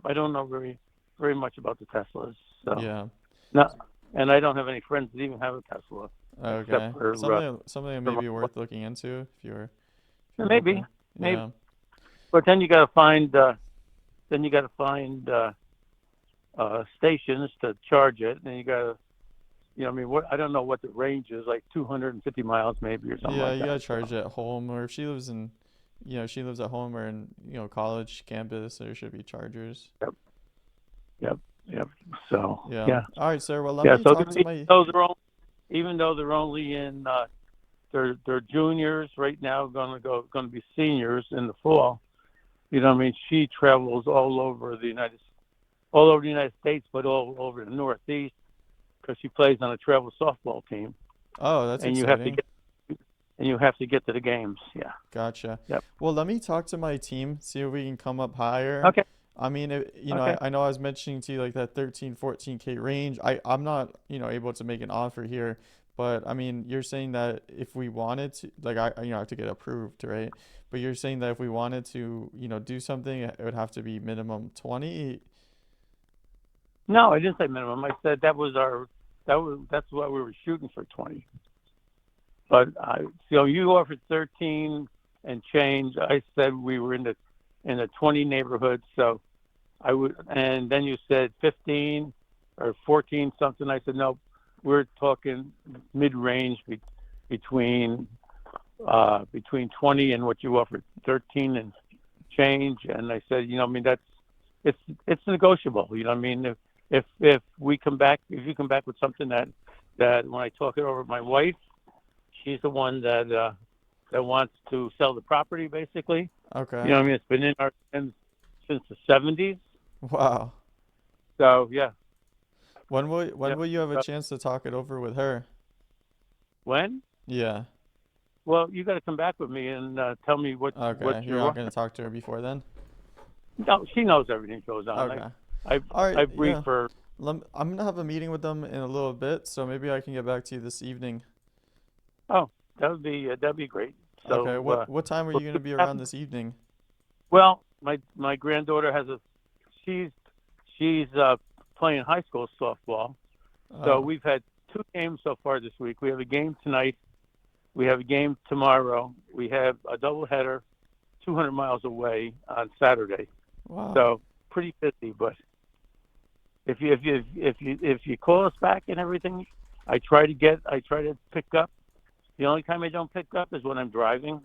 I don't know very much about the Teslas, so Yeah. no, and I don't have any friends that even have a Tesla, Okay. except for Something that for may be worth looking into if you're maybe, open. maybe. Yeah. But then you got to find stations to charge it, and you got to, I mean, what I don't know what the range is, like 250 miles maybe or something Yeah, like you that. gotta charge it at home, or if she lives in, she lives at home or in, college campus, there should be chargers. Yep. So Yeah. yeah, All right, sir. Well, let yeah. me So talk to my. even though they're only in they're juniors right now, going to be seniors in the fall. You know what I mean? She travels all over the United States, but all over the Northeast because she plays on a travel softball team. Oh, that's And exciting. you have to get to the games. Yeah. Gotcha. Yep. Well, let me talk to my team, see if we can come up higher. Okay. I mean, Okay. I know I was mentioning to you like that 13, 14K range. I'm not, able to make an offer here, but I mean, you're saying that if we wanted to, like I have to get approved, right? But you're saying that if we wanted to, do something, it would have to be minimum 20. No, I didn't say minimum. I said that's what we were shooting for 20. But you offered 13 and change. I said we were in the 20 neighborhood, so I would. And then you said 15 or 14 something. I said no, we're talking mid-range between 20 and what you offered, 13 and change. And I said, I mean it's negotiable. You know what I mean? If you come back with something that when I talk it over with my wife, she's the one that wants to sell the property, basically. Okay. You know what I mean? It's been in our hands since the 70s. Wow. So yeah. When will you have a chance to talk it over with her? When? Yeah. Well, you got to come back with me and tell me what You're not gonna talk to her before then? No, she knows everything goes on. Okay. All right. I brief her. I'm gonna have a meeting with them in a little bit, so maybe I can get back to you this evening. Oh, that'd be great. So, okay. What time are you gonna be around this evening? Well, my granddaughter she's playing high school softball. So we've had 2 games so far this week. We have a game tonight. We have a game tomorrow. We have a doubleheader 200 miles away on Saturday. Wow. So pretty busy, but if you call us back and everything, I try to pick up. The only time I don't pick up is when I'm driving.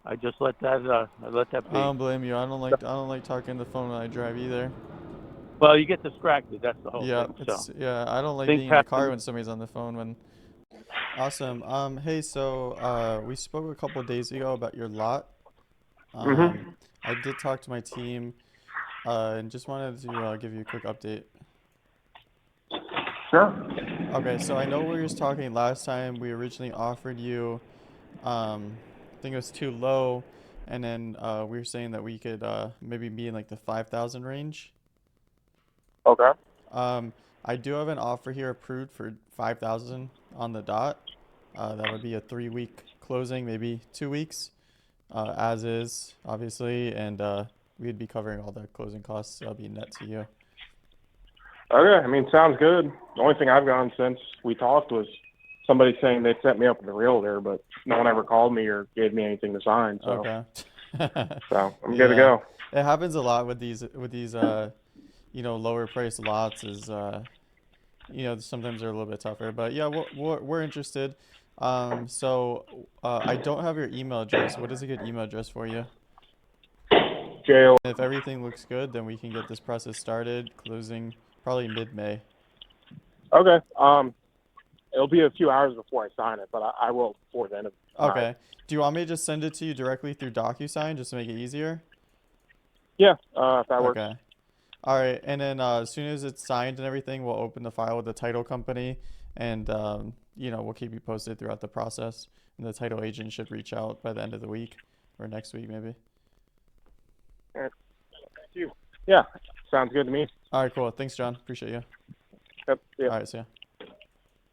I just let that be. I don't blame you. I don't like talking on the phone when I drive either. Well, you get distracted. That's the whole thing. I don't like Things being in the car happen. when somebody's on the phone. Awesome. Hey, so we spoke a couple of days ago about your lot. I did talk to my team, and just wanted to give you a quick update. Sure. Okay, so I know we were just talking last time. We originally offered you, I think it was too low, and then we were saying that we could maybe be in like the 5,000 range. Okay. I do have an offer here approved for 5,000 on the dot. That would be a 3-week closing, maybe 2 weeks, as is, obviously, and we'd be covering all the closing costs. That'll be net to you. Okay, I mean, sounds good. The only thing I've gotten since we talked was somebody saying they set me up with a realtor, but no one ever called me or gave me anything to sign. So, Okay. so I'm good to go. It happens a lot with these lower priced lots. Is sometimes they're a little bit tougher, but yeah, we're interested. So I don't have your email address. What is a good email address for you? jail. If everything looks good, then we can get this process started, closing probably mid-May. Okay. It'll be a few hours before I sign it, but I will before then. Okay. Do you want me to just send it to you directly through DocuSign just to make it easier? Yeah, if that works. Okay. All right. And then as soon as it's signed and everything, we'll open the file with the title company, and we'll keep you posted throughout the process. And the title agent should reach out by the end of the week or next week maybe. All right. Thank you. Yeah, sounds good to me. All right, cool. Thanks, John. Appreciate you. Yep. All right, see ya.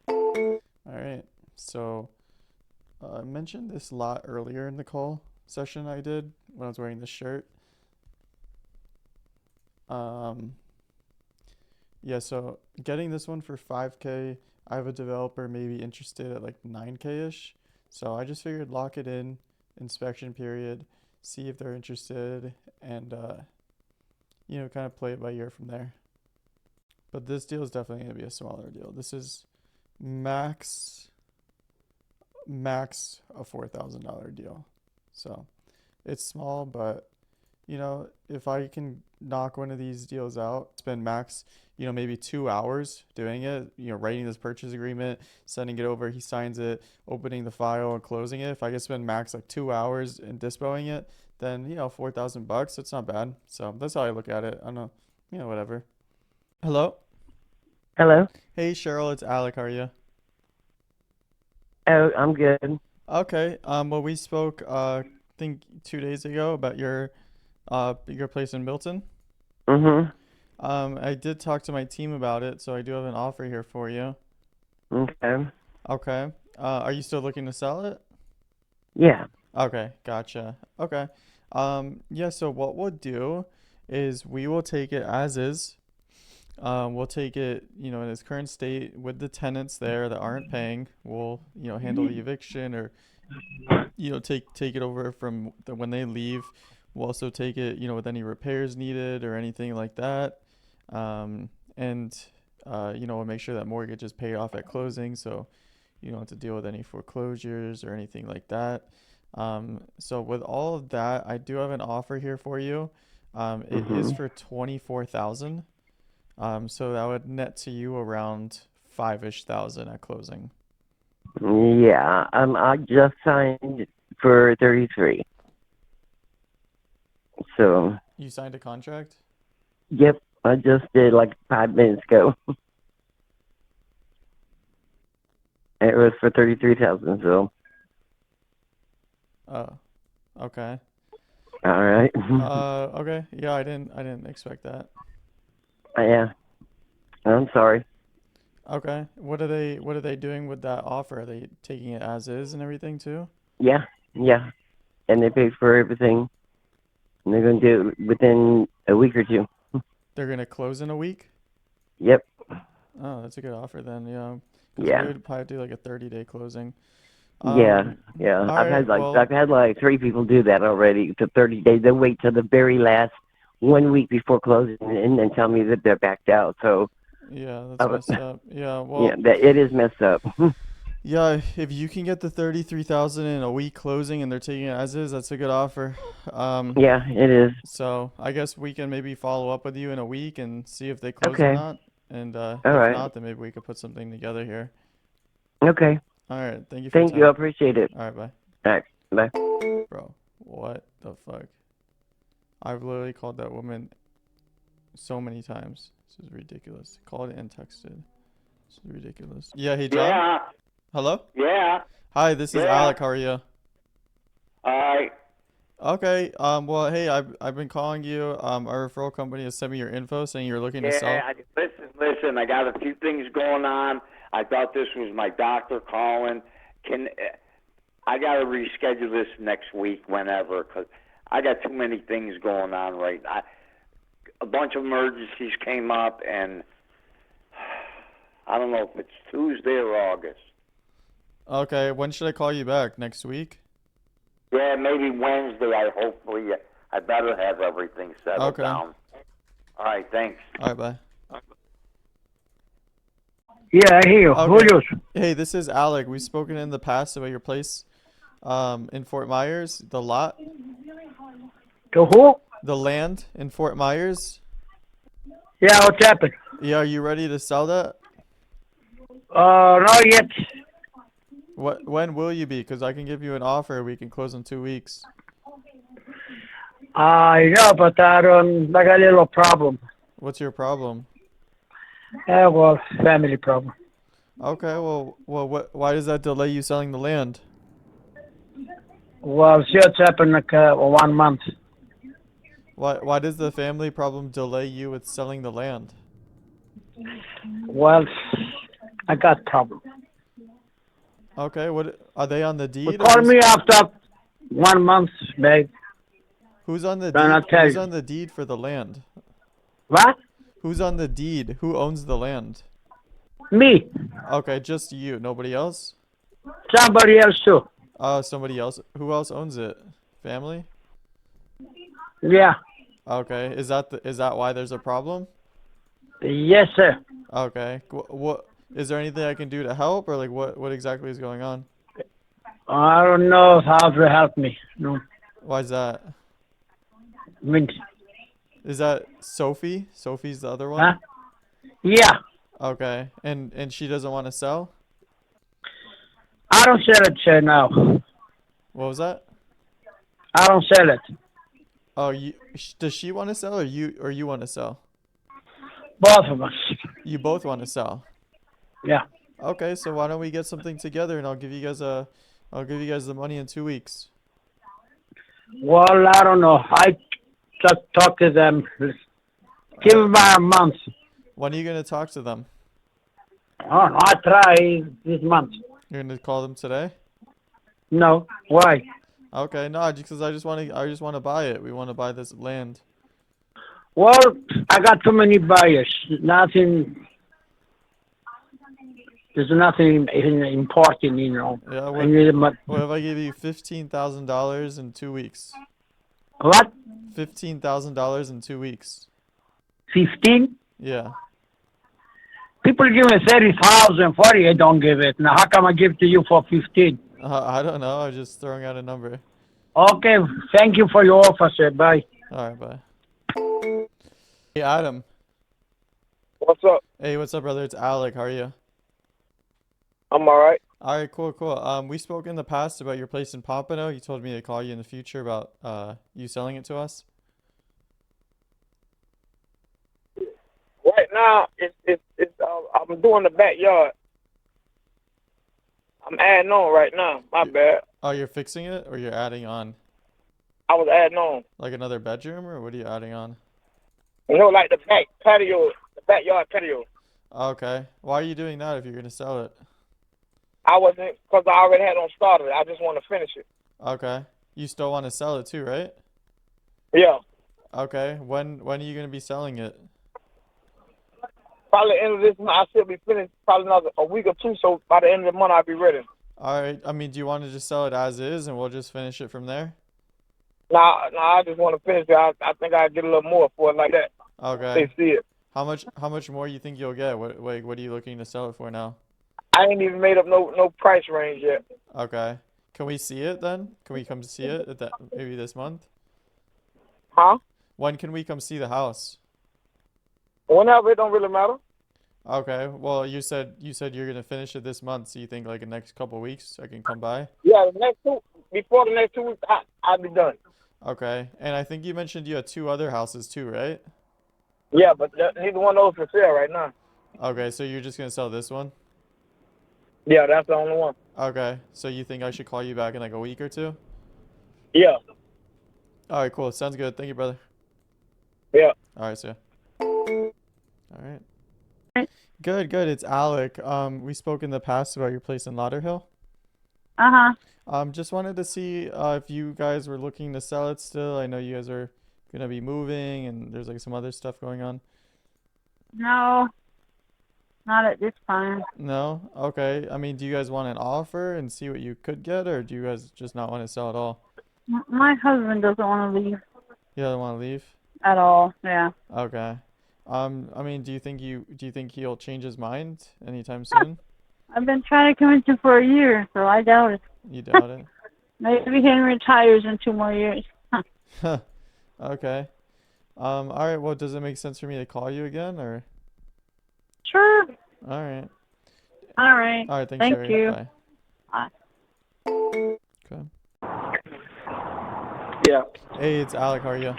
All right. So I mentioned this a lot earlier in the call session I did when I was wearing this shirt. Yeah, so getting this one for 5K, I have a developer maybe interested at like 9K-ish. So I just figured lock it in, inspection period, see if they're interested, and kind of play it by ear from there. But this deal is definitely going to be a smaller deal. This is max a $4,000 deal. So it's small, but if I can knock one of these deals out, spend max, maybe 2 hours doing it, writing this purchase agreement, sending it over, he signs it, opening the file and closing it. If I can spend max like 2 hours in dispoing it, then, $4,000, it's not bad. So that's how I look at it. I don't know, whatever. Hello? Hello? Hey, Cheryl, it's Alec. How are you? Oh, I'm good. Okay. Well, we spoke, I think 2 days ago about your place in Milton. Mm-hmm. I did talk to my team about it, so I do have an offer here for you. Okay. Okay. Are you still looking to sell it? Yeah. Okay, gotcha. Okay. Yeah, so what we'll do is we will take it as is. We'll take it, in its current state with the tenants there that aren't paying. We'll, handle the eviction or, take it over from when they leave. We'll also take it, with any repairs needed or anything like that. We'll make sure that mortgage is paid off at closing, so you don't have to deal with any foreclosures or anything like that. So with all of that, I do have an offer here for you. It is for $24,000. So that would net to you around $5,000 at closing. Yeah. I just signed for 33. So. You signed a contract? Yep. I just did like 5 minutes ago. It was for 33,000. So. Oh. Okay. All right. Okay. Yeah, I didn't expect that. Yeah. I'm sorry. Okay. What are they doing with that offer? Are they taking it as is and everything too? Yeah. Yeah. And they paid for everything. And they're going to do it within a week or two. They're going to close in a week? Yep. Oh, that's a good offer then, yeah. 'Cause Yeah. we would probably do like a 30-day closing. Yeah. I've had like 3 people do that already. To 30 days. They wait till the very last 1 week before closing and then tell me that they're backed out. So. Yeah, that's messed up. Yeah, well. Yeah, it is messed up. Yeah, if you can get the 33,000 in a week closing and they're taking it as is, that's a good offer. Yeah, it is. So I guess we can maybe follow up with you in a week and see if they close or not. And if not, then maybe we could put something together here. Okay. All right. Thank you for your time. Thank you. I appreciate it. All right, bye. All right, bye. Bro, what the fuck? I've literally called that woman so many times. This is ridiculous. Called and texted. This is ridiculous. Yeah, hey, John? Yeah. Hello? Yeah. Hi, this is Alec. How are you? Hi. Okay. Well, hey, I've been calling you. Our referral company has sent me your info saying you're looking to sell. Listen. I got a few things going on. I thought this was my doctor calling. I got to reschedule this next week, whenever, because I got too many things going on right now. A bunch of emergencies came up, and I don't know if it's Tuesday or August. Okay. When should I call you back? Next week? Yeah, maybe Wednesday. I better have everything settled down. All right, thanks. All right, bye. Yeah, I hear you. Okay. Hey, this is Alec. We've spoken in the past about your place in Fort Myers, the lot. To who? The land in Fort Myers? Yeah, what's happened? Yeah, are you ready to sell that? Not yet. When will you be? Because I can give you an offer. We can close in 2 weeks. Yeah, but I got a little problem. What's your problem? Well, family problem. Okay, why does that delay you selling the land? Well, see what's happened like 1 month. Why does the family problem delay you with selling the land? Well, I got problem. Okay, what are they on the deed? Call me after 1 month, babe. Who's on the Then I'll deed? tell Who's you. on the deed for the land? What? Who's on the deed? Who owns the land? Me. Okay, just you. Nobody else? Somebody else too. Oh, somebody else. Who else owns it? Family? Yeah. Okay. Is that why there's a problem? Yes, sir. Okay. What is there anything I can do to help, or like what exactly is going on? I don't know how to help me. No. Why is that? I mean, Is that Sophie? Sophie's the other one? huh? Yeah. Okay. And she doesn't want to sell? I don't sell it, sir, now. What was that? I don't sell it. Oh, does she want to sell, or you want to sell? Both of us. You both want to sell. Yeah. Okay, so why don't we get something together, and I'll give you guys the money in 2 weeks. Well, I don't know. I just talk to them. Give them about a month. When are you gonna talk to them? Oh, no, I try this month. You're gonna call them today? No. Why? Okay, no, because I just want to buy it. We want to buy this land. Well, I got too many buyers. Nothing. There's nothing important, you know. Yeah. I need What if I give you $15,000 in 2 weeks? What? $15,000 in 2 weeks. 15? Yeah. People give me 30,000, 40. I don't give it. Now, how come I give to you for 15? I don't know. I'm just throwing out a number. Okay. Thank you for your offer, sir. Bye. All right, bye. Hey, Adam. What's up? Hey, what's up, brother? It's Alec. How are you? I'm all right. All right, cool. We spoke in the past about your place in Pompano. You told me to call you in the future about you selling it to us. Right now, I'm doing the backyard. I'm adding on right now. My bad. Oh, you're fixing it, or you're adding on? I was adding on. Like another bedroom, or what are you adding on? You know, like the back patio, the backyard patio. Okay. Why are you doing that if you're gonna sell it? I wasn't, because I already had on started. I just want to finish it. Okay. You still want to sell it too, right? Yeah. Okay. When are you gonna be selling it? Probably the end of this month. I should be finished probably another a week or two. So by the end of the month, I'll be ready. All right. I mean, do you want to just sell it as is, and we'll just finish it from there? Nah, I just want to finish it. I think I'll get a little more for it like that. Okay. They see it. How much more you think you'll get? What are you looking to sell it for now? I ain't even made up no price range yet. Okay. Can we see it then? Can we come to see it maybe this month? Huh? When can we come see the house? Whenever, it don't really matter. Okay. Well, you said you're gonna finish it this month, so you think like the next couple weeks I can come by? Yeah, before the next 2 weeks, I'll be done. Okay. And I think you mentioned you had 2 other houses too, right? Yeah, but neither one of those for sale right now. Okay, so you're just gonna sell this one? Yeah, that's the only one. Okay. So you think I should call you back in like a week or 2? Yeah. All right, cool. Sounds good. Thank you, brother. Yeah. All right, see ya. All right. Good. It's Alec. We spoke in the past about your place in Lauderhill. Just wanted to see if you guys were looking to sell it still. I know you guys are gonna be moving, and there's like some other stuff going on. No, not at this time. No? Okay. I mean, do you guys want an offer and see what you could get, or do you guys just not want to sell at all? My husband doesn't want to leave You don't want to leave? at all. Yeah. Okay. I mean, do you think he'll change his mind anytime soon? I've been trying to convince him for a year, so I doubt it. You doubt it? Maybe he retires in 2 more years. Okay. All right. Well, does it make sense for me to call you again, or? Sure. All right. All right. All right. Thanks, Thank Sherry. you. Bye. Bye. Okay. Yeah. Hey, it's Alec. How are you?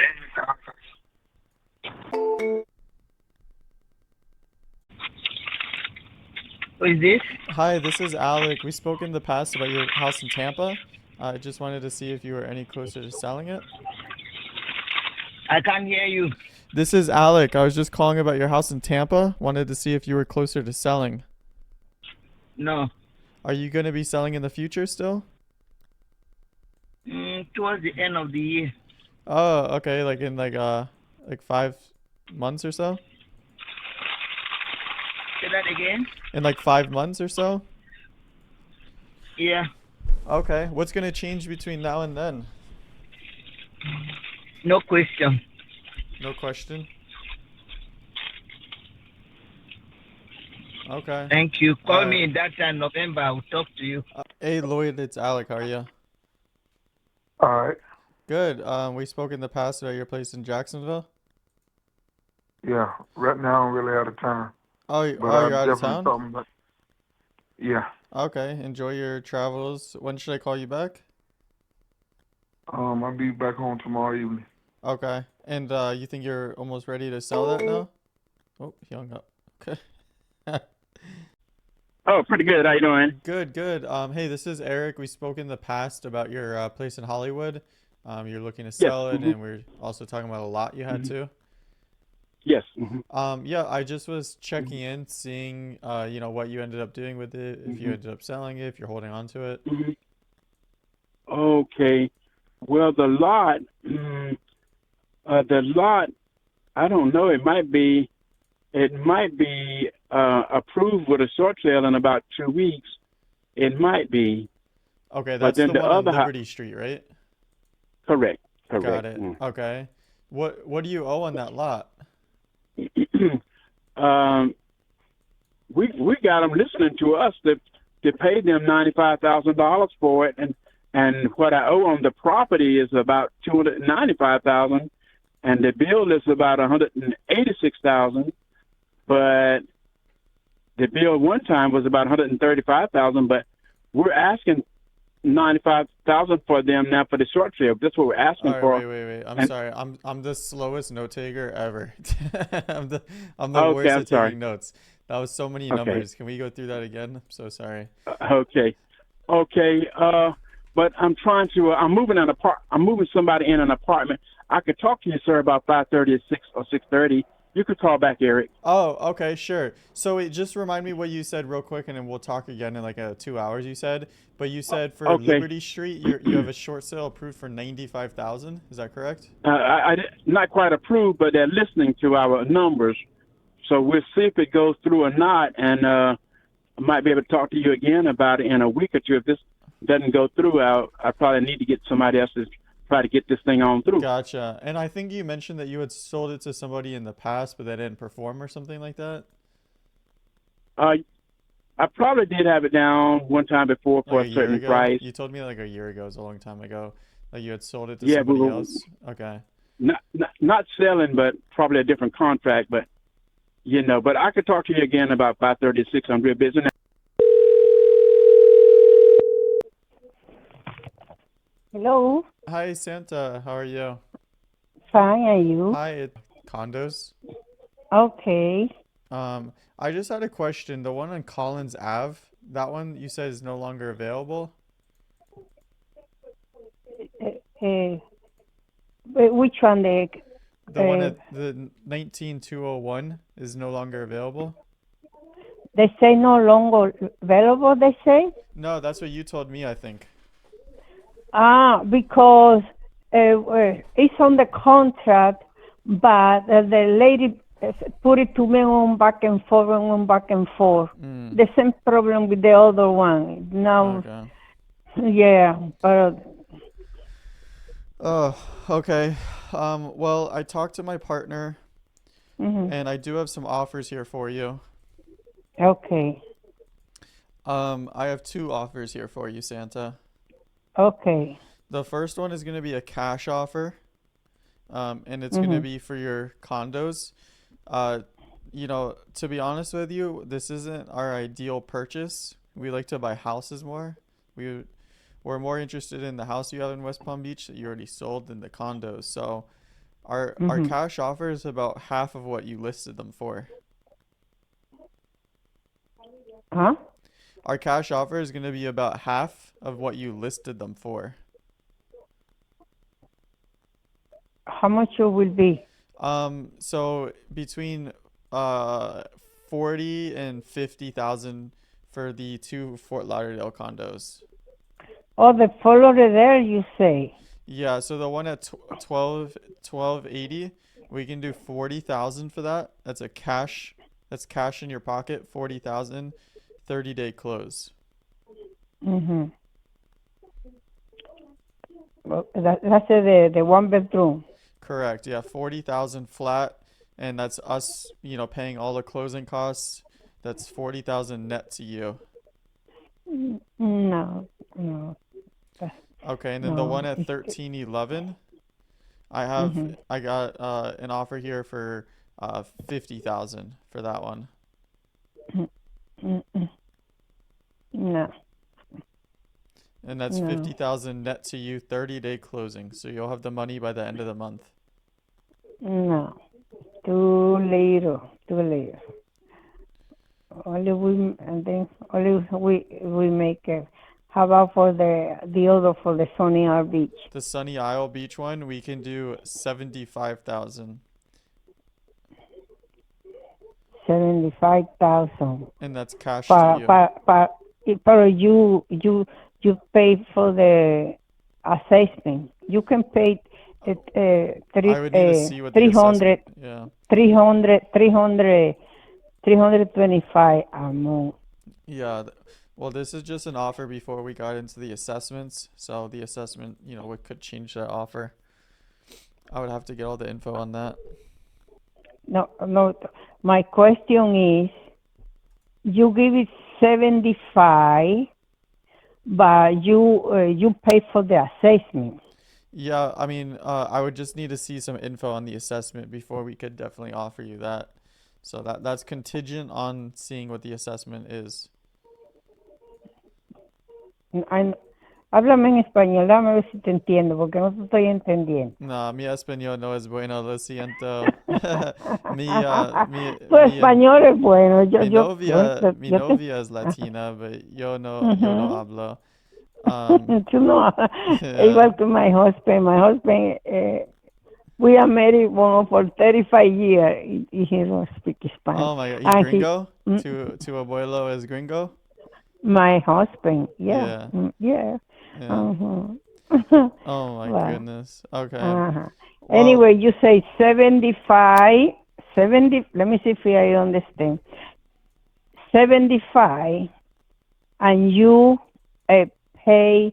Who is this? Hi, this is Alec. We spoke in the past about your house in Tampa. I just wanted to see if you were any closer to selling it. I can't hear you. This is Alec. I was just calling about your house in Tampa. Wanted to see if you were closer to selling. No. Are you going to be selling in the future still? Towards the end of the year. Oh, okay. Like in like 5 months or so? Say that again? In like 5 months or so? Yeah. Okay. What's going to change between now and then? No question. No question. Okay. Thank you. All Call me right. in that time, November. I will talk to you. Hey, Lloyd, it's Alec. How are you? All right. Good. We spoke in the past about your place in Jacksonville. Yeah. Right now, I'm really out of town. Oh, But you're out of definitely town? something. But yeah. Okay. Enjoy your travels. When should I call you back? I'll be back home tomorrow evening. Okay. And you think you're almost ready to sell that now? Oh, he hung up. Okay. Oh, pretty good. How you doing? Good, good. Hey, this is Eric. We spoke in the past about your place in Hollywood. You're looking to Yes. sell it, and we're also talking about a lot you had too. Yes. Yeah, I just was checking in, seeing, what you ended up doing with it, if you ended up selling it, if you're holding on to it. Okay. Well, the lot, I don't know. It might be approved with a short sale in about 2 weeks. It might be. Okay, But that's then the the one on other Liberty Street, right? correct. Got it. Okay. What do you owe on that lot? We got them listening to us to pay them $95,000 for it, and what I owe on the property is about $295,000, and the bill is about $186,000. But the bill one time was about $135,000, but we're asking $95,000 for them now for the short sale. That's what we're asking All right, for. wait. I'm And- sorry. I'm the slowest note taker ever. I'm the Okay, worst I'm at sorry. taking notes. That was so many Okay. numbers. Can we go through that again? I'm so sorry. Okay. But I'm trying to. I'm moving somebody in an apartment. I could talk to you, sir, about 5:30 or 6:30. You could call back, Eric. Oh, okay, sure. So just remind me what you said real quick, and then we'll talk again in like 2 hours. You said, but you said for Okay. Liberty Street, you have a short sale approved for 95,000. Is that correct? I not quite approved, but they're listening to our numbers. So we'll see if it goes through or not, and I might be able to talk to you again about it in a week or two. If this doesn't go through, I probably need to get somebody else to try to get this thing on through. Gotcha. And I think you mentioned that you had sold it to somebody in the past, but they didn't perform or something like that. I probably did have it down one time before for Like a a year certain ago? price. You told me like a year ago. It was a long time ago. Like you had sold it to Yeah, somebody we were- else. Okay. Not selling, but probably a different contract. But but I could talk to you again about 5:36. I'm real busy now. Hello. Hi, Santa. How are you? Fine, are you? Hi, condos. Okay. I just had a question. The one on Collins Ave, that one you said is no longer available. Which one? The one at the 19201 is no longer available. They say no longer available, they say? No, that's what you told me, I think. Because it's on the contract, but the lady put it to me on back and forth. The same problem with the other one. Now, Okay. yeah, but Oh, okay. Well, I talked to my partner, and I do have some offers here for you. okay, I have 2 offers here for you, Santa. okay, The first one is going to be a cash offer, and it's gonna be for your condos. Uh, to be honest with you, this isn't our ideal purchase. We like to buy houses more. We we're more interested in the house you have in West Palm Beach that you already sold than the condos. So our cash offer is about half of what you listed them for. Huh? Our cash offer is gonna be about half of what you listed them for. How much it will be? So between 40 and 50,000 for the two Fort Lauderdale condos. Oh, the Florida there, you say? Yeah, so the one at 1280, we can do 40,000 for that. That's cash in your pocket, 40,000, 30-day close. Mm-hmm. Well, that's the one bedroom. Correct. Yeah, 40,000 flat, and that's us, paying all the closing costs. That's 40,000 net to you. No. Okay, and then the one at 1311, I got an offer here for 50,000 for that one. No. And that's No. 50,000 net to you, 30-day closing. So you'll have the money by the end of the month. No. Too little. Only we make it. How about for the other for the Sunny Isle Beach? The Sunny Isle Beach one, we can do 75,000. 75,000. And that's cash to you. But you pay for the assessment. You can pay I would need to see what the 300, assessment. Yeah. 325 a month. Yeah. Well, this is just an offer before we got into the assessments. So the assessment, we could change that offer. I would have to get all the info on that. No. My question is, you give it 75, but you pay for the assessment. Yeah, I mean, I would just need to see some info on the assessment before we could definitely offer you that. So that's contingent on seeing what the assessment is. Háblame en español, dame a ver si te entiendo, porque no te estoy entendiendo. No, mi español no es bueno, lo siento. Tu español es bueno. Mi novia es latina, pero yo no hablo. Tú no, igual que my husband. My husband, we are married for 35 years. He don't speak Spanish. Oh my God, he's gringo? Tu abuelo es gringo? My husband, yeah. Yeah. Oh my goodness. Okay. Well, anyway, you say 75, 70, let me see if I understand. 75, and you pay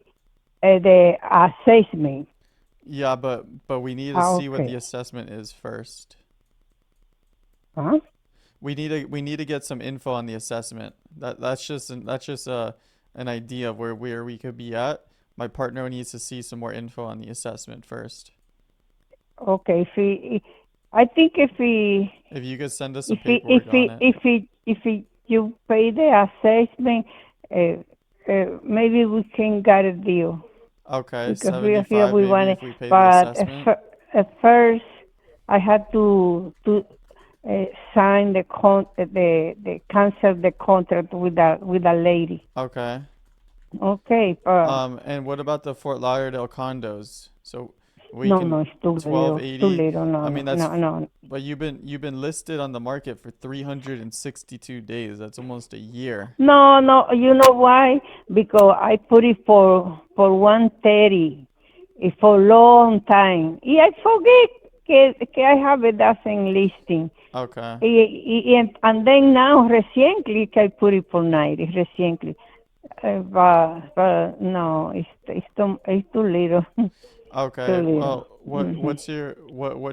the assessment. Yeah, but we need to see what the assessment is first. Huh? We need to get some info on the assessment. That's just an idea of where we could be at. My partner needs to see some more info on the assessment first. Okay, if you could send us some paperwork on it. If you pay the assessment, maybe we can get a deal. Okay, because 75 we maybe want if we pay the assessment. At first, I had to sign the cancel the contract with a lady. Okay. Okay. And what about the Fort Lauderdale condos? So we can it's too 1280. Too little. No, I mean that's no. But you've been listed on the market for 362 days. That's almost a year. No. You know why? Because I put it for 130. It's for a long time. I forget que I have a dozen listing. Okay. And then now, recently, I put it for 90. Recently. But no, it's too little. Okay. Too little. Well, what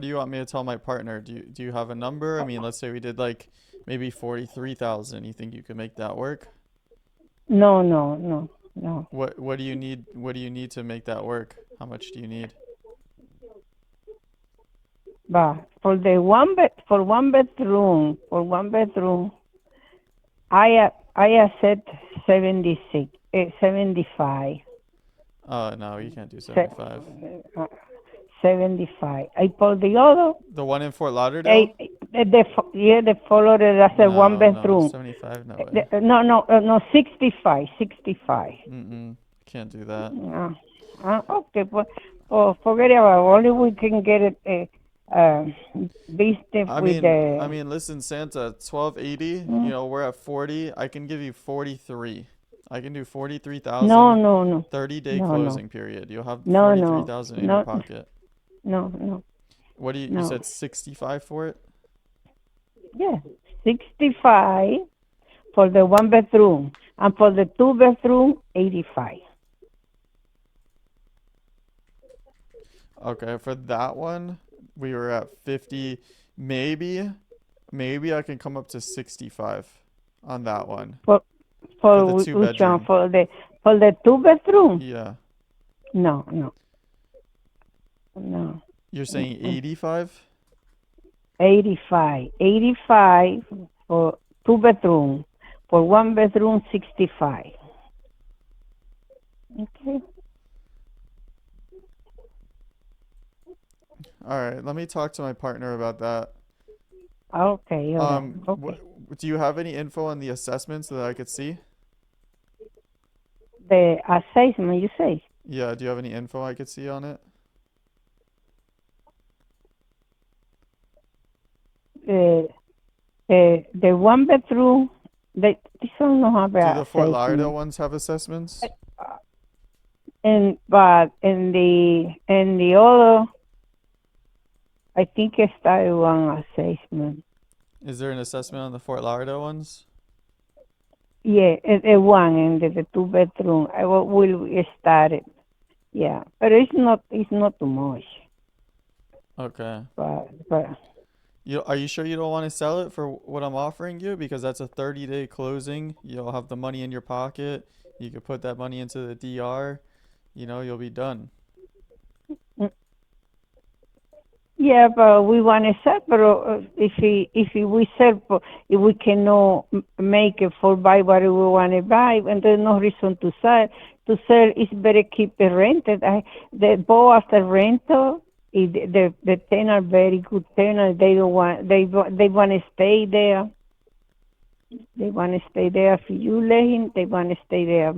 do you want me to tell my partner? Do you have a number? I mean, let's say we did like maybe 43,000. You think you could make that work? No. What do you need? What do you need to make that work? How much do you need? But for the one bedroom, I accept 75. No, you can't do Se- 75. 75. I for the other, The one in Fort Lauderdale? the Florida, that's a one No, 75, no way. No, 65, 65. Can't do that. No. Okay, but forget about it. Only we can get it business with the. I mean, listen, Santa, 1280, we're at 40. I can give you 43. I can do 43,000. No. 30-day No. closing period. You'll have No. 43,000 in your pocket. No. What do you said 65 for it? Yeah, 65 for the one bedroom, and for the two bedroom, 85. Okay, for that one, we were at 50. Maybe I can come up to 65 on that one. For the two which one? bedroom. For the two bedroom? Yeah. No. You're saying 85? 85 for two bedroom. For one bedroom, 65. Okay. All right, let me talk to my partner about that. Okay. Okay. Do you have any info on the assessment so that I could see? The assessment, you say? Yeah, do you have any info I could see on it? The one bedroom, this one don't have Do the Fort assessment. Lauderdale ones have assessments? But in the other, I think it's that one assessment. Is there an assessment on the Fort Lauderdale ones? Yeah, the one in the two bedroom. I will start it. Yeah, but it's not too much. Okay. But Are you sure you don't want to sell it for what I'm offering you? Because that's a 30-day closing. You'll have the money in your pocket. You could put that money into the DR. You'll be done. yeah, but we want to sell. But if we sell, if we cannot make it for buy what we want to buy, and there's no reason to sell. To sell is better keep it rented. The both after rental. The tenant are very good tenant. They want to stay there. They want to stay there. If you let him, they want to stay there,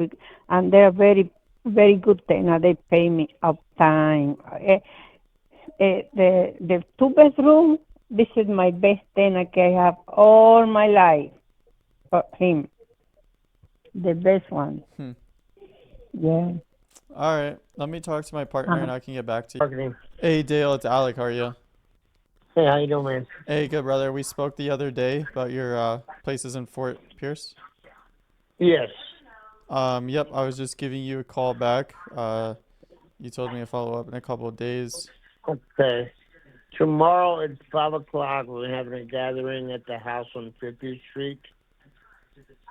and they're very very good tenant. They pay me up time. The two bedroom. This is my best tenant I have all my life. For him, the best one. Yeah. All right. Let me talk to my partner and I can get back to you. Marketing. Hey, Dale, it's Alec. How are you? Hey, how you doing, man? Hey, good, brother. We spoke the other day about your places in Fort Pierce. Yes. Yep. I was just giving you a call back. You told me to follow up in a couple of days. Okay. Tomorrow at 5 o'clock, we're having a gathering at the house on 50th Street.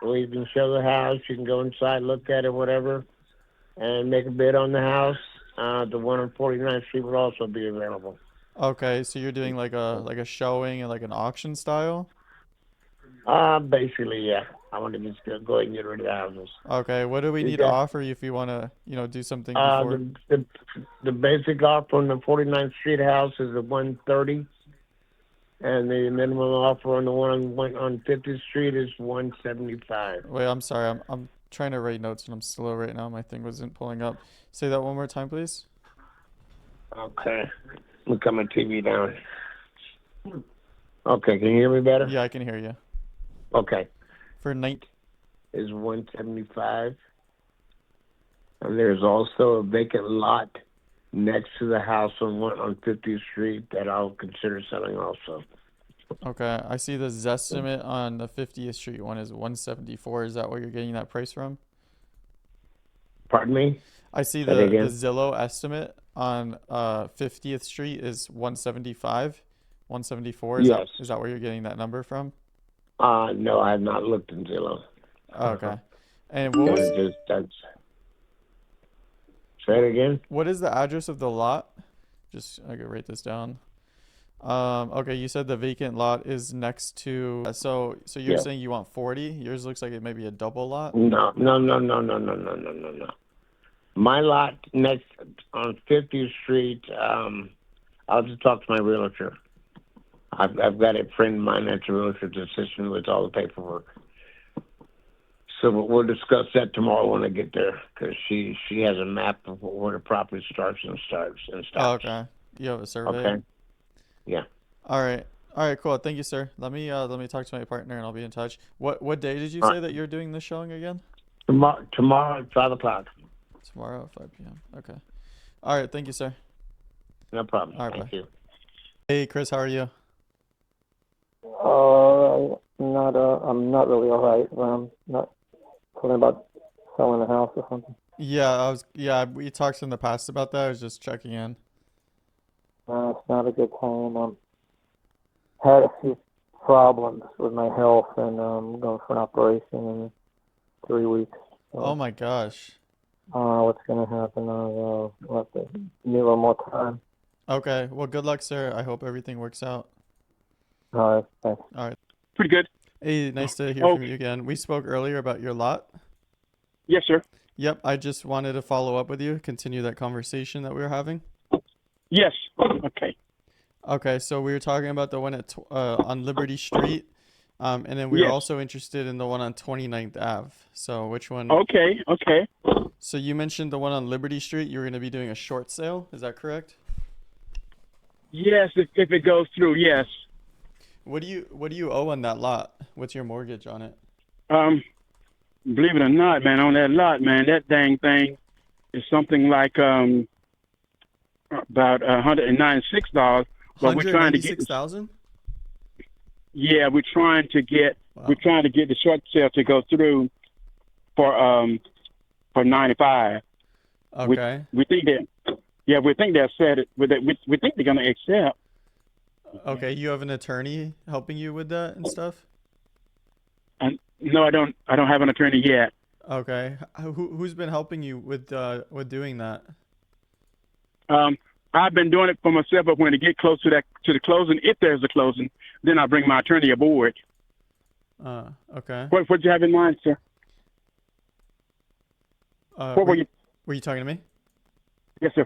We can show the house. You can go inside, look at it, whatever, and make a bid on the house. The one on 49th Street will also be available. Okay, so you're doing like a showing and like an auction style? Basically, yeah. I want to just go ahead and get rid of the houses. Okay, what do we need to offer you if you want to, do something before? The basic offer on the 49th Street house is a 130, and the minimum offer on the one on 50th Street is 175. Wait, I'm sorry. I'm trying to write notes and I'm slow right now. My thing wasn't pulling up. Say that one more time, please. Okay. Look at my TV down. Okay, can you hear me better? Yeah, I can hear you. Okay. For night is 175. And there's also a vacant lot next to the house on 50th Street that I'll consider selling also. Okay, I see the Zestimate on the 50th Street one is 174. Is that where you're getting that price from? Pardon me? I see the Zillow estimate on 50th Street is 175, 174. Yes. Is that where you're getting that number from? No, I have not looked in Zillow. Okay. And what was say it again? What is the address of the lot? Just I could write this down. Okay, you said the vacant lot is next to, so you're Yeah. saying you want 40? Yours looks like it may be a double lot. No, no, no, no, no, no, no, no, no, no. My lot next on 50th Street. I'll just talk to my realtor. I've got a friend of mine that's a realtor to assist me with all the paperwork. So we'll discuss that tomorrow when I get there, because she has a map of where the property starts and Oh, stops. okay. You have a survey? Okay. Yeah. All right. All right, cool. Thank you, sir. Let me talk to my partner and I'll be in touch. What day did you All say right. that you're doing this showing again? Tomorrow at 5 o'clock. Tomorrow at 5 p.m. Okay. All right, thank you, sir. No problem. All right, Thank bye. you. Hey, Chris, how are you? I'm not really all right. Not talking about selling a house or something. Yeah, we talked in the past about that. I was just checking in. It's not a good time. Had a few problems with my health, and I'm going for an operation in 3 weeks. Oh So, my gosh. what's going to happen? I'll have to need a little more time. Okay. Well, good luck, sir. I hope everything works out. All right, thanks. All right. Pretty good. Hey, nice to hear from you again. We spoke earlier about your lot. Yes, sir. Yep, I just wanted to follow up with you, continue that conversation that we were having. Yes. Okay. Okay, so we were talking about the one at on Liberty Street, and then we were Yes. also interested in the one on 29th Ave. So which one? Okay. Okay. So you mentioned the one on Liberty Street. You were going to be doing a short sale. Is that correct? Yes, if it goes through, yes. What do you owe on that lot? What's your mortgage on it? Believe it or not, man, on that lot, man, that dang thing is something like about $196. But we're trying to get 196,000? Yeah, we're trying to get the short sale to go through for 95. Okay. We think they're set it. We think they're gonna accept. Okay, you have an attorney helping you with that and stuff? And no, I don't have an attorney yet. Okay. Who's been helping you with doing that? I've been doing it for myself, but when it get close to the closing, if there's a closing, then I bring my attorney aboard. Okay. What you have in mind, sir? What were you? Were you talking to me? Yes, sir.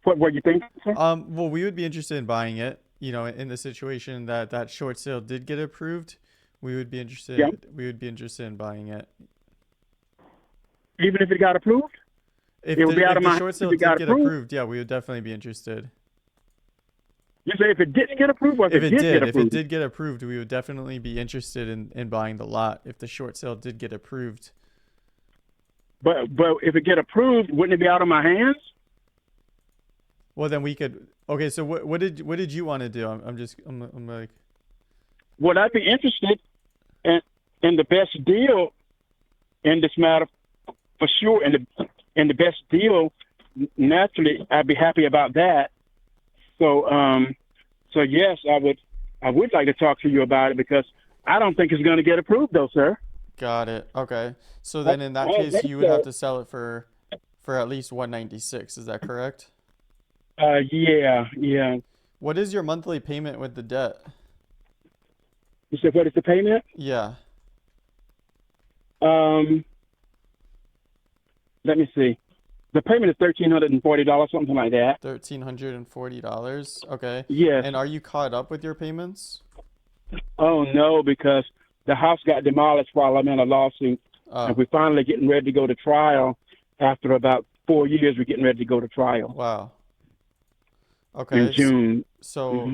What were you thinking, sir? Well, we would be interested in buying it. You know, in the situation that short sale did get approved, we would be interested. Yeah. We would be interested in buying it. Even if it got approved? If It would be out of the my short hands sale if it did got get approved? approved, yeah, we would definitely be interested. You say if it didn't get approved, or if it did get If approved? it did get approved, we would definitely be interested in buying the lot if the short sale did get approved. But if it get approved, wouldn't it be out of my hands? Well, then we could. Okay, so what did you want to do? I'm like. Would I be interested in the best deal in this matter? For sure, in the best deal, naturally, I'd be happy about that. So yes, I would like to talk to you about it, because I don't think it's going to get approved, though, sir. Got it. Okay. So then in that case, you would have to sell it for at least 196. Is that correct? Yeah. What is your monthly payment with the debt? You said, what is the payment? Yeah. Let me see. The payment is $1,340, something like that. $1,340. Okay. Yes. And are you caught up with your payments? Oh no, because the house got demolished while I'm in a lawsuit, and we're finally getting ready to go to trial. After about 4 years, we're getting ready to go to trial. Wow. Okay. In June. So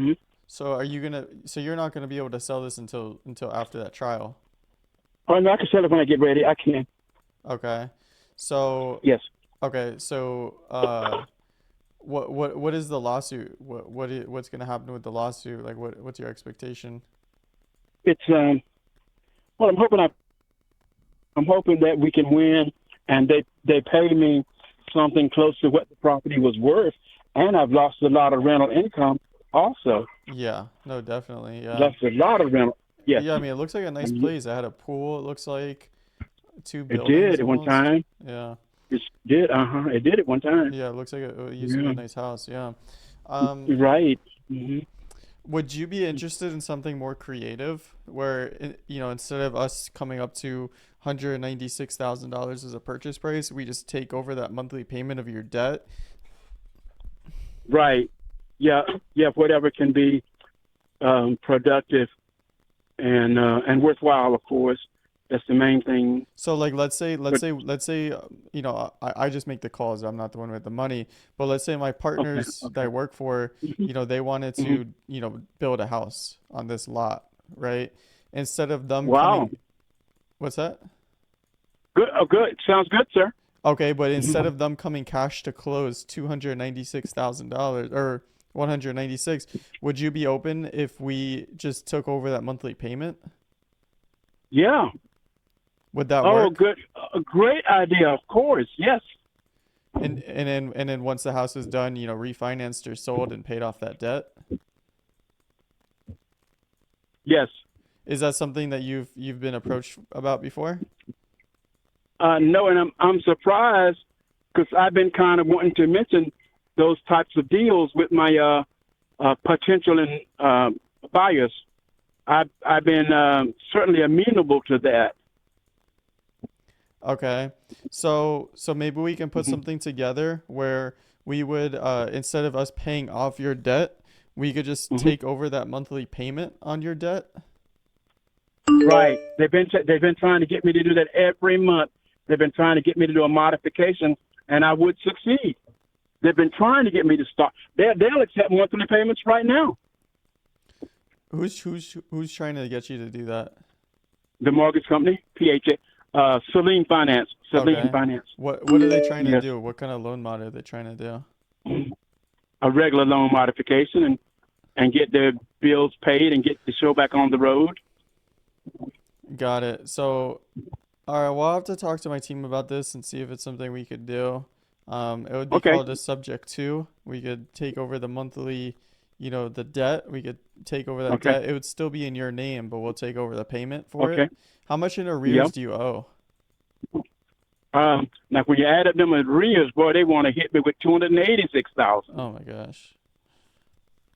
are you gonna? So you're not gonna be able to sell this until after that trial? Oh no, I can sell it when I get ready. I can. Okay. So yes. Okay. So what is the lawsuit? What's gonna happen with the lawsuit? Like what's your expectation? It's well, I'm hoping that we can win, and they pay me something close to what the property was worth, and I've lost a lot of rental income also. Yeah. No, definitely. Yeah. Lost a lot of rental. Yes. Yeah. I mean, it looks like a nice place. It had a pool. It looks like 2 It buildings. did at one almost. time. Yeah. It did. It did at one time. Yeah. It looks like it used to be a nice house. Yeah. Right. Would you be interested in something more creative where, instead of us coming up to $196,000 as a purchase price, we just take over that monthly payment of your debt? Right. Yeah. Yeah. Whatever can be productive and worthwhile, of course. That's the main thing. So like let's say I just make the calls. I'm not the one with the money, but let's say my partners that I work for, they wanted to, build a house on this lot, right? Instead of them coming, what's that? Good. Oh, good. Sounds good, sir. Okay, but instead of them coming cash to close $296,000 or 196, would you be open if we just took over that monthly payment? Yeah. Would that work? Oh, good. A great idea. Of course. Yes. And then once the house is done, refinanced or sold and paid off that debt? Yes. Is that something that you've been approached about before? No, and I'm surprised because I've been kind of wanting to mention those types of deals with my potential buyers. I've been certainly amenable to that. Okay, so maybe we can put something together where we would instead of us paying off your debt, we could just take over that monthly payment on your debt. Right. They've been trying to get me to do that every month. They've been trying to get me to do a modification, and I would succeed. They've been trying to get me to start. They'll accept monthly payments right now. Who's trying to get you to do that? The mortgage company, PHA, Celine Finance. Celine Finance. What are they trying to do? What kind of loan mod are they trying to do? A regular loan modification and get their bills paid and get the show back on the road. Got it. So, all right, we'll have to talk to my team about this and see if it's something we could do. It would be called a subject to. We could take over the monthly, the debt. We could take over that debt. It would still be in your name, but we'll take over the payment for it. How much in arrears do you owe? Now, when you add up them arrears, boy, they want to hit me with $286,000. Oh my gosh.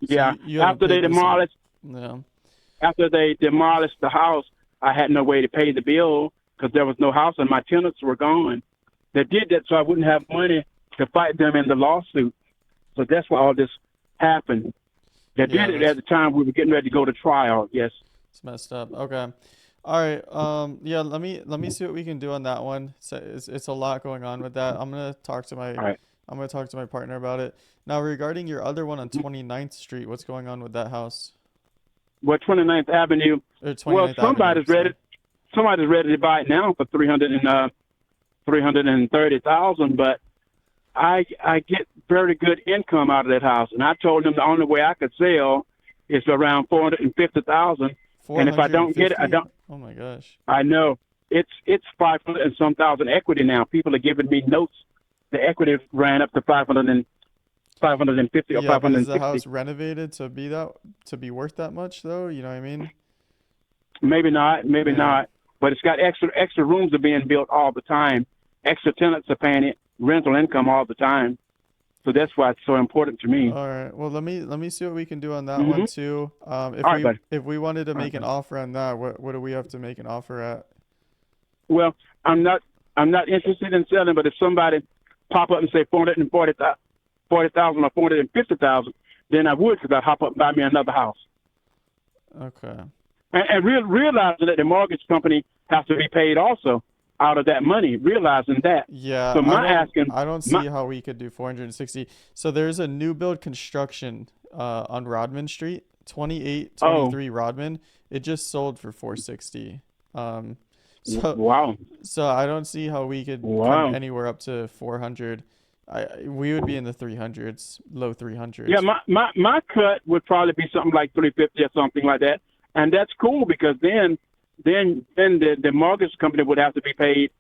Yeah. After they demolished, after they demolished the house, I had no way to pay the bill because there was no house and my tenants were gone. They did that so I wouldn't have money to fight them in the lawsuit. So that's why all this happened. They did it at the time we were getting ready to go to trial. Yes. It's messed up. Okay. All right. Yeah. Let me see what we can do on that one. It's a lot going on with that. I'm gonna talk to my partner about it. Now, regarding your other one on 29th Street, what's going on with that house? Well, 29th Avenue. Well, somebody's ready to buy it now for $330,000, but I get very good income out of that house, and I told them the only way I could sell is around $450,000. And if I don't get it, I don't. Oh my gosh! I know it's 500 and some thousand equity now. People are giving me notes. The equity ran up to 550 or 560. Is the house renovated to be worth that much though? You know what I mean? Maybe not. But it's got extra rooms are being built all the time. Extra tenants are paying it rental income all the time. So that's why it's so important to me. All right. Well, let me see what we can do on that Mm-hmm. one too. If we wanted to make an offer on that, what do we have to make an offer at? Well, I'm not interested in selling, but if somebody pop up and say 40,000 or 450,000, then I would, because I'd hop up and buy me another house. Okay. And realizing that the mortgage company has to be paid also out of that money, realizing that. Yeah. So I don't see how we could do 460. So there's a new build construction on Rodman Street, 2823 Rodman. It just sold for 460. Wow. So I don't see how we could come anywhere up to 400. We would be in the 300s, low 300s. Yeah, my cut would probably be something like 350 or something like that, and that's cool because then the mortgage company would have to be paid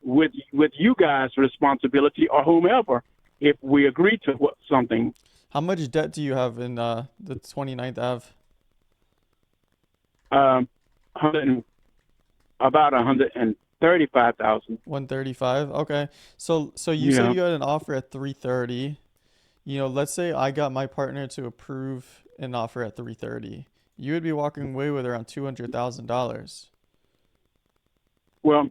with you guys' responsibility or whomever if we agree to something. How much debt do you have in the 29th Ave? About 135,000. 135. Okay. So you said you had an offer at 330. let's say I got my partner to approve an offer at 330. You would be walking away with around $200,000. Well,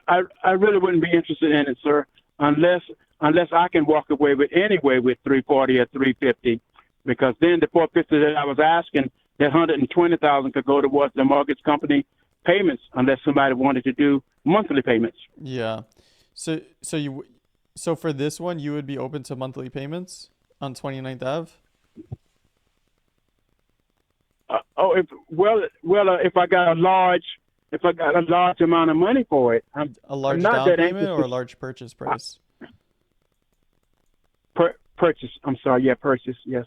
I really wouldn't be interested in it, sir, unless I can walk away with 340 or 350, because then the 450 that I was asking, that 120,000 could go towards the mortgage company payments, unless somebody wanted to do monthly payments. Yeah. So for this one, you would be open to monthly payments on 29th Ave? If I got a large amount of money for it, A I'm large not down that payment or a anxious. large purchase price? Purchase. I'm sorry. Yeah, purchase. Yes.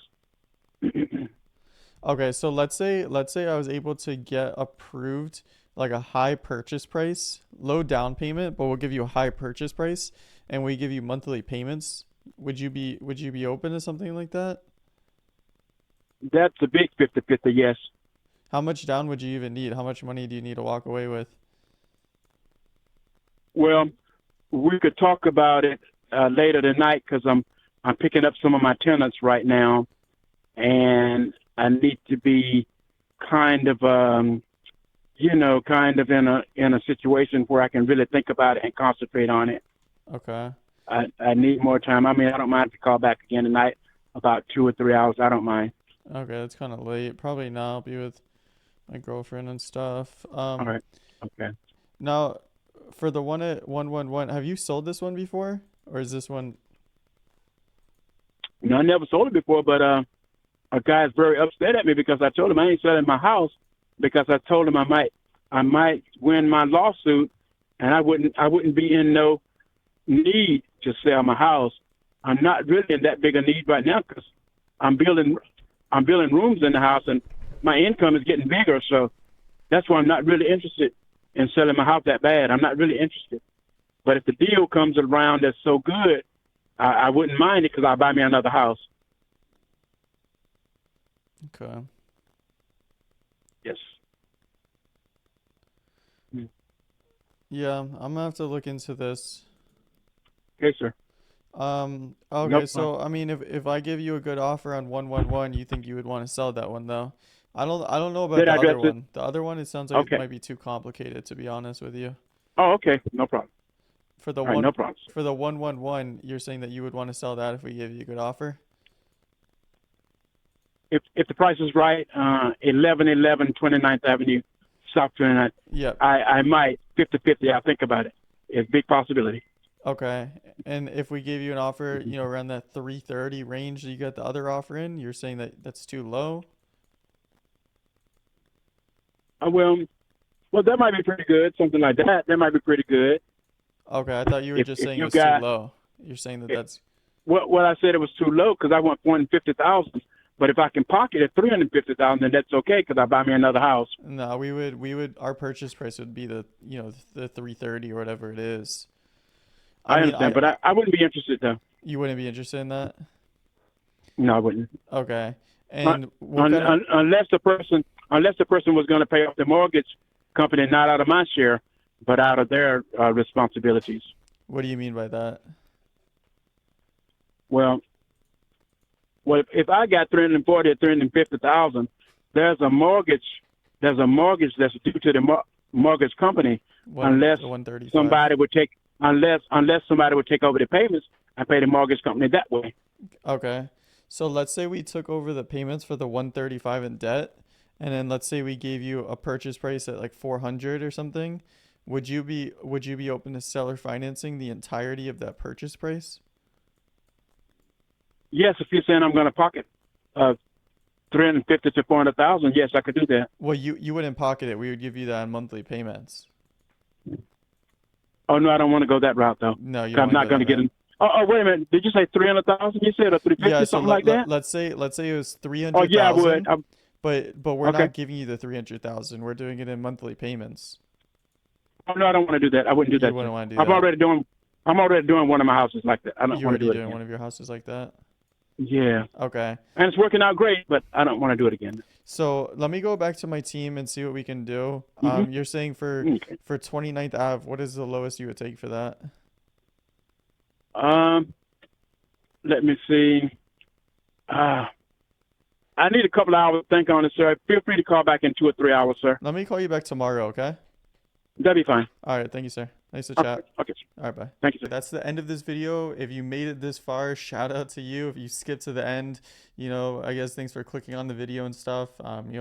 Okay, so let's say I was able to get approved like a high purchase price, low down payment, but we'll give you a high purchase price and we give you monthly payments. Would you be open to something like that? That's a big 50-50. Yes. How much down would you even need? How much money do you need to walk away with? Well, we could talk about it later tonight, because I'm picking up some of my tenants right now, and I need to be kind of in a situation where I can really think about it and concentrate on it. Okay. I need more time. I mean, I don't mind if you call back again tonight, about 2 or 3 hours. I don't mind. Okay, that's kind of late. Probably not. I'll be with my girlfriend and stuff. All right. Okay. Now, for the one at 111, have you sold this one before, or is this one? No, I never sold it before, but a guy's very upset at me because I told him I ain't selling my house, because I told him I might win my lawsuit, and I wouldn't be in no need to sell my house. I'm not really in that big a need right now, because I'm building rooms in the house, and my income is getting bigger. So that's why I'm not really interested in selling my house that bad. I'm not really interested. But if the deal comes around that's so good, I wouldn't mind it, because I'll buy me another house. Okay. Yes. Yeah, I'm gonna have to look into this. Okay, sir. Okay, Nope. so I mean, if I give you a good offer on 111, you think you would want to sell that one though? I don't know about Did the I other address it? one. The other one, it sounds like Okay. it might be too complicated, to be honest with you. Oh, okay. No problem. For the All right, one no problem. for the 111, you're saying that you would want to sell that if we gave you a good offer? If the price is right, 1111 29th Avenue, South 29th. Yep. I might 50-50. I'll think about it. It's a big possibility. Okay. And if we gave you an offer, around that 330 range that you got the other offer in, you're saying that that's too low? Well, that might be pretty good. Something like that. That might be pretty good. Okay, I thought you were just If saying it you was too got- low. You're saying that that's Well, I said it was too low because I want 450,000. But if I can pocket at 350,000, then that's okay, because I buy me another house. No, we would our purchase price would be the 330 or whatever it is. I mean, understand, but I wouldn't be interested though. You wouldn't be interested in that? No, I wouldn't. Okay. And what kind of, Unless the person was going to pay off the mortgage company, not out of my share, but out of their responsibilities. what do you mean by that? Well, if I got 340 or 350,000, there's a mortgage that's due to the mortgage company, unless somebody would take over the payments and pay the mortgage company that way. Okay. So let's say we took over the payments for the 135 in debt, and then let's say we gave you a purchase price at like 400 or something. Would you be open to seller financing the entirety of that purchase price? Yes, if you're saying I'm going to pocket 350 to 400,000, yes, I could do that. Well, you wouldn't pocket it. We would give you that on monthly payments. Oh no, I don't want to go that route though. No, you I'm don't not going to get in. Oh, wait a minute. Did you say 300,000? You said, or 350, Yeah, so something like that? let's say it was 300,000. Oh yeah, I would. But we're Okay. not giving you the 300,000. We're doing it in monthly payments. Oh no, I don't want to do that. I wouldn't do that. You wouldn't want to do I'm that. already doing one of my houses like that. I don't You're want to already do it doing again. one of your houses like that? Yeah. Okay. And it's working out great, but I don't want to do it again. So let me go back to my team and see what we can do. Mhm. You're saying for Okay. 29th Ave, what is the lowest you would take for that? Let me see. I need a couple of hours to think on it, sir. Feel free to call back in 2 or 3 hours, sir. Let me call you back tomorrow, okay? That'd be fine. All right, thank you, sir. Nice to chat. Okay. All right, bye. Thank you, sir. That's the end of this video. If you made it this far, shout out to you. If you skipped to the end, I guess thanks for clicking on the video and stuff.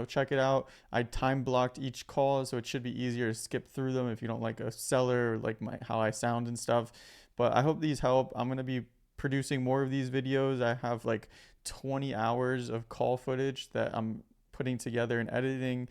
Check it out. I time blocked each call, so it should be easier to skip through them if you don't like a seller or like how I sound and stuff. But I hope these help. I'm going to be producing more of these videos. I have like 20 hours of call footage that I'm putting together and editing.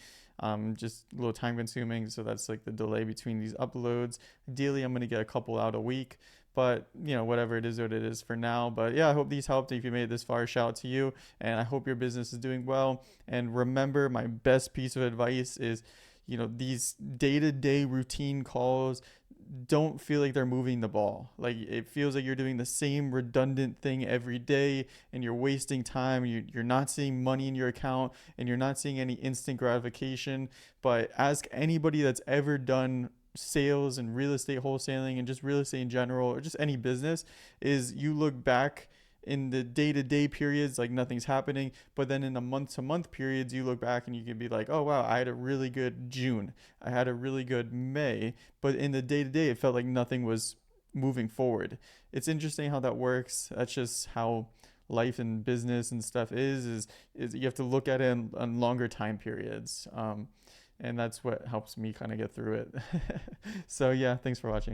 Just a little time consuming, so that's like the delay between these uploads. Ideally, I'm gonna get a couple out a week, but whatever it is what it is for now. But yeah, I hope these helped. If you made it this far, shout out to you, and I hope your business is doing well. And remember, my best piece of advice is these day-to-day routine calls don't feel like they're moving the ball. Like, it feels like you're doing the same redundant thing every day, and you're wasting time. You're not seeing money in your account, and you're not seeing any instant gratification. But ask anybody that's ever done sales and real estate wholesaling and just real estate in general, or just any business, is you look back in the day-to-day periods like nothing's happening, but then in the month-to-month periods you look back and you can be like, oh wow, I had a really good June, I had a really good May, but in the day-to-day it felt like nothing was moving forward. It's interesting how that works. That's just how life and business and stuff is you have to look at it on longer time periods, and that's what helps me kind of get through it. So yeah, thanks for watching.